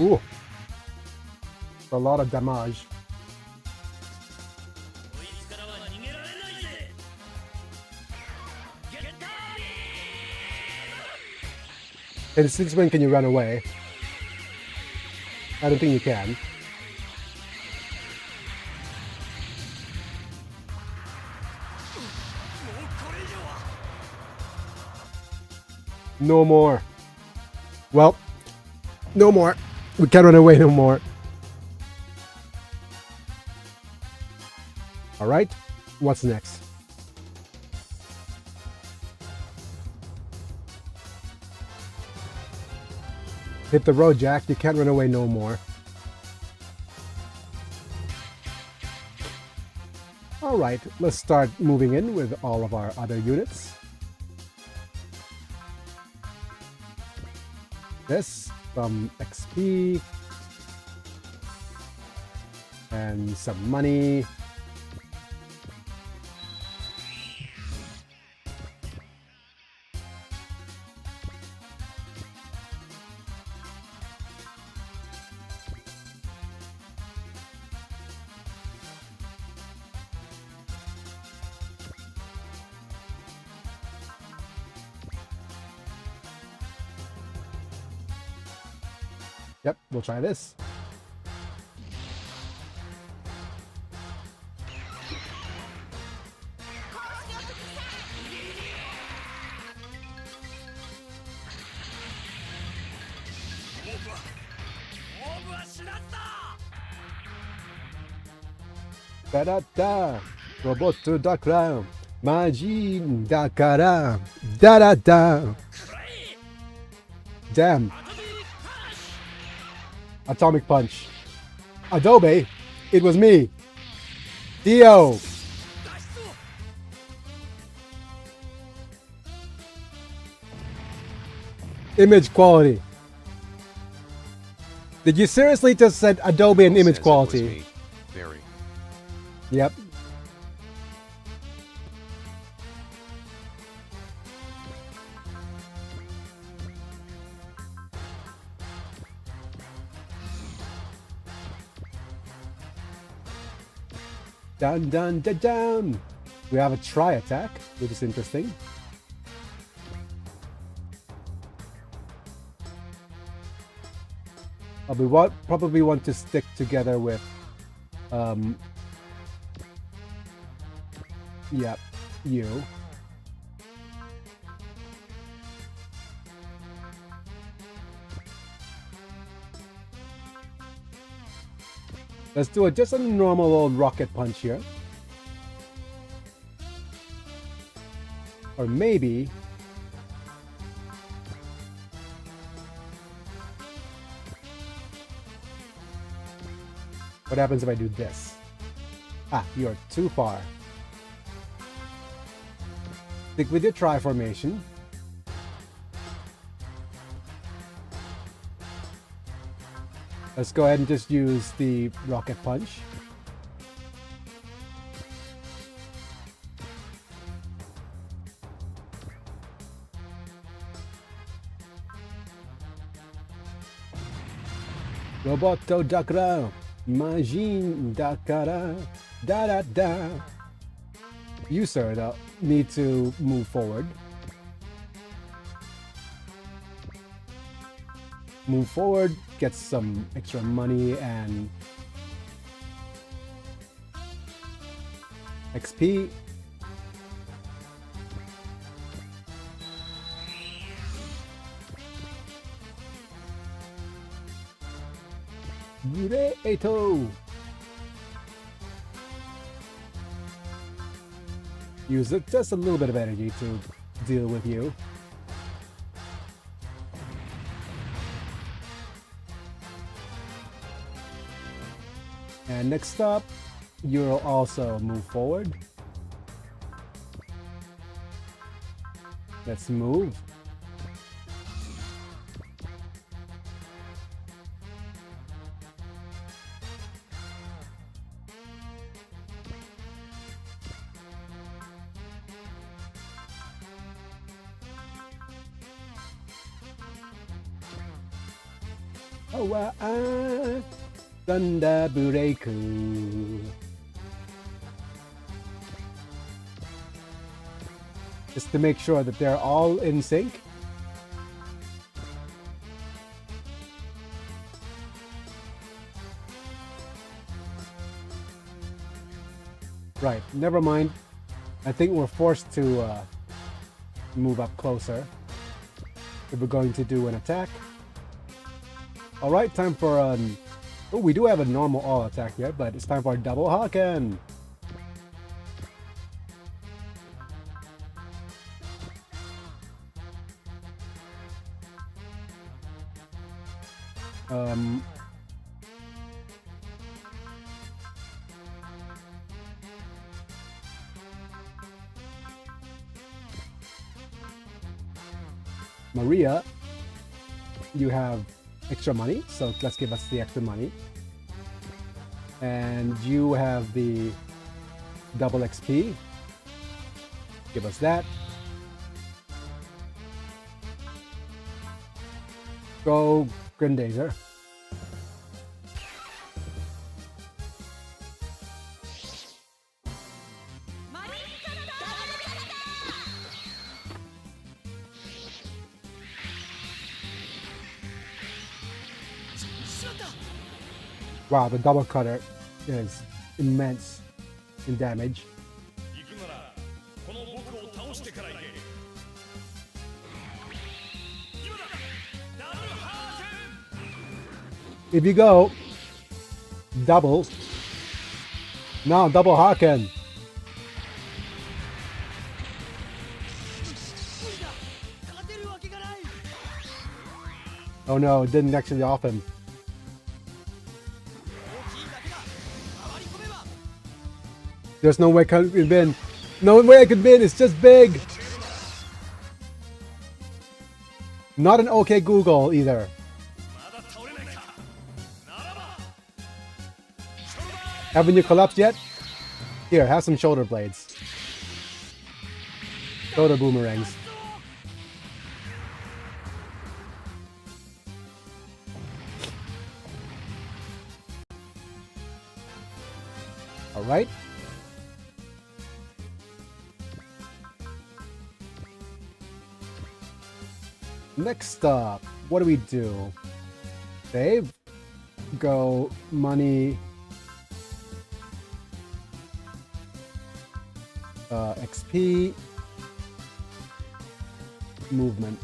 Ooh, a lot of damage. こいつからは逃げられないぜ。ゲッター And since when can you run away? I don't think you can. No more. Well, no more. We can't run away no more. Alright, what's next? Hit the road, Jack. You can't run away no more. Alright, let's start moving in with all of our other units. This, some XP, and some money. Yep, we'll try this. Da da da, Roboto da Crown, Majin da Kara, da da da. Damn. Atomic Punch. Adobe, it was me. Dio. Image quality. Did you seriously just said Adobe and image Says it was quality? me. Very. Yep. Dun dun dun dun. We have a try attack, which is interesting. We probably want to stick together with, yep, you. Let's do just a normal old rocket punch here. Or maybe... what happens if I do this? Ah, you're too far. Stick with your try formation. Let's go ahead and just use the rocket punch. Roboto Dakara, Majin Dakara, da da da. You, sir, need to move forward. Move forward, get some extra money and XP. Eto. Use just a little bit of energy to deal with you. And next up, you'll also move forward. Let's move. Oh, Thunder Bureku. Just to make sure that they're all in sync. Right, never mind. I think we're forced to move up closer if we're going to do an attack. Alright, time for an... oh, we do have a normal all attack yet, but it's time for a double Haken. Maria, you have extra money, so let's give us the extra money. And you have the double XP. Give us that. Go Grendazer. Wow, the double cutter is immense in damage. 行くならこの僕を倒してから行け。今だ。ダブルハーケン。 If you go double, now double Haken. 無理だ。勝てるわけがない。 Oh no, it didn't actually off him. 大きいだけだ。回り込めば。 There's no way I could win. No way I could win. It's just big. Not an OK Google either. まだ倒れないか。ならば。勝負だ。 Haven't you collapsed yet? Here, have some shoulder blades. Shoulder boomerangs. All right. Next up, what do we do? Save. Go money. XP. Movement.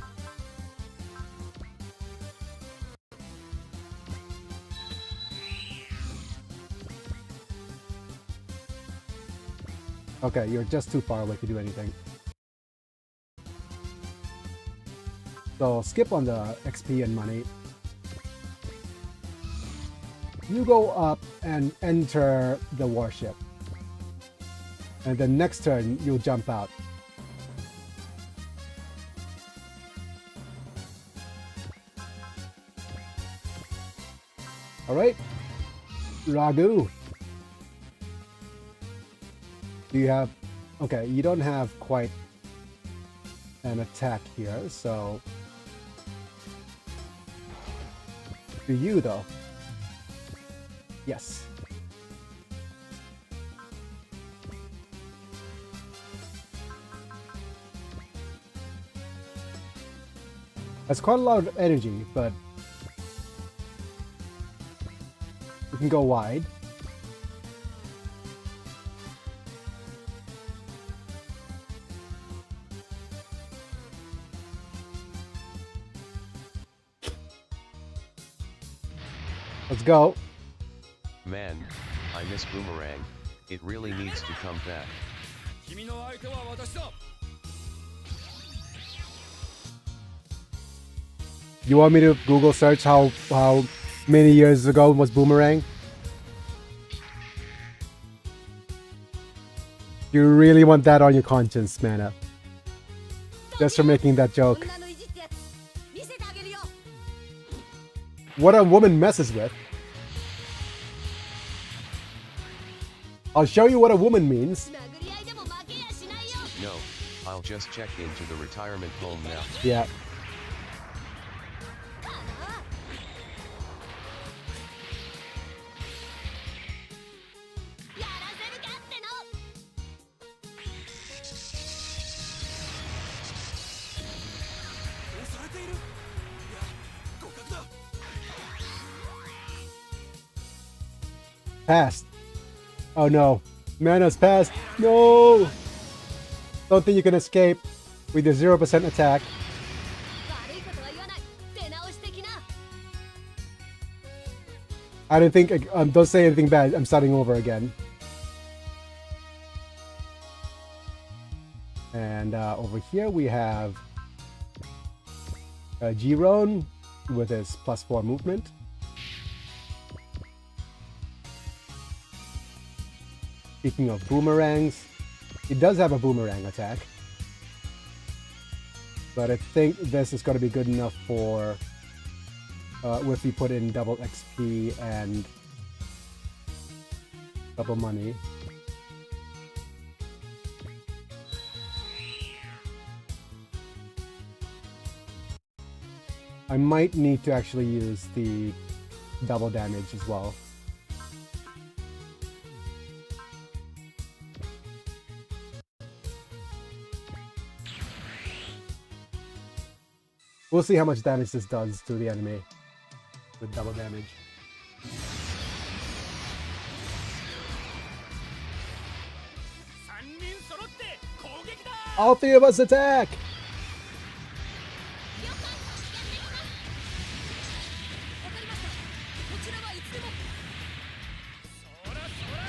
Okay, you're just too far away to do anything. So skip on the XP and money. You go up and enter the warship. And then next turn, you'll jump out. Alright. Ragu. Do you have... Okay, you don't have quite an attack here, so... Do you, though? Yes. That's quite a lot of energy, but... You can go wide. Let's go. Man, I miss Boomerang. It really needs to come back. 君の相手は私だ You want me to Google search how many years ago was Boomerang? You really want that on your conscience, Mana? Just for making that joke. 女の意地ってやつ見せてあげるよ What a woman messes with. I'll show you what a woman means. 殴り合いでも負けやしないよ No, I'll just check into the retirement home now. Yeah. Passed. Oh no. Mana's passed. No! Don't think you can escape with your 0% attack. 悪いことは言わない出直し的な I don't think... don't say anything bad. I'm starting over again. And over here we have... Giron with his +4 movement. Speaking of boomerangs, he does have a boomerang attack. But I think this is going to be good enough for if we put in double XP and double money. I might need to actually use the double damage as well. We'll see how much damage this does to the enemy with double damage. 3人揃って攻撃だ All three of us attack!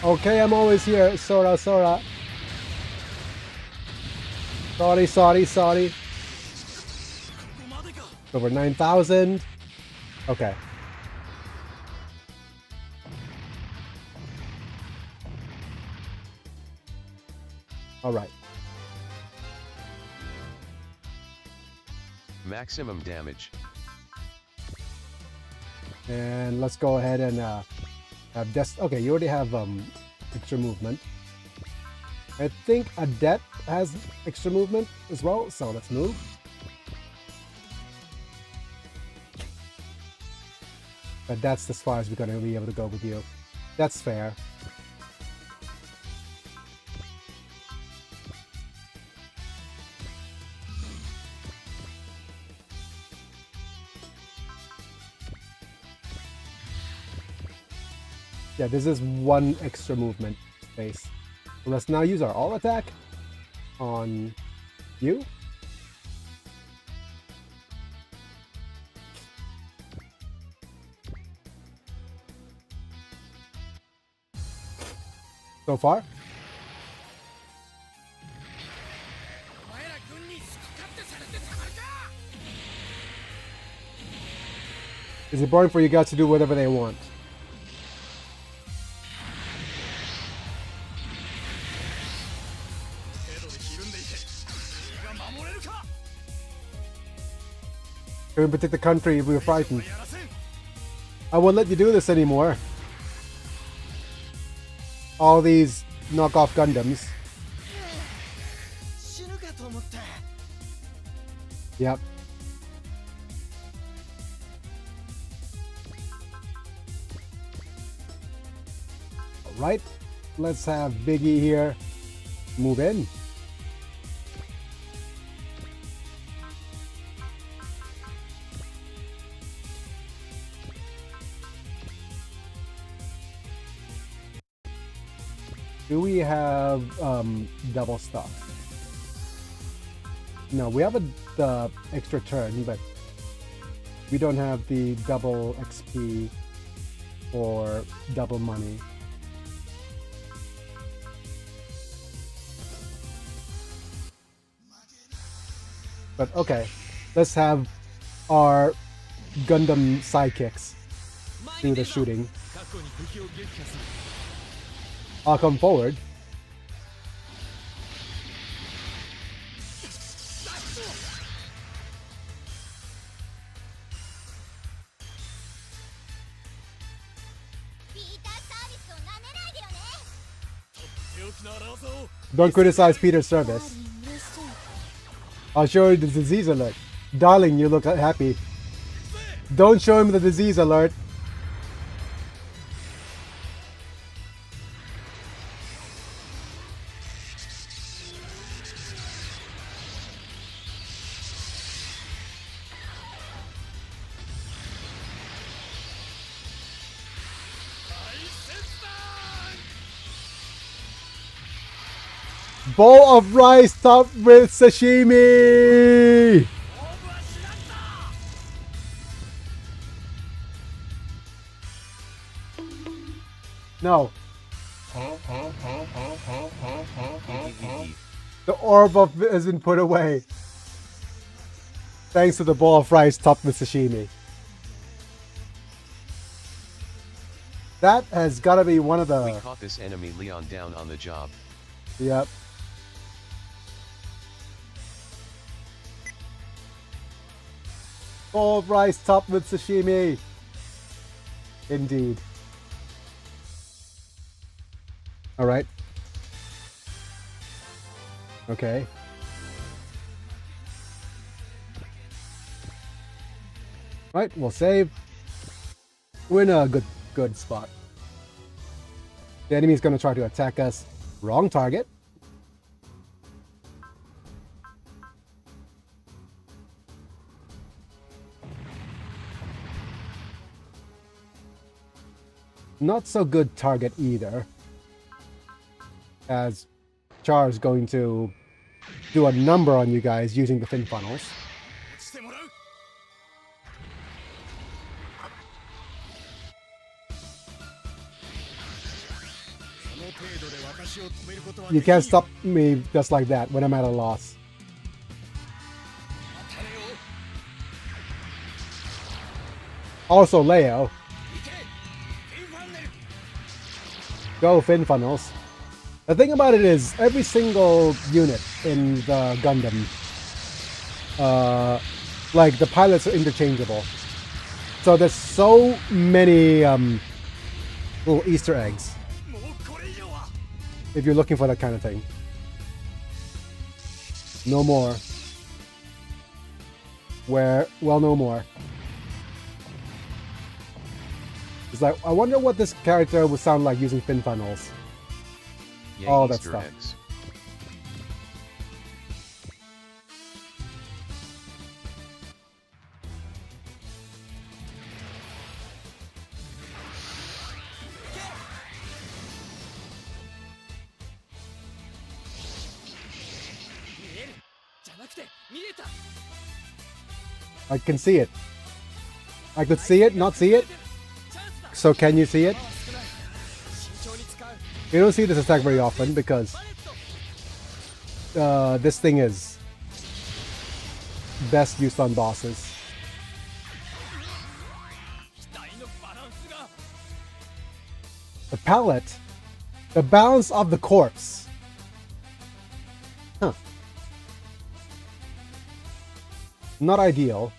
Okay, I'm always here. Sora, Sora. Sorry, sorry, sorry. ここまでか Over 9,000. Okay. All right. Maximum damage. And let's go ahead and have okay, you already have extra movement. I think Adet has extra movement as well, so let's move. But that's as far as we're gonna be able to go with you. That's fair. Yeah, this is one extra movement space. So let's now use our all attack on you. So far. Is it boring for you guys to do whatever they want? Can we protect the country if we were frightened? I won't let you do this anymore. All these knockoff Gundams. Yep. Alright, let's have Biggie here move in. Do we have double stuff? No, we have the extra turn, but we don't have the double XP or double money. But okay, let's have our Gundam sidekicks do the shooting. I'll come forward. Don't criticize Peter's service. I'll show you the disease alert. Darling, you look happy. Don't show him the disease alert. Bowl of rice topped with sashimi! No. The orb of has been put away. Thanks to the bowl of rice topped with sashimi. That has got to be one of the... We caught this enemy Leon down on the job. Yep. Bowl of rice topped with sashimi. Indeed. Alright. Okay. Right, we'll save. We're in a good spot. The enemy's gonna try to attack us. Wrong target. Not so good target either, as Char's going to do a number on you guys using the fin funnels. You can't stop me just like that when I'm at a loss. Also, Leo. Go fin funnels. The thing about it is, every single unit in the Gundam, like the pilots are interchangeable. So there's so many little Easter eggs if you're looking for that kind of thing. No more. Well, no more. It's like, I wonder what this character would sound like using fin funnels. Yay, All that Easter stuff. eggs. I can see it. I could see it, not see it. So can you see it? You don't see this attack very often because this thing is best used on bosses. The palette. The balance of the corpse. Huh. Not ideal.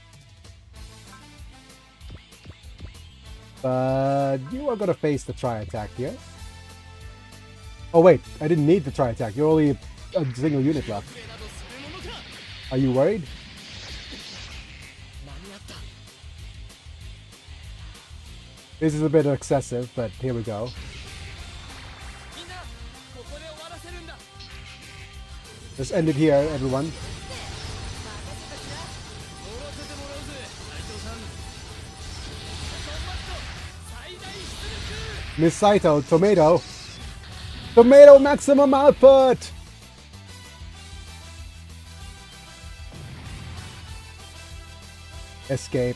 But you are gonna face the tri-attack here. Oh wait, I didn't need the tri-attack. You're only a single unit left. Are you worried? This is a bit excessive, but here we go. Let's end it here, everyone. Miss Saito, tomato. Tomato maximum output! Escape.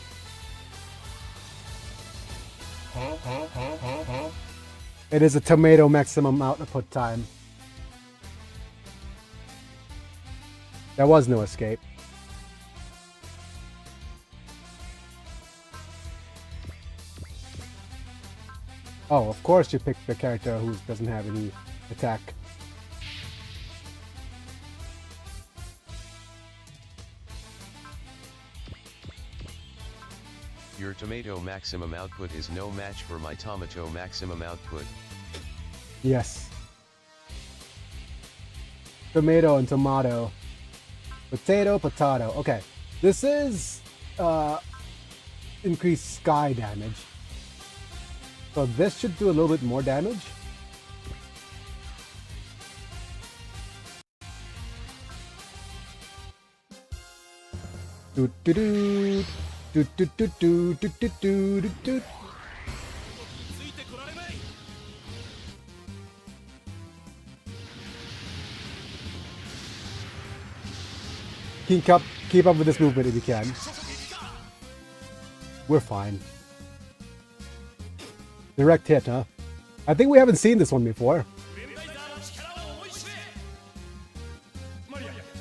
It is a tomato maximum output time. There was no escape. Oh, of course you picked the character who doesn't have any attack. Your tomato maximum output is no match for my tomato maximum output. Yes. Tomato and tomato. Potato, potato. Okay. This is increased sky damage. So this should do a little bit more damage. Do do do do do do do do do do do do. Keep up with this movement if you can. We're fine. Direct hit, huh? I think we haven't seen this one before.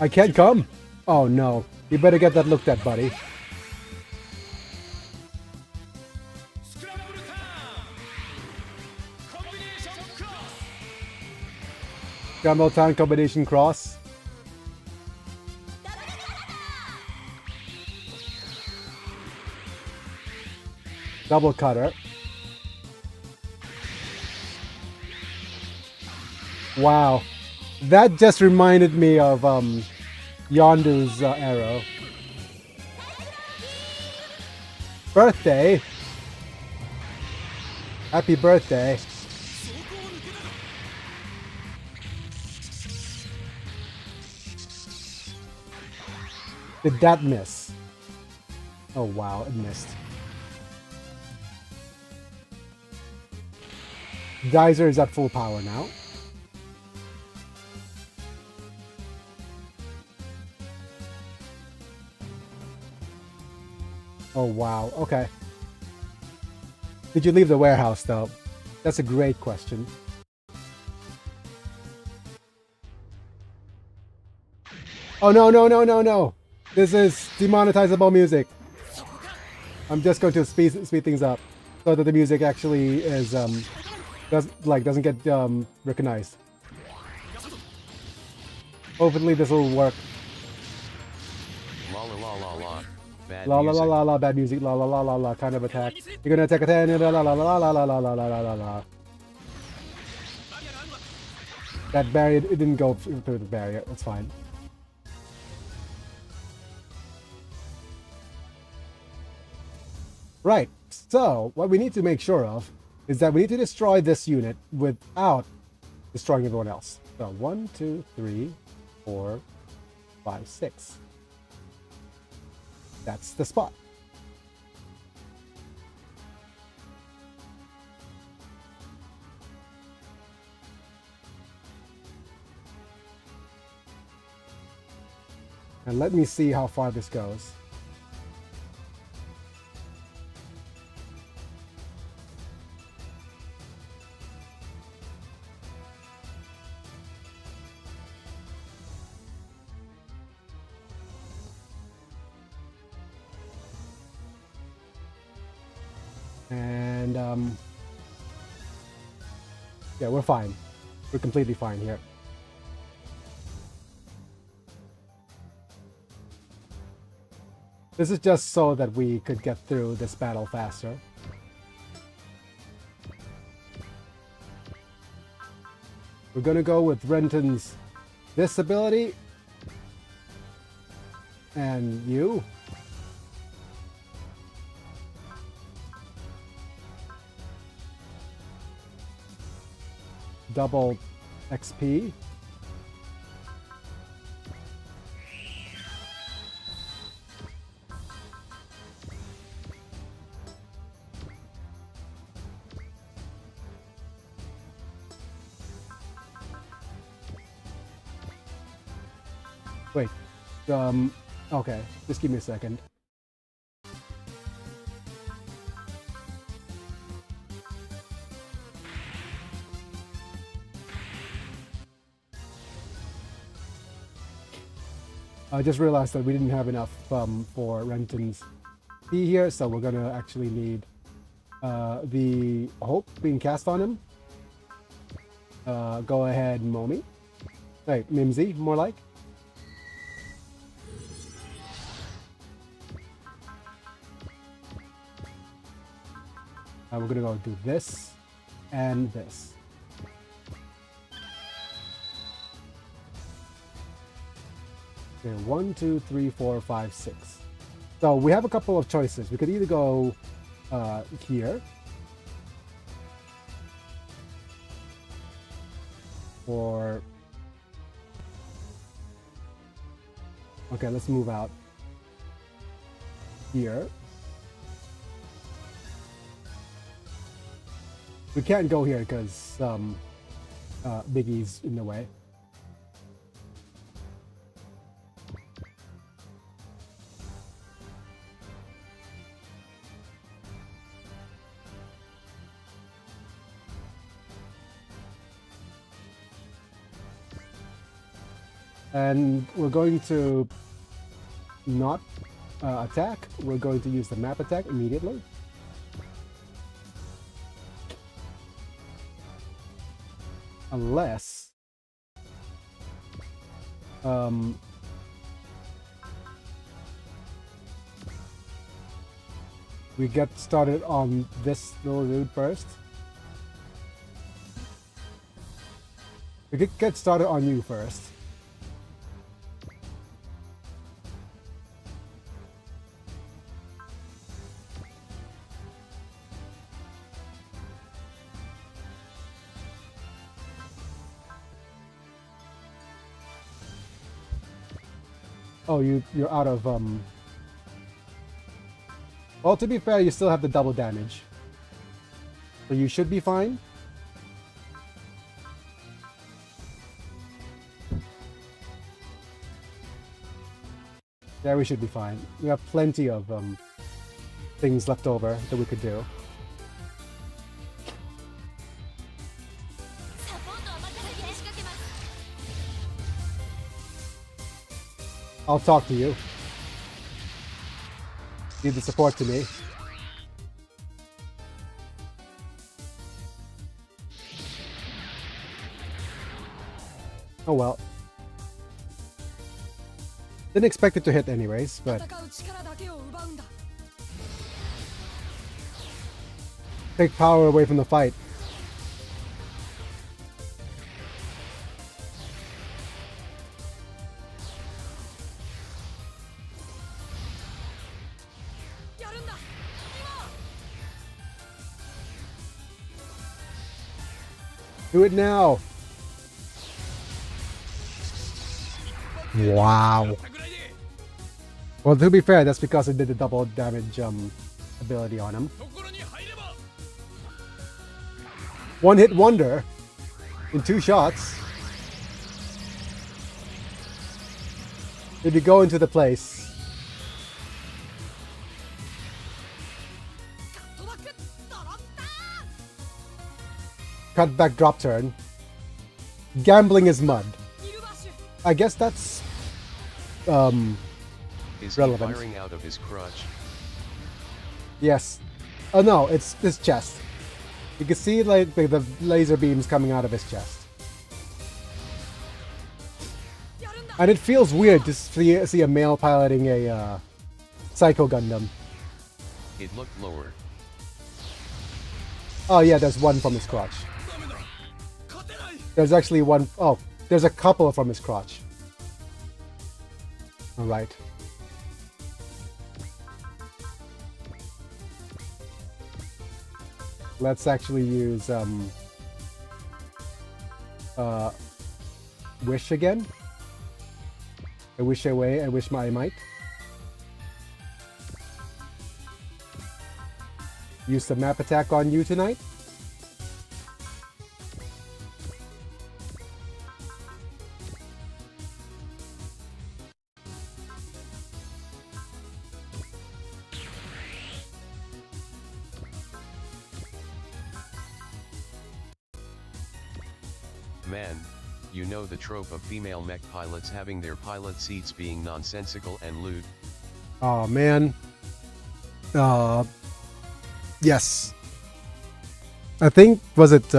I can't come. Oh no. You better get that looked at, buddy. Scramble Town combination cross. Double cutter. Wow. That just reminded me of Yondu's arrow. Birthday. Happy birthday. Did that miss? Oh wow, it missed. Geyser is at full power now. Oh wow, okay. Did you leave the warehouse though? That's a great question. Oh no, no, no, no, no! This is demonetizable music. I'm just going to speed things up so that the music actually is doesn't get recognized. Hopefully this will work. La la la la la. Bad La la music. la la la, bad music, la la la la la, kind of attack. You're gonna attack a 10, la la la la la la la la la la la. That barrier, it didn't go through the barrier, it's fine. Right, so what we need to make sure of is that we need to destroy this unit without destroying everyone else. So 1, 2, 3, 4, 5, 6. That's the spot. And let me see how far this goes. And Yeah, we're fine. We're completely fine here. This is just so that we could get through this battle faster. We're gonna go with Renton's this ability. And you. Double XP. Wait, okay, just give me a second. I just realized that we didn't have enough for Renton's P here, so we're gonna actually need the Hope being cast on him. Go ahead, Momi. Wait, Mimsy, more like. We're gonna go do this and this. Okay, 1, 2, 3, 4, 5, 6. So we have a couple of choices. We could either go here, or okay, let's move out here. We can't go here because Biggie's in the way. And we're going to not attack. We're going to use the map attack immediately. Unless we get started on this little dude first. We could get started on you first. Oh, you're out of well, to be fair, you still have the double damage. So you should be fine. Yeah, we should be fine. We have plenty of things left over that we could do. I'll talk to you. Need the support to me. Oh well. Didn't expect it to hit anyways, but take power away from the fight. Do it now. Wow. Well, to be fair, that's because I did the double damage ability on him. One hit wonder in 2 shots. If you go into the place. Cut back drop turn. Gambling is mud. I guess that's Is relevant. he firing out of his crutch? Yes. Oh no, it's his chest. You can see like the laser beams coming out of his chest. And it feels weird to see a male piloting a Psycho Gundam. It looked lower. Oh yeah, there's one from his crotch. There's actually one. Oh, there's a couple from his crotch. Alright. Let's actually use Wish again. I wish away, I wish I might. Use the map attack on you tonight. Man, you know the trope of female mech pilots having their pilot seats being nonsensical and lewd. Oh man. Yes. I think was it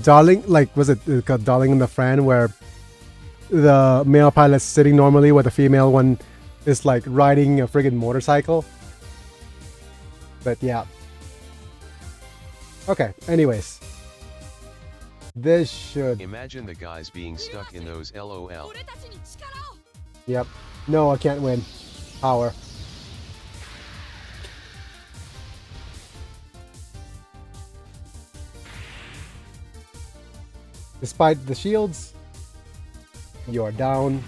Darling? Like was it Darling in the Fran where the male pilot's sitting normally, where the female one is like riding a friggin' motorcycle? But yeah. Okay. Anyways. This should... Imagine the guys being stuck in those LOL. Yep. No, I can't win. Power. Despite the shields, you're down.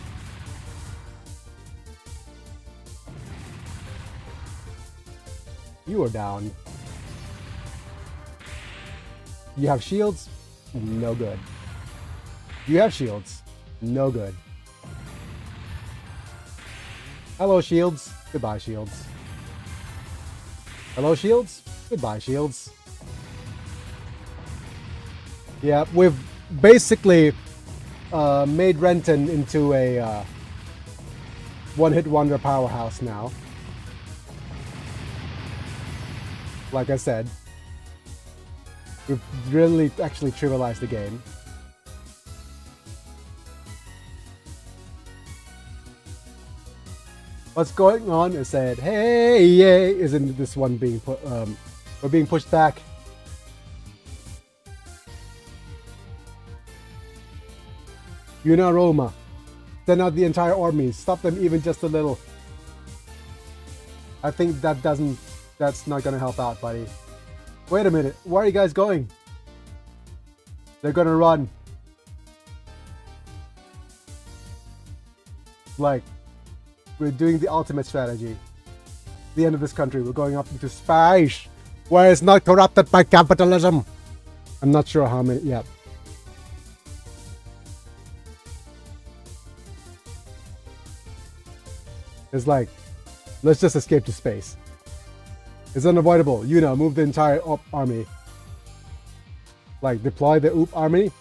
You are down. You have shields? No good. You have shields? No good. Hello, shields. Goodbye, shields. Hello, shields. Goodbye, shields. Yeah, we've basically made Renton into a one-hit wonder powerhouse now. Like I said, we've really actually trivialized the game. What's going on is said, hey, yay, isn't this one being put, we're being pushed back. Yuna Roma, send out the entire army, stop them even just a little. I think that's not gonna help out, buddy. Wait a minute, where are you guys going? They're gonna run. Like, we're doing the ultimate strategy. The end of this country, we're going up into space, where it's not corrupted by capitalism. I'm not sure how many, yeah. It's like, let's just escape to space. It's unavoidable. You know, move the entire army. Like, deploy the OOP army.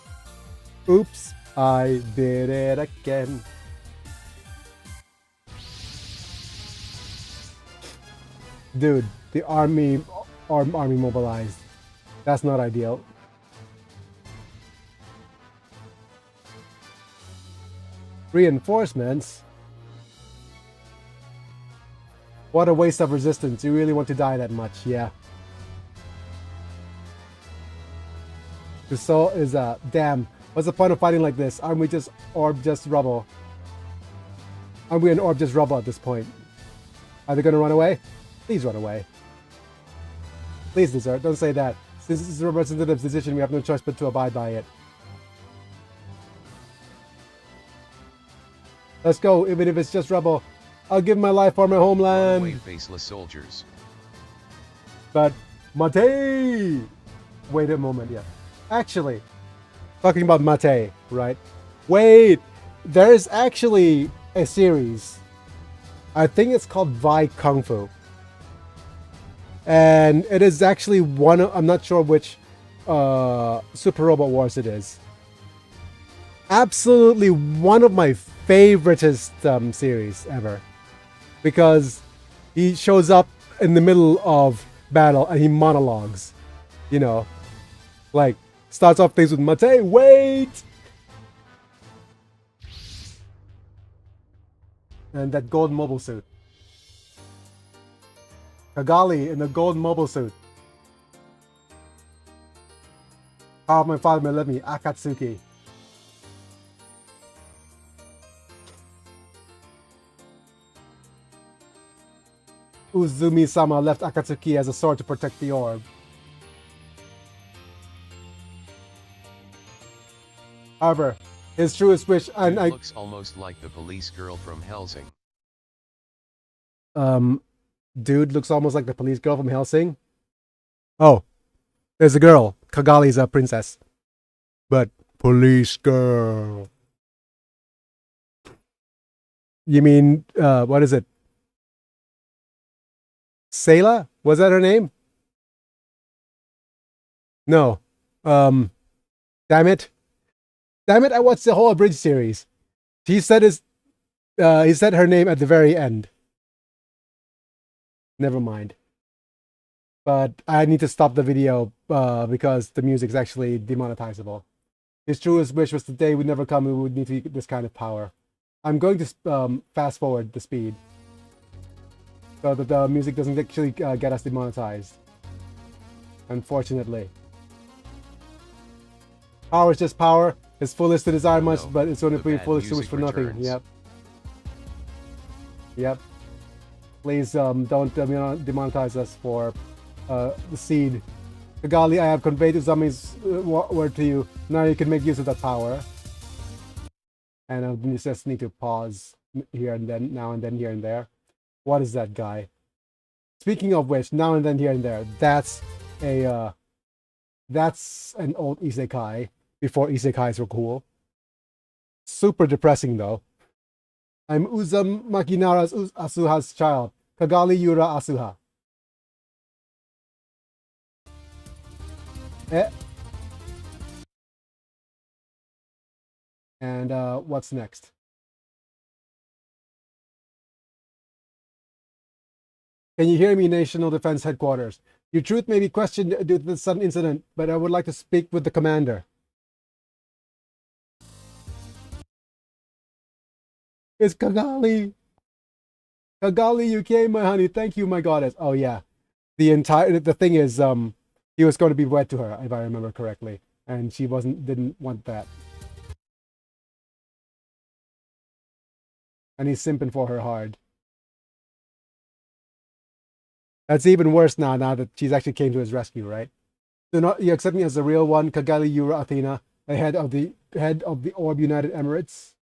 Oops, I did it again. Dude, the army mobilized. That's not ideal. Reinforcements? What a waste of resistance. You really want to die that much, yeah. The soul is damn. What's the point of fighting like this? Aren't we just orb just rubble? Aren't we an orb just rubble at this point? Are they gonna run away? Please run away. Please desert. Don't say that. Since this is a representative's decision, we have no choice but to abide by it. Let's go, even if it's just rubble. I'll give my life for my homeland. Runaway faceless soldiers. But Mate! Wait a moment, yeah. Actually, talking about Mate, right? Wait! There is actually a series. I think it's called Vi Kung Fu. And it is actually one of, I'm not sure which Super Robot Wars it is. Absolutely one of my favoritist series ever. Because he shows up in the middle of battle and he monologues, you know, Like, starts off things with Mate, wait! And that gold mobile suit. Kigali in the gold mobile suit. How my father may let me, Akatsuki. Uzumi-sama left Akatsuki as a sword to protect the orb. However, his truest wish, and Dude looks almost like the police girl from Helsing. Dude looks almost like the police girl from Helsing. Oh, there's a girl. Kagali's a princess. But police girl. You mean, what is it? Sayla? Was that her name? No. Damn it. Damn it, I watched the whole Abridged series. He said he said her name at the very end. Never mind. But I need to stop the video because the music's actually demonetizable. His truest wish was the day would never come and we would need to get this kind of power. I'm going to fast forward the speed so that the music doesn't actually get us demonetized. Unfortunately. Power is just power. It's foolish to desire much, No, but it's only the pretty bad foolish to wish music for nothing. returns. Yep. Yep. Please don't demonetize us for the seed. Kigali, I have conveyed Uzami's word to you. Now you can make use of that power. And I just need to pause here and then, now and then, here and there. What is that guy? Speaking of which, now and then, here and there. That's an old isekai before isekais were cool. Super depressing though. I'm Uzumaki Nara's Asuha's child, Kigali Yura Asuha. And what's next? Can you hear me, National Defense Headquarters? Your truth may be questioned due to the sudden incident, but I would like to speak with the commander. It's Kigali. Kigali, you came, my honey. Thank you, my goddess. Oh yeah, the thing is, he was going to be wed to her, if I remember correctly, and she didn't want that, and he's simping for her hard. That's even worse now that she's actually came to his rescue, right? So not you accept me as the real one, Kigali Yura Athena, the head of the Orb United Emirates.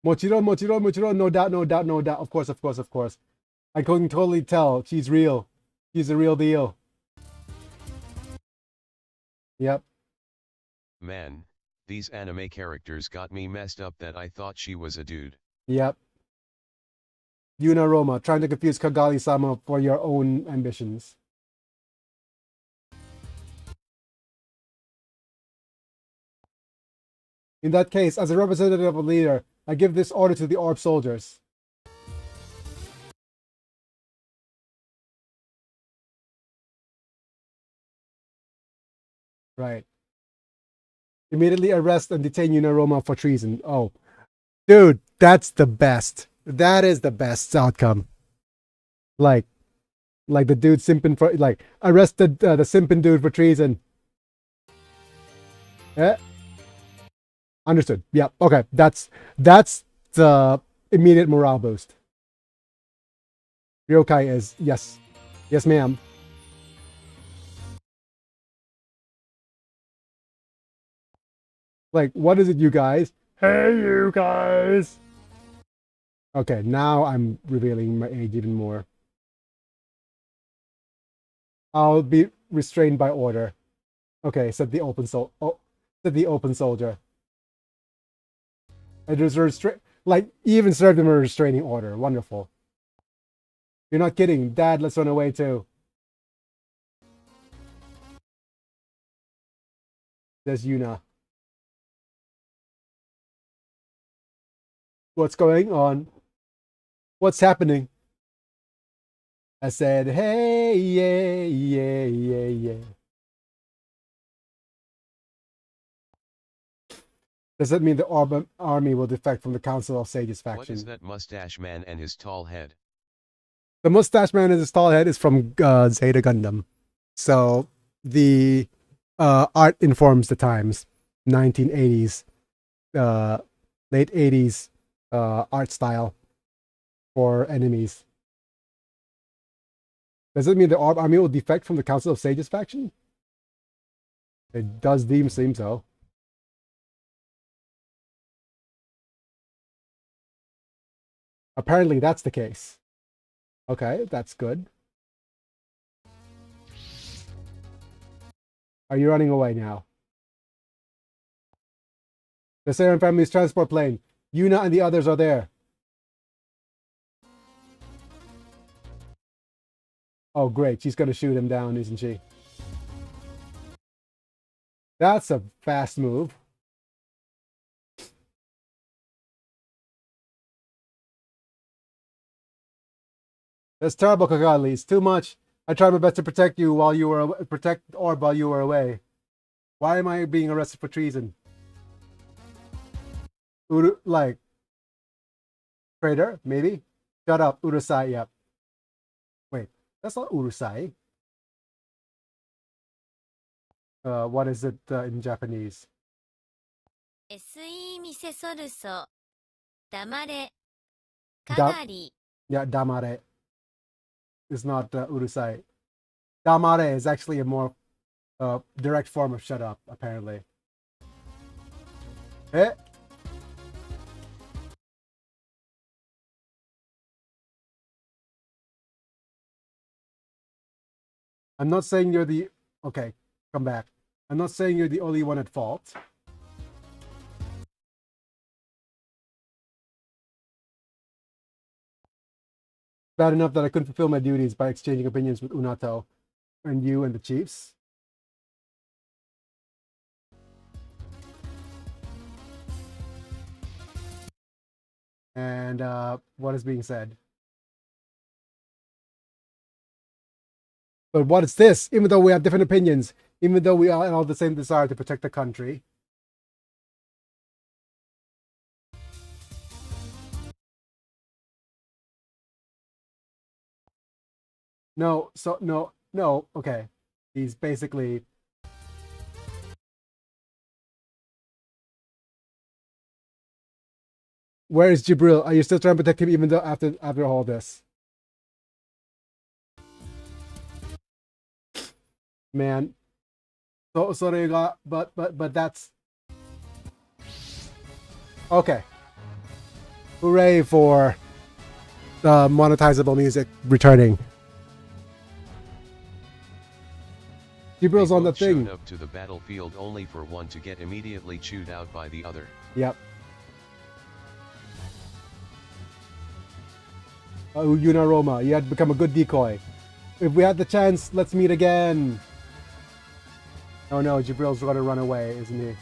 Mochiro, no doubt. Of course. I can totally tell she's real. She's the real deal. Yep. Man, these anime characters got me messed up that I thought she was a dude. Yep. Yuna Roma, trying to confuse Kigali-sama for your own ambitions. In that case, as a representative of a leader, I give this order to the Orb soldiers. Right. Immediately arrest and detain Yuna Roma for treason. Oh. Dude, that's the best. That is the best outcome. Like the dude simping for, like, arrested the simping dude for treason. Understood. Yeah. Okay. That's the immediate morale boost. Ryokai is yes, ma'am. Like, what is it, you guys? Hey, you guys. Okay, now I'm revealing my age even more. I'll be restrained by order. Okay, said the open soldier. It was like, even served him a restraining order. Wonderful. You're not kidding. Dad, let's run away too. There's Yuna. What's going on? What's happening? I said, hey, yeah, yeah, yeah, yeah. Does that mean the Orb army will defect from the Council of Sages What is faction? that mustache man and his tall head? The mustache man and his tall head is from Zeta Gundam. So the art informs the times. 1980s, late 80s art style for enemies. Does it mean the Orb army will defect from the Council of Sages faction? It does seem so. Apparently that's the case. Okay, that's good. Are you running away now? The Saren family's transport plane. Yuna and the others are there. Oh, great. She's going to shoot him down, isn't she? That's a fast move. That's terrible, Kagali. It's too much. I tried my best to protect you while you were protect Orb while you were away. Why am I being arrested for treason? Like traitor, maybe? Shut up, Urusai. Yep. Wait, that's not Urusai. What is it in Japanese? SE ミセソルソ黙れ Da- かがり Yeah, damare is not Urusai. Damare is actually a more direct form of shut up, apparently. Eh? I'm not saying you're the... Okay, come back. I'm not saying you're the only one at fault. Bad enough that I couldn't fulfill my duties by exchanging opinions with Unato and you and the chiefs. And what is being said? But what is this? Even though we have different opinions, even though we all have the same desire to protect the country. No, so no, okay. He's basically... Where is Jibril? Are you still trying to protect him even though after all this? Man. So they got but that's okay. Hooray for monetizable music returning. Jibril's They on the both showed thing. up to the battlefield only for one to get immediately chewed out by the other. Yep. Yuna Roma, you had become a good decoy. If we had the chance, let's meet again. Oh no, Jibril's gonna run away, isn't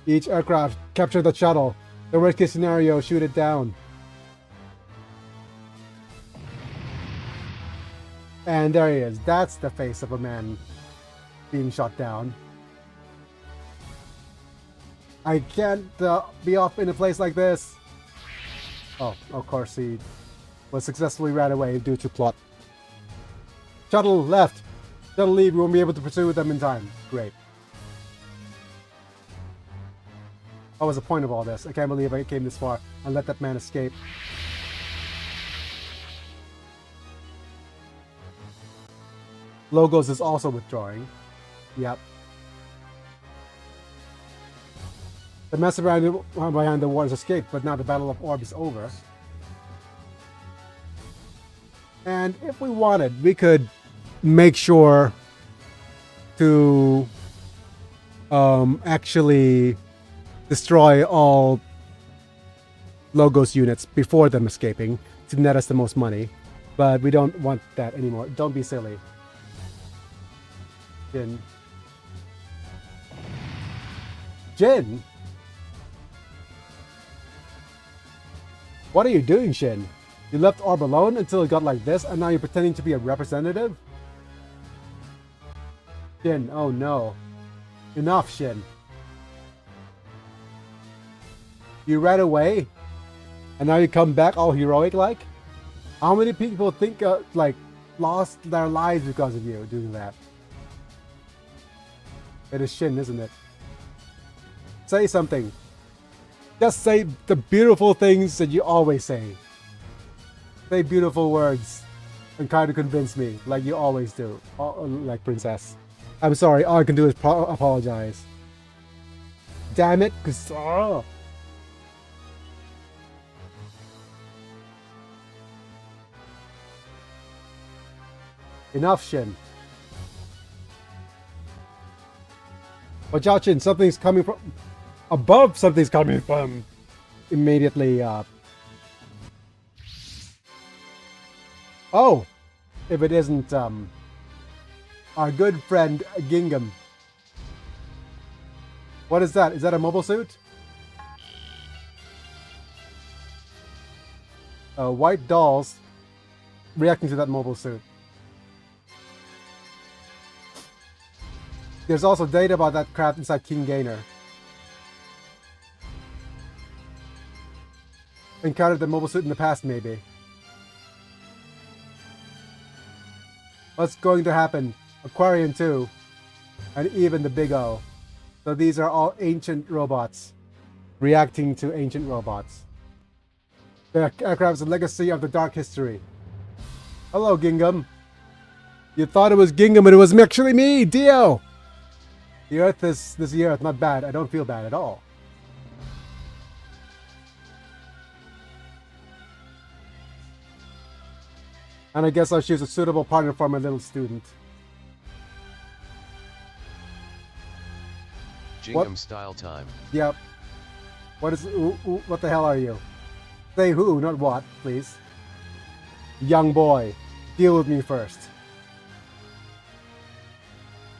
he? Each aircraft, capture the shuttle. The worst case scenario, shoot it down. And there he is. That's the face of a man being shot down. I can't be off in a place like this. Oh, of course he was successfully ran away due to plot. Shuttle left. Shuttle leave. We won't be able to pursue them in time. Great. What was the point of all this? I can't believe I came this far and let that man escape. Logos is also withdrawing. Yep. The massive behind the war has escaped, but now the Battle of Orb is over. And if we wanted, we could make sure to actually destroy all Logos units before them escaping to net us the most money. But we don't want that anymore. Don't be silly. Jin. Jin? What are you doing, Shin? You left Orb alone until it got like this, and now you're pretending to be a representative? Shin, oh no. Enough, Shin. You ran away, and now you come back all heroic like? How many people think, like, lost their lives because of you doing that? It is Shin, isn't it? Say something. Just say the beautiful things that you always say. Say beautiful words and try to convince me, like you always do, like Princess. I'm sorry, all I can do is apologize. Damn it, cause Enough, Shin. Watch out, Shin, something's coming from above, something's coming from immediately. Oh, if it isn't our good friend Gingham. What is that? Is that a mobile suit? White dolls reacting to that mobile suit. There's also data about that crap inside King Gainer. Encountered the mobile suit in the past, maybe. What's going to happen? Aquarian 2, and even the Big O. So these are all ancient robots reacting to ancient robots. The aircraft's a legacy of the dark history. Hello, Gingham. You thought it was Gingham, but it was actually me, Dio. The Earth is this year. It's not bad. I don't feel bad at all. And I guess I'll choose a suitable partner for my little student. Gingham style time. Yep. What the hell are you? Say who, not what, please. Young boy, deal with me first.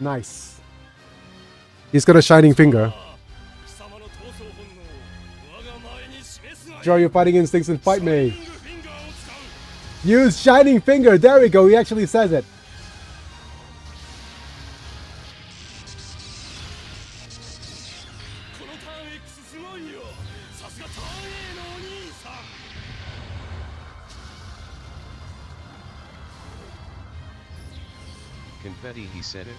Nice. He's got a shining finger. 貴様の闘争本能を我が前に示すがいい Show your fighting instincts and fight me. シャイニングフィンガーを使う Use shining finger. There we go. He actually says it. このターン X すごいよさすがターン A のお兄さん Confetti, he said it.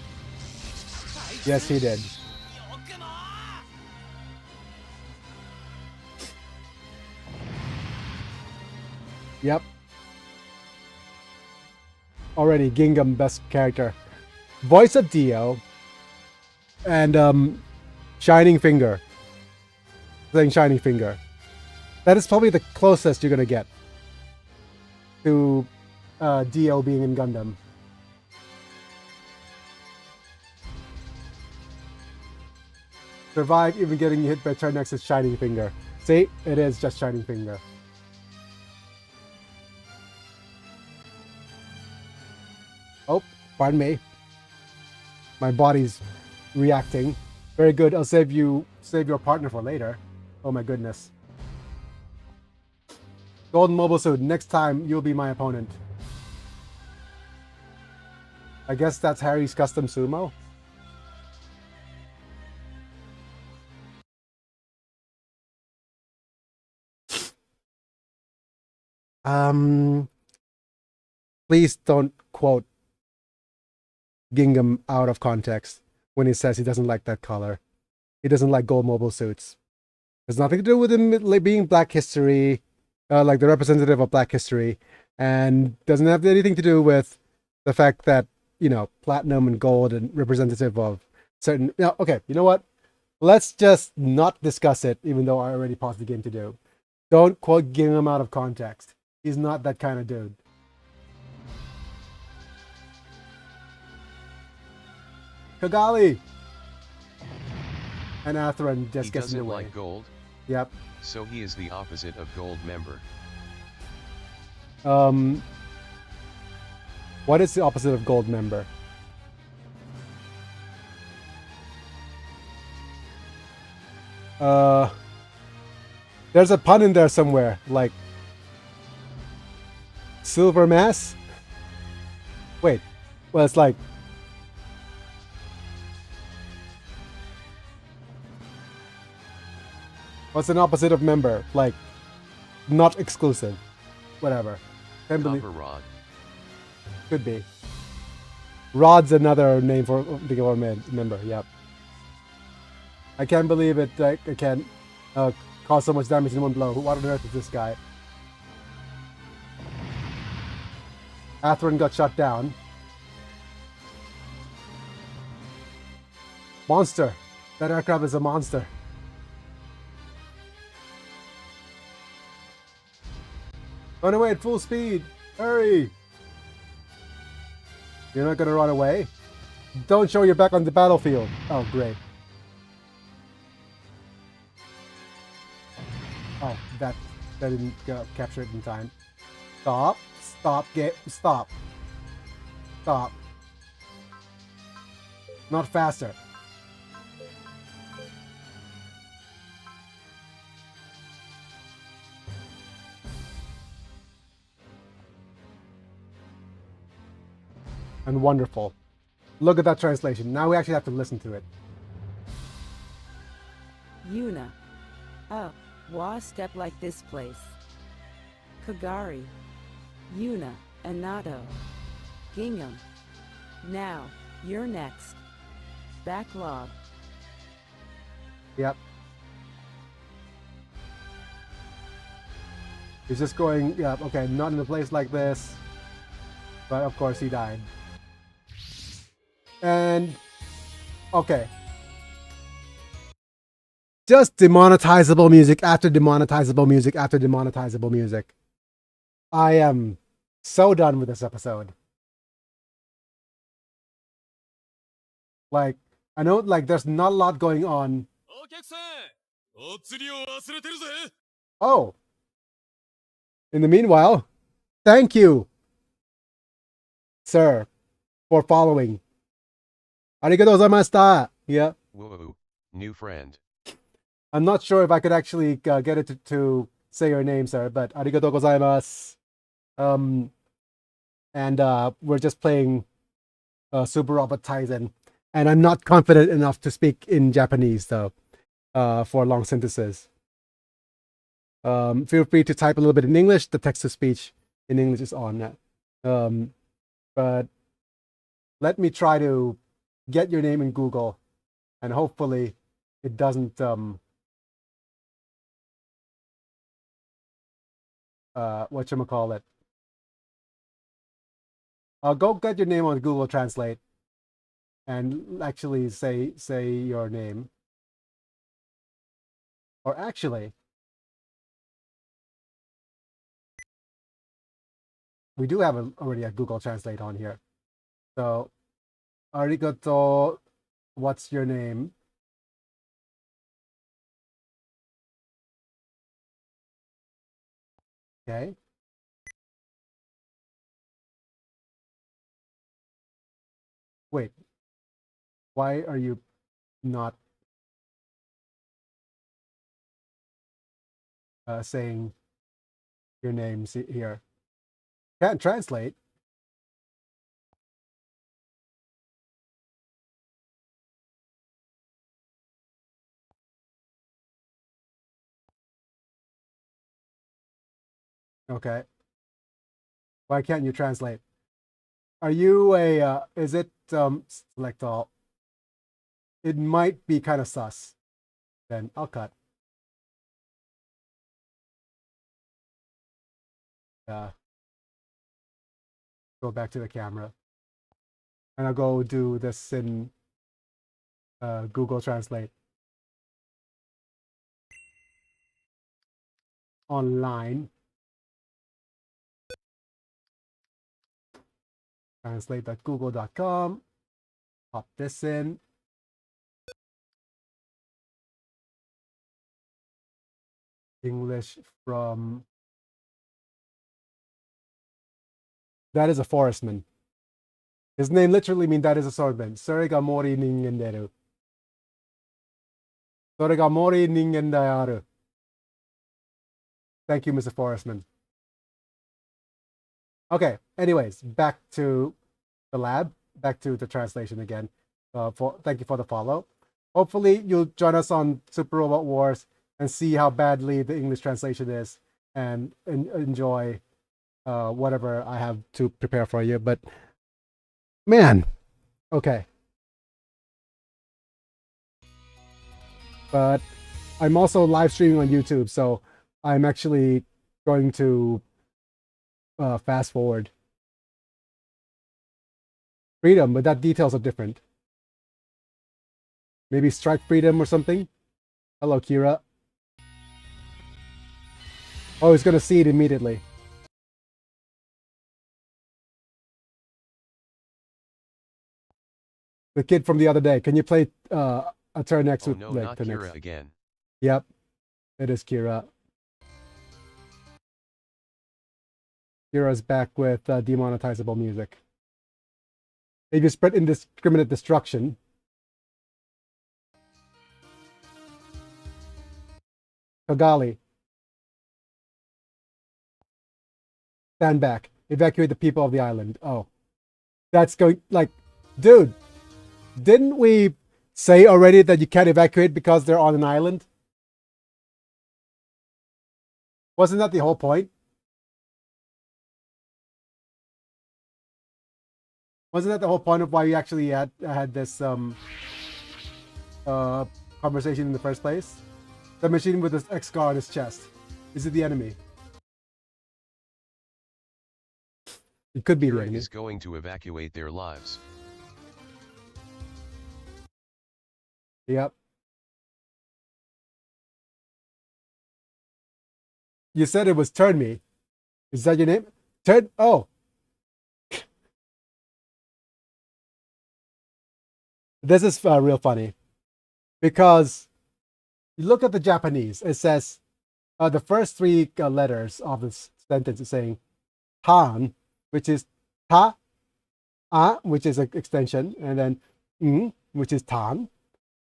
Yes, he did. よくも Yep. Already Gingham best character. Voice of Dio. And Shining Finger. Playing Shining Finger. That is probably the closest you're gonna get to Dio being in Gundam. Survive even getting hit by Charnex's Shining Finger. See? It is just Shining Finger. Oh, pardon me. My body's reacting. Very good. I'll save your partner for later. Oh my goodness. Golden Mobile Suit. Next time you'll be my opponent. I guess that's Harry's custom sumo. Please don't quote Gingham out of context when he says he doesn't like that color. He doesn't like gold mobile suits. There's nothing to do with him like being Black History, like the representative of Black History, and doesn't have anything to do with the fact that, you know, platinum and gold and representative of certain. No, okay, you know what? Let's just not discuss it, even though I already paused the game to do. Don't quote Gingham out of context. He's not that kind of dude. Kigali! And Atheron just He gets in the doesn't way. like gold, Yep. so he is the opposite of gold member. What is the opposite of gold member? There's a pun in there somewhere, like Silver mass? Wait. Well, it's like... What's an opposite of member? Like, not exclusive. Whatever. Can't believe... Copper rod. Could be. Rod's another name for the government member, yep. I can't believe it can cause so much damage in one blow. What on earth is this guy? Atherin got shut down. Monster. That aircraft is a monster. Run away at full speed. Hurry. You're not gonna run away? Don't show your back on the battlefield. Oh, great. Oh, that didn't capture it in time. Stop. Stop. Stop. Stop. Not faster. And wonderful. Look at that translation. Now we actually have to listen to it. Yuna. Oh, wah step like this place. Kagari. Yuna. Anato. Gingham. Now, you're next. Backlog. Yep. He's just going, yeah, okay, not in a place like this. But of course he died. And, okay. Just demonetizable music after demonetizable music after demonetizable music. I am so done with this episode. Like, I know, like, there's not a lot going on. Oh. In the meanwhile, thank you, sir, for following. Arigatou gozaimashita. Yeah. Whoa, new friend. I'm not sure if I could actually get it to say your name, sir, but arigatou gozaimasu. And we're just playing Super Robot Titan, and I'm not confident enough to speak in Japanese, though, for long synthesis. Feel free to type a little bit in English. The text-to-speech in English is on. But let me try to get your name in Google, and hopefully it doesn't whatchamacallit. I'll go get your name on Google Translate and actually say your name. Or actually, we do have already a Google Translate on here. So, arigato, what's your name? Okay. Wait. Why are you not saying your name here? Can't translate. Okay. Why can't you translate? Are you a, is it, select all? It might be kind of sus. Then I'll cut. Go back to the camera. And I'll go do this in Google Translate. Online. Translate.google.com. Pop this in. English from... That is a forestman. His name literally means that is a swordman. Sore ga mori ningen deru. Sore ga mori ningen dayaru. Thank you, Mr. Forestman. Okay. Anyways, back to the lab. Back to the translation again. Thank you for the follow. Hopefully, you'll join us on Super Robot Wars and see how badly the English translation is, and enjoy whatever I have to prepare for you. But man, okay. But I'm also live streaming on YouTube, so I'm actually going to fast forward. Freedom, but that details are different. Maybe strike freedom or something. Hello, Kira. Oh, he's gonna see it immediately. The kid from the other day. Can you play a turn next Oh with no, like not the Kira next? again. Yep, it is Kira. Kira's back with demonetizable music. If you spread indiscriminate destruction. Kagali. Stand back. Evacuate the people of the island. Oh. That's going, like, dude, didn't we say already that you can't evacuate because they're on an island? Wasn't that the whole point? Wasn't that the whole point of why we actually had this conversation in the first place? The machine with this X-Scar on his chest. Is it the enemy? It could be the Kira enemy. is going to evacuate their lives. Yep. You said it was Turn Me. Is that your name? Turn. Oh. This is real funny. Because you look at the Japanese, it says the first three letters of this sentence is saying tan, which is ta, a, which is an extension, and then which is tan,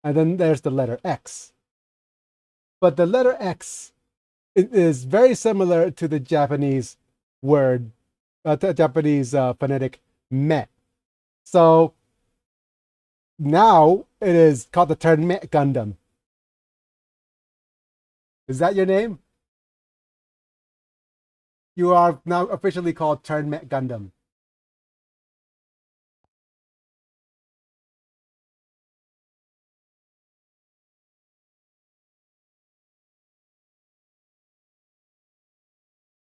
and then there's the letter X. But the letter X is very similar to the Japanese word, the Japanese phonetic me. So now it is called the Turn Me Gundam. Is that your name? You are now officially called Turn Me Gundam.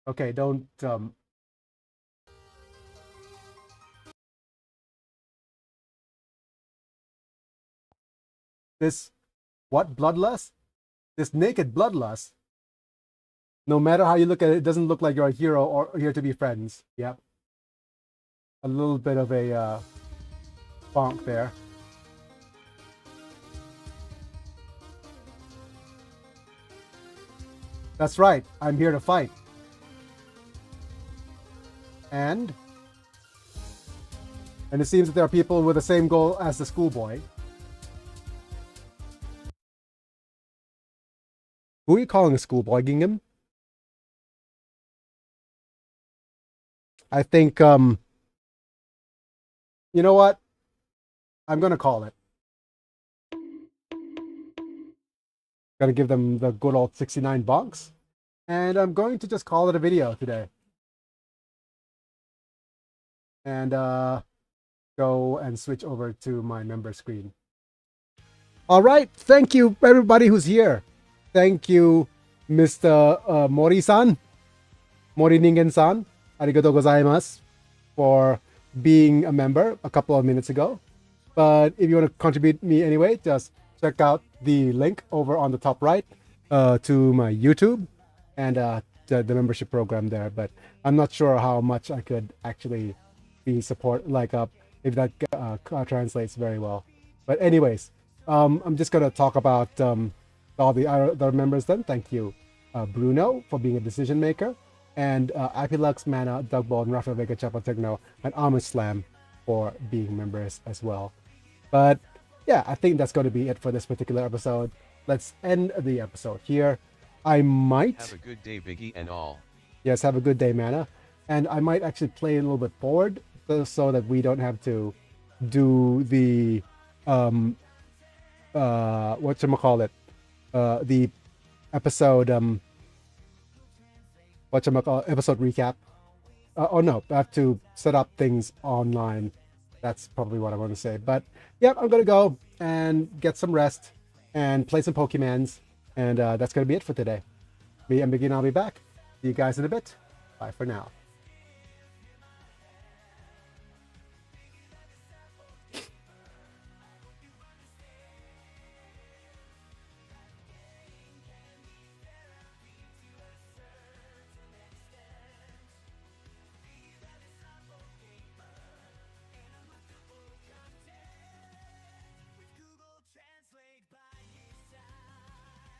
Okay, don't this what bloodlust? This naked bloodlust. No matter how you look at it, it doesn't look like you're a hero or here to be friends. Yep. A little bit of a bonk there. That's right. I'm here to fight. And it seems that there are people with the same goal as the schoolboy. Who are you calling a schoolboy, Gingham? I think, you know what? I'm going to call it. Got to give them the good old 69 bonks. And I'm going to just call it a video today. And go and switch over to my member screen. All right. Thank you, everybody who's here. Thank you, Mr. Mori-san. Mori Ningen-san. Arigatou gozaimasu for being a member a couple of minutes ago. But if you want to contribute me anyway, just check out the link over on the top right to my YouTube and the membership program there. But I'm not sure how much I could actually be support if that translates very well. But anyways, I'm just gonna talk about all the other members then. Thank you, Bruno, for being a decision maker, and Apilux, Mana, Doug Ball, and Rafael Vega Chapo Techno, and Amish Slam for being members as well. But yeah, I think that's going to be it for this particular episode. Let's end the episode here. I might... Have a good day, Biggie and all. Yes, have a good day, Mana. and I might actually play a little bit forward so that we don't have to do the whatchamacallit, the episode episode recap. Oh no, I have to set up things online. That's probably what I want to say. But yeah, I'm gonna go and get some rest and play some Pokemons, and that's gonna be it for today. Me and Biggie and I'll be back. See you guys in a bit. Bye for now.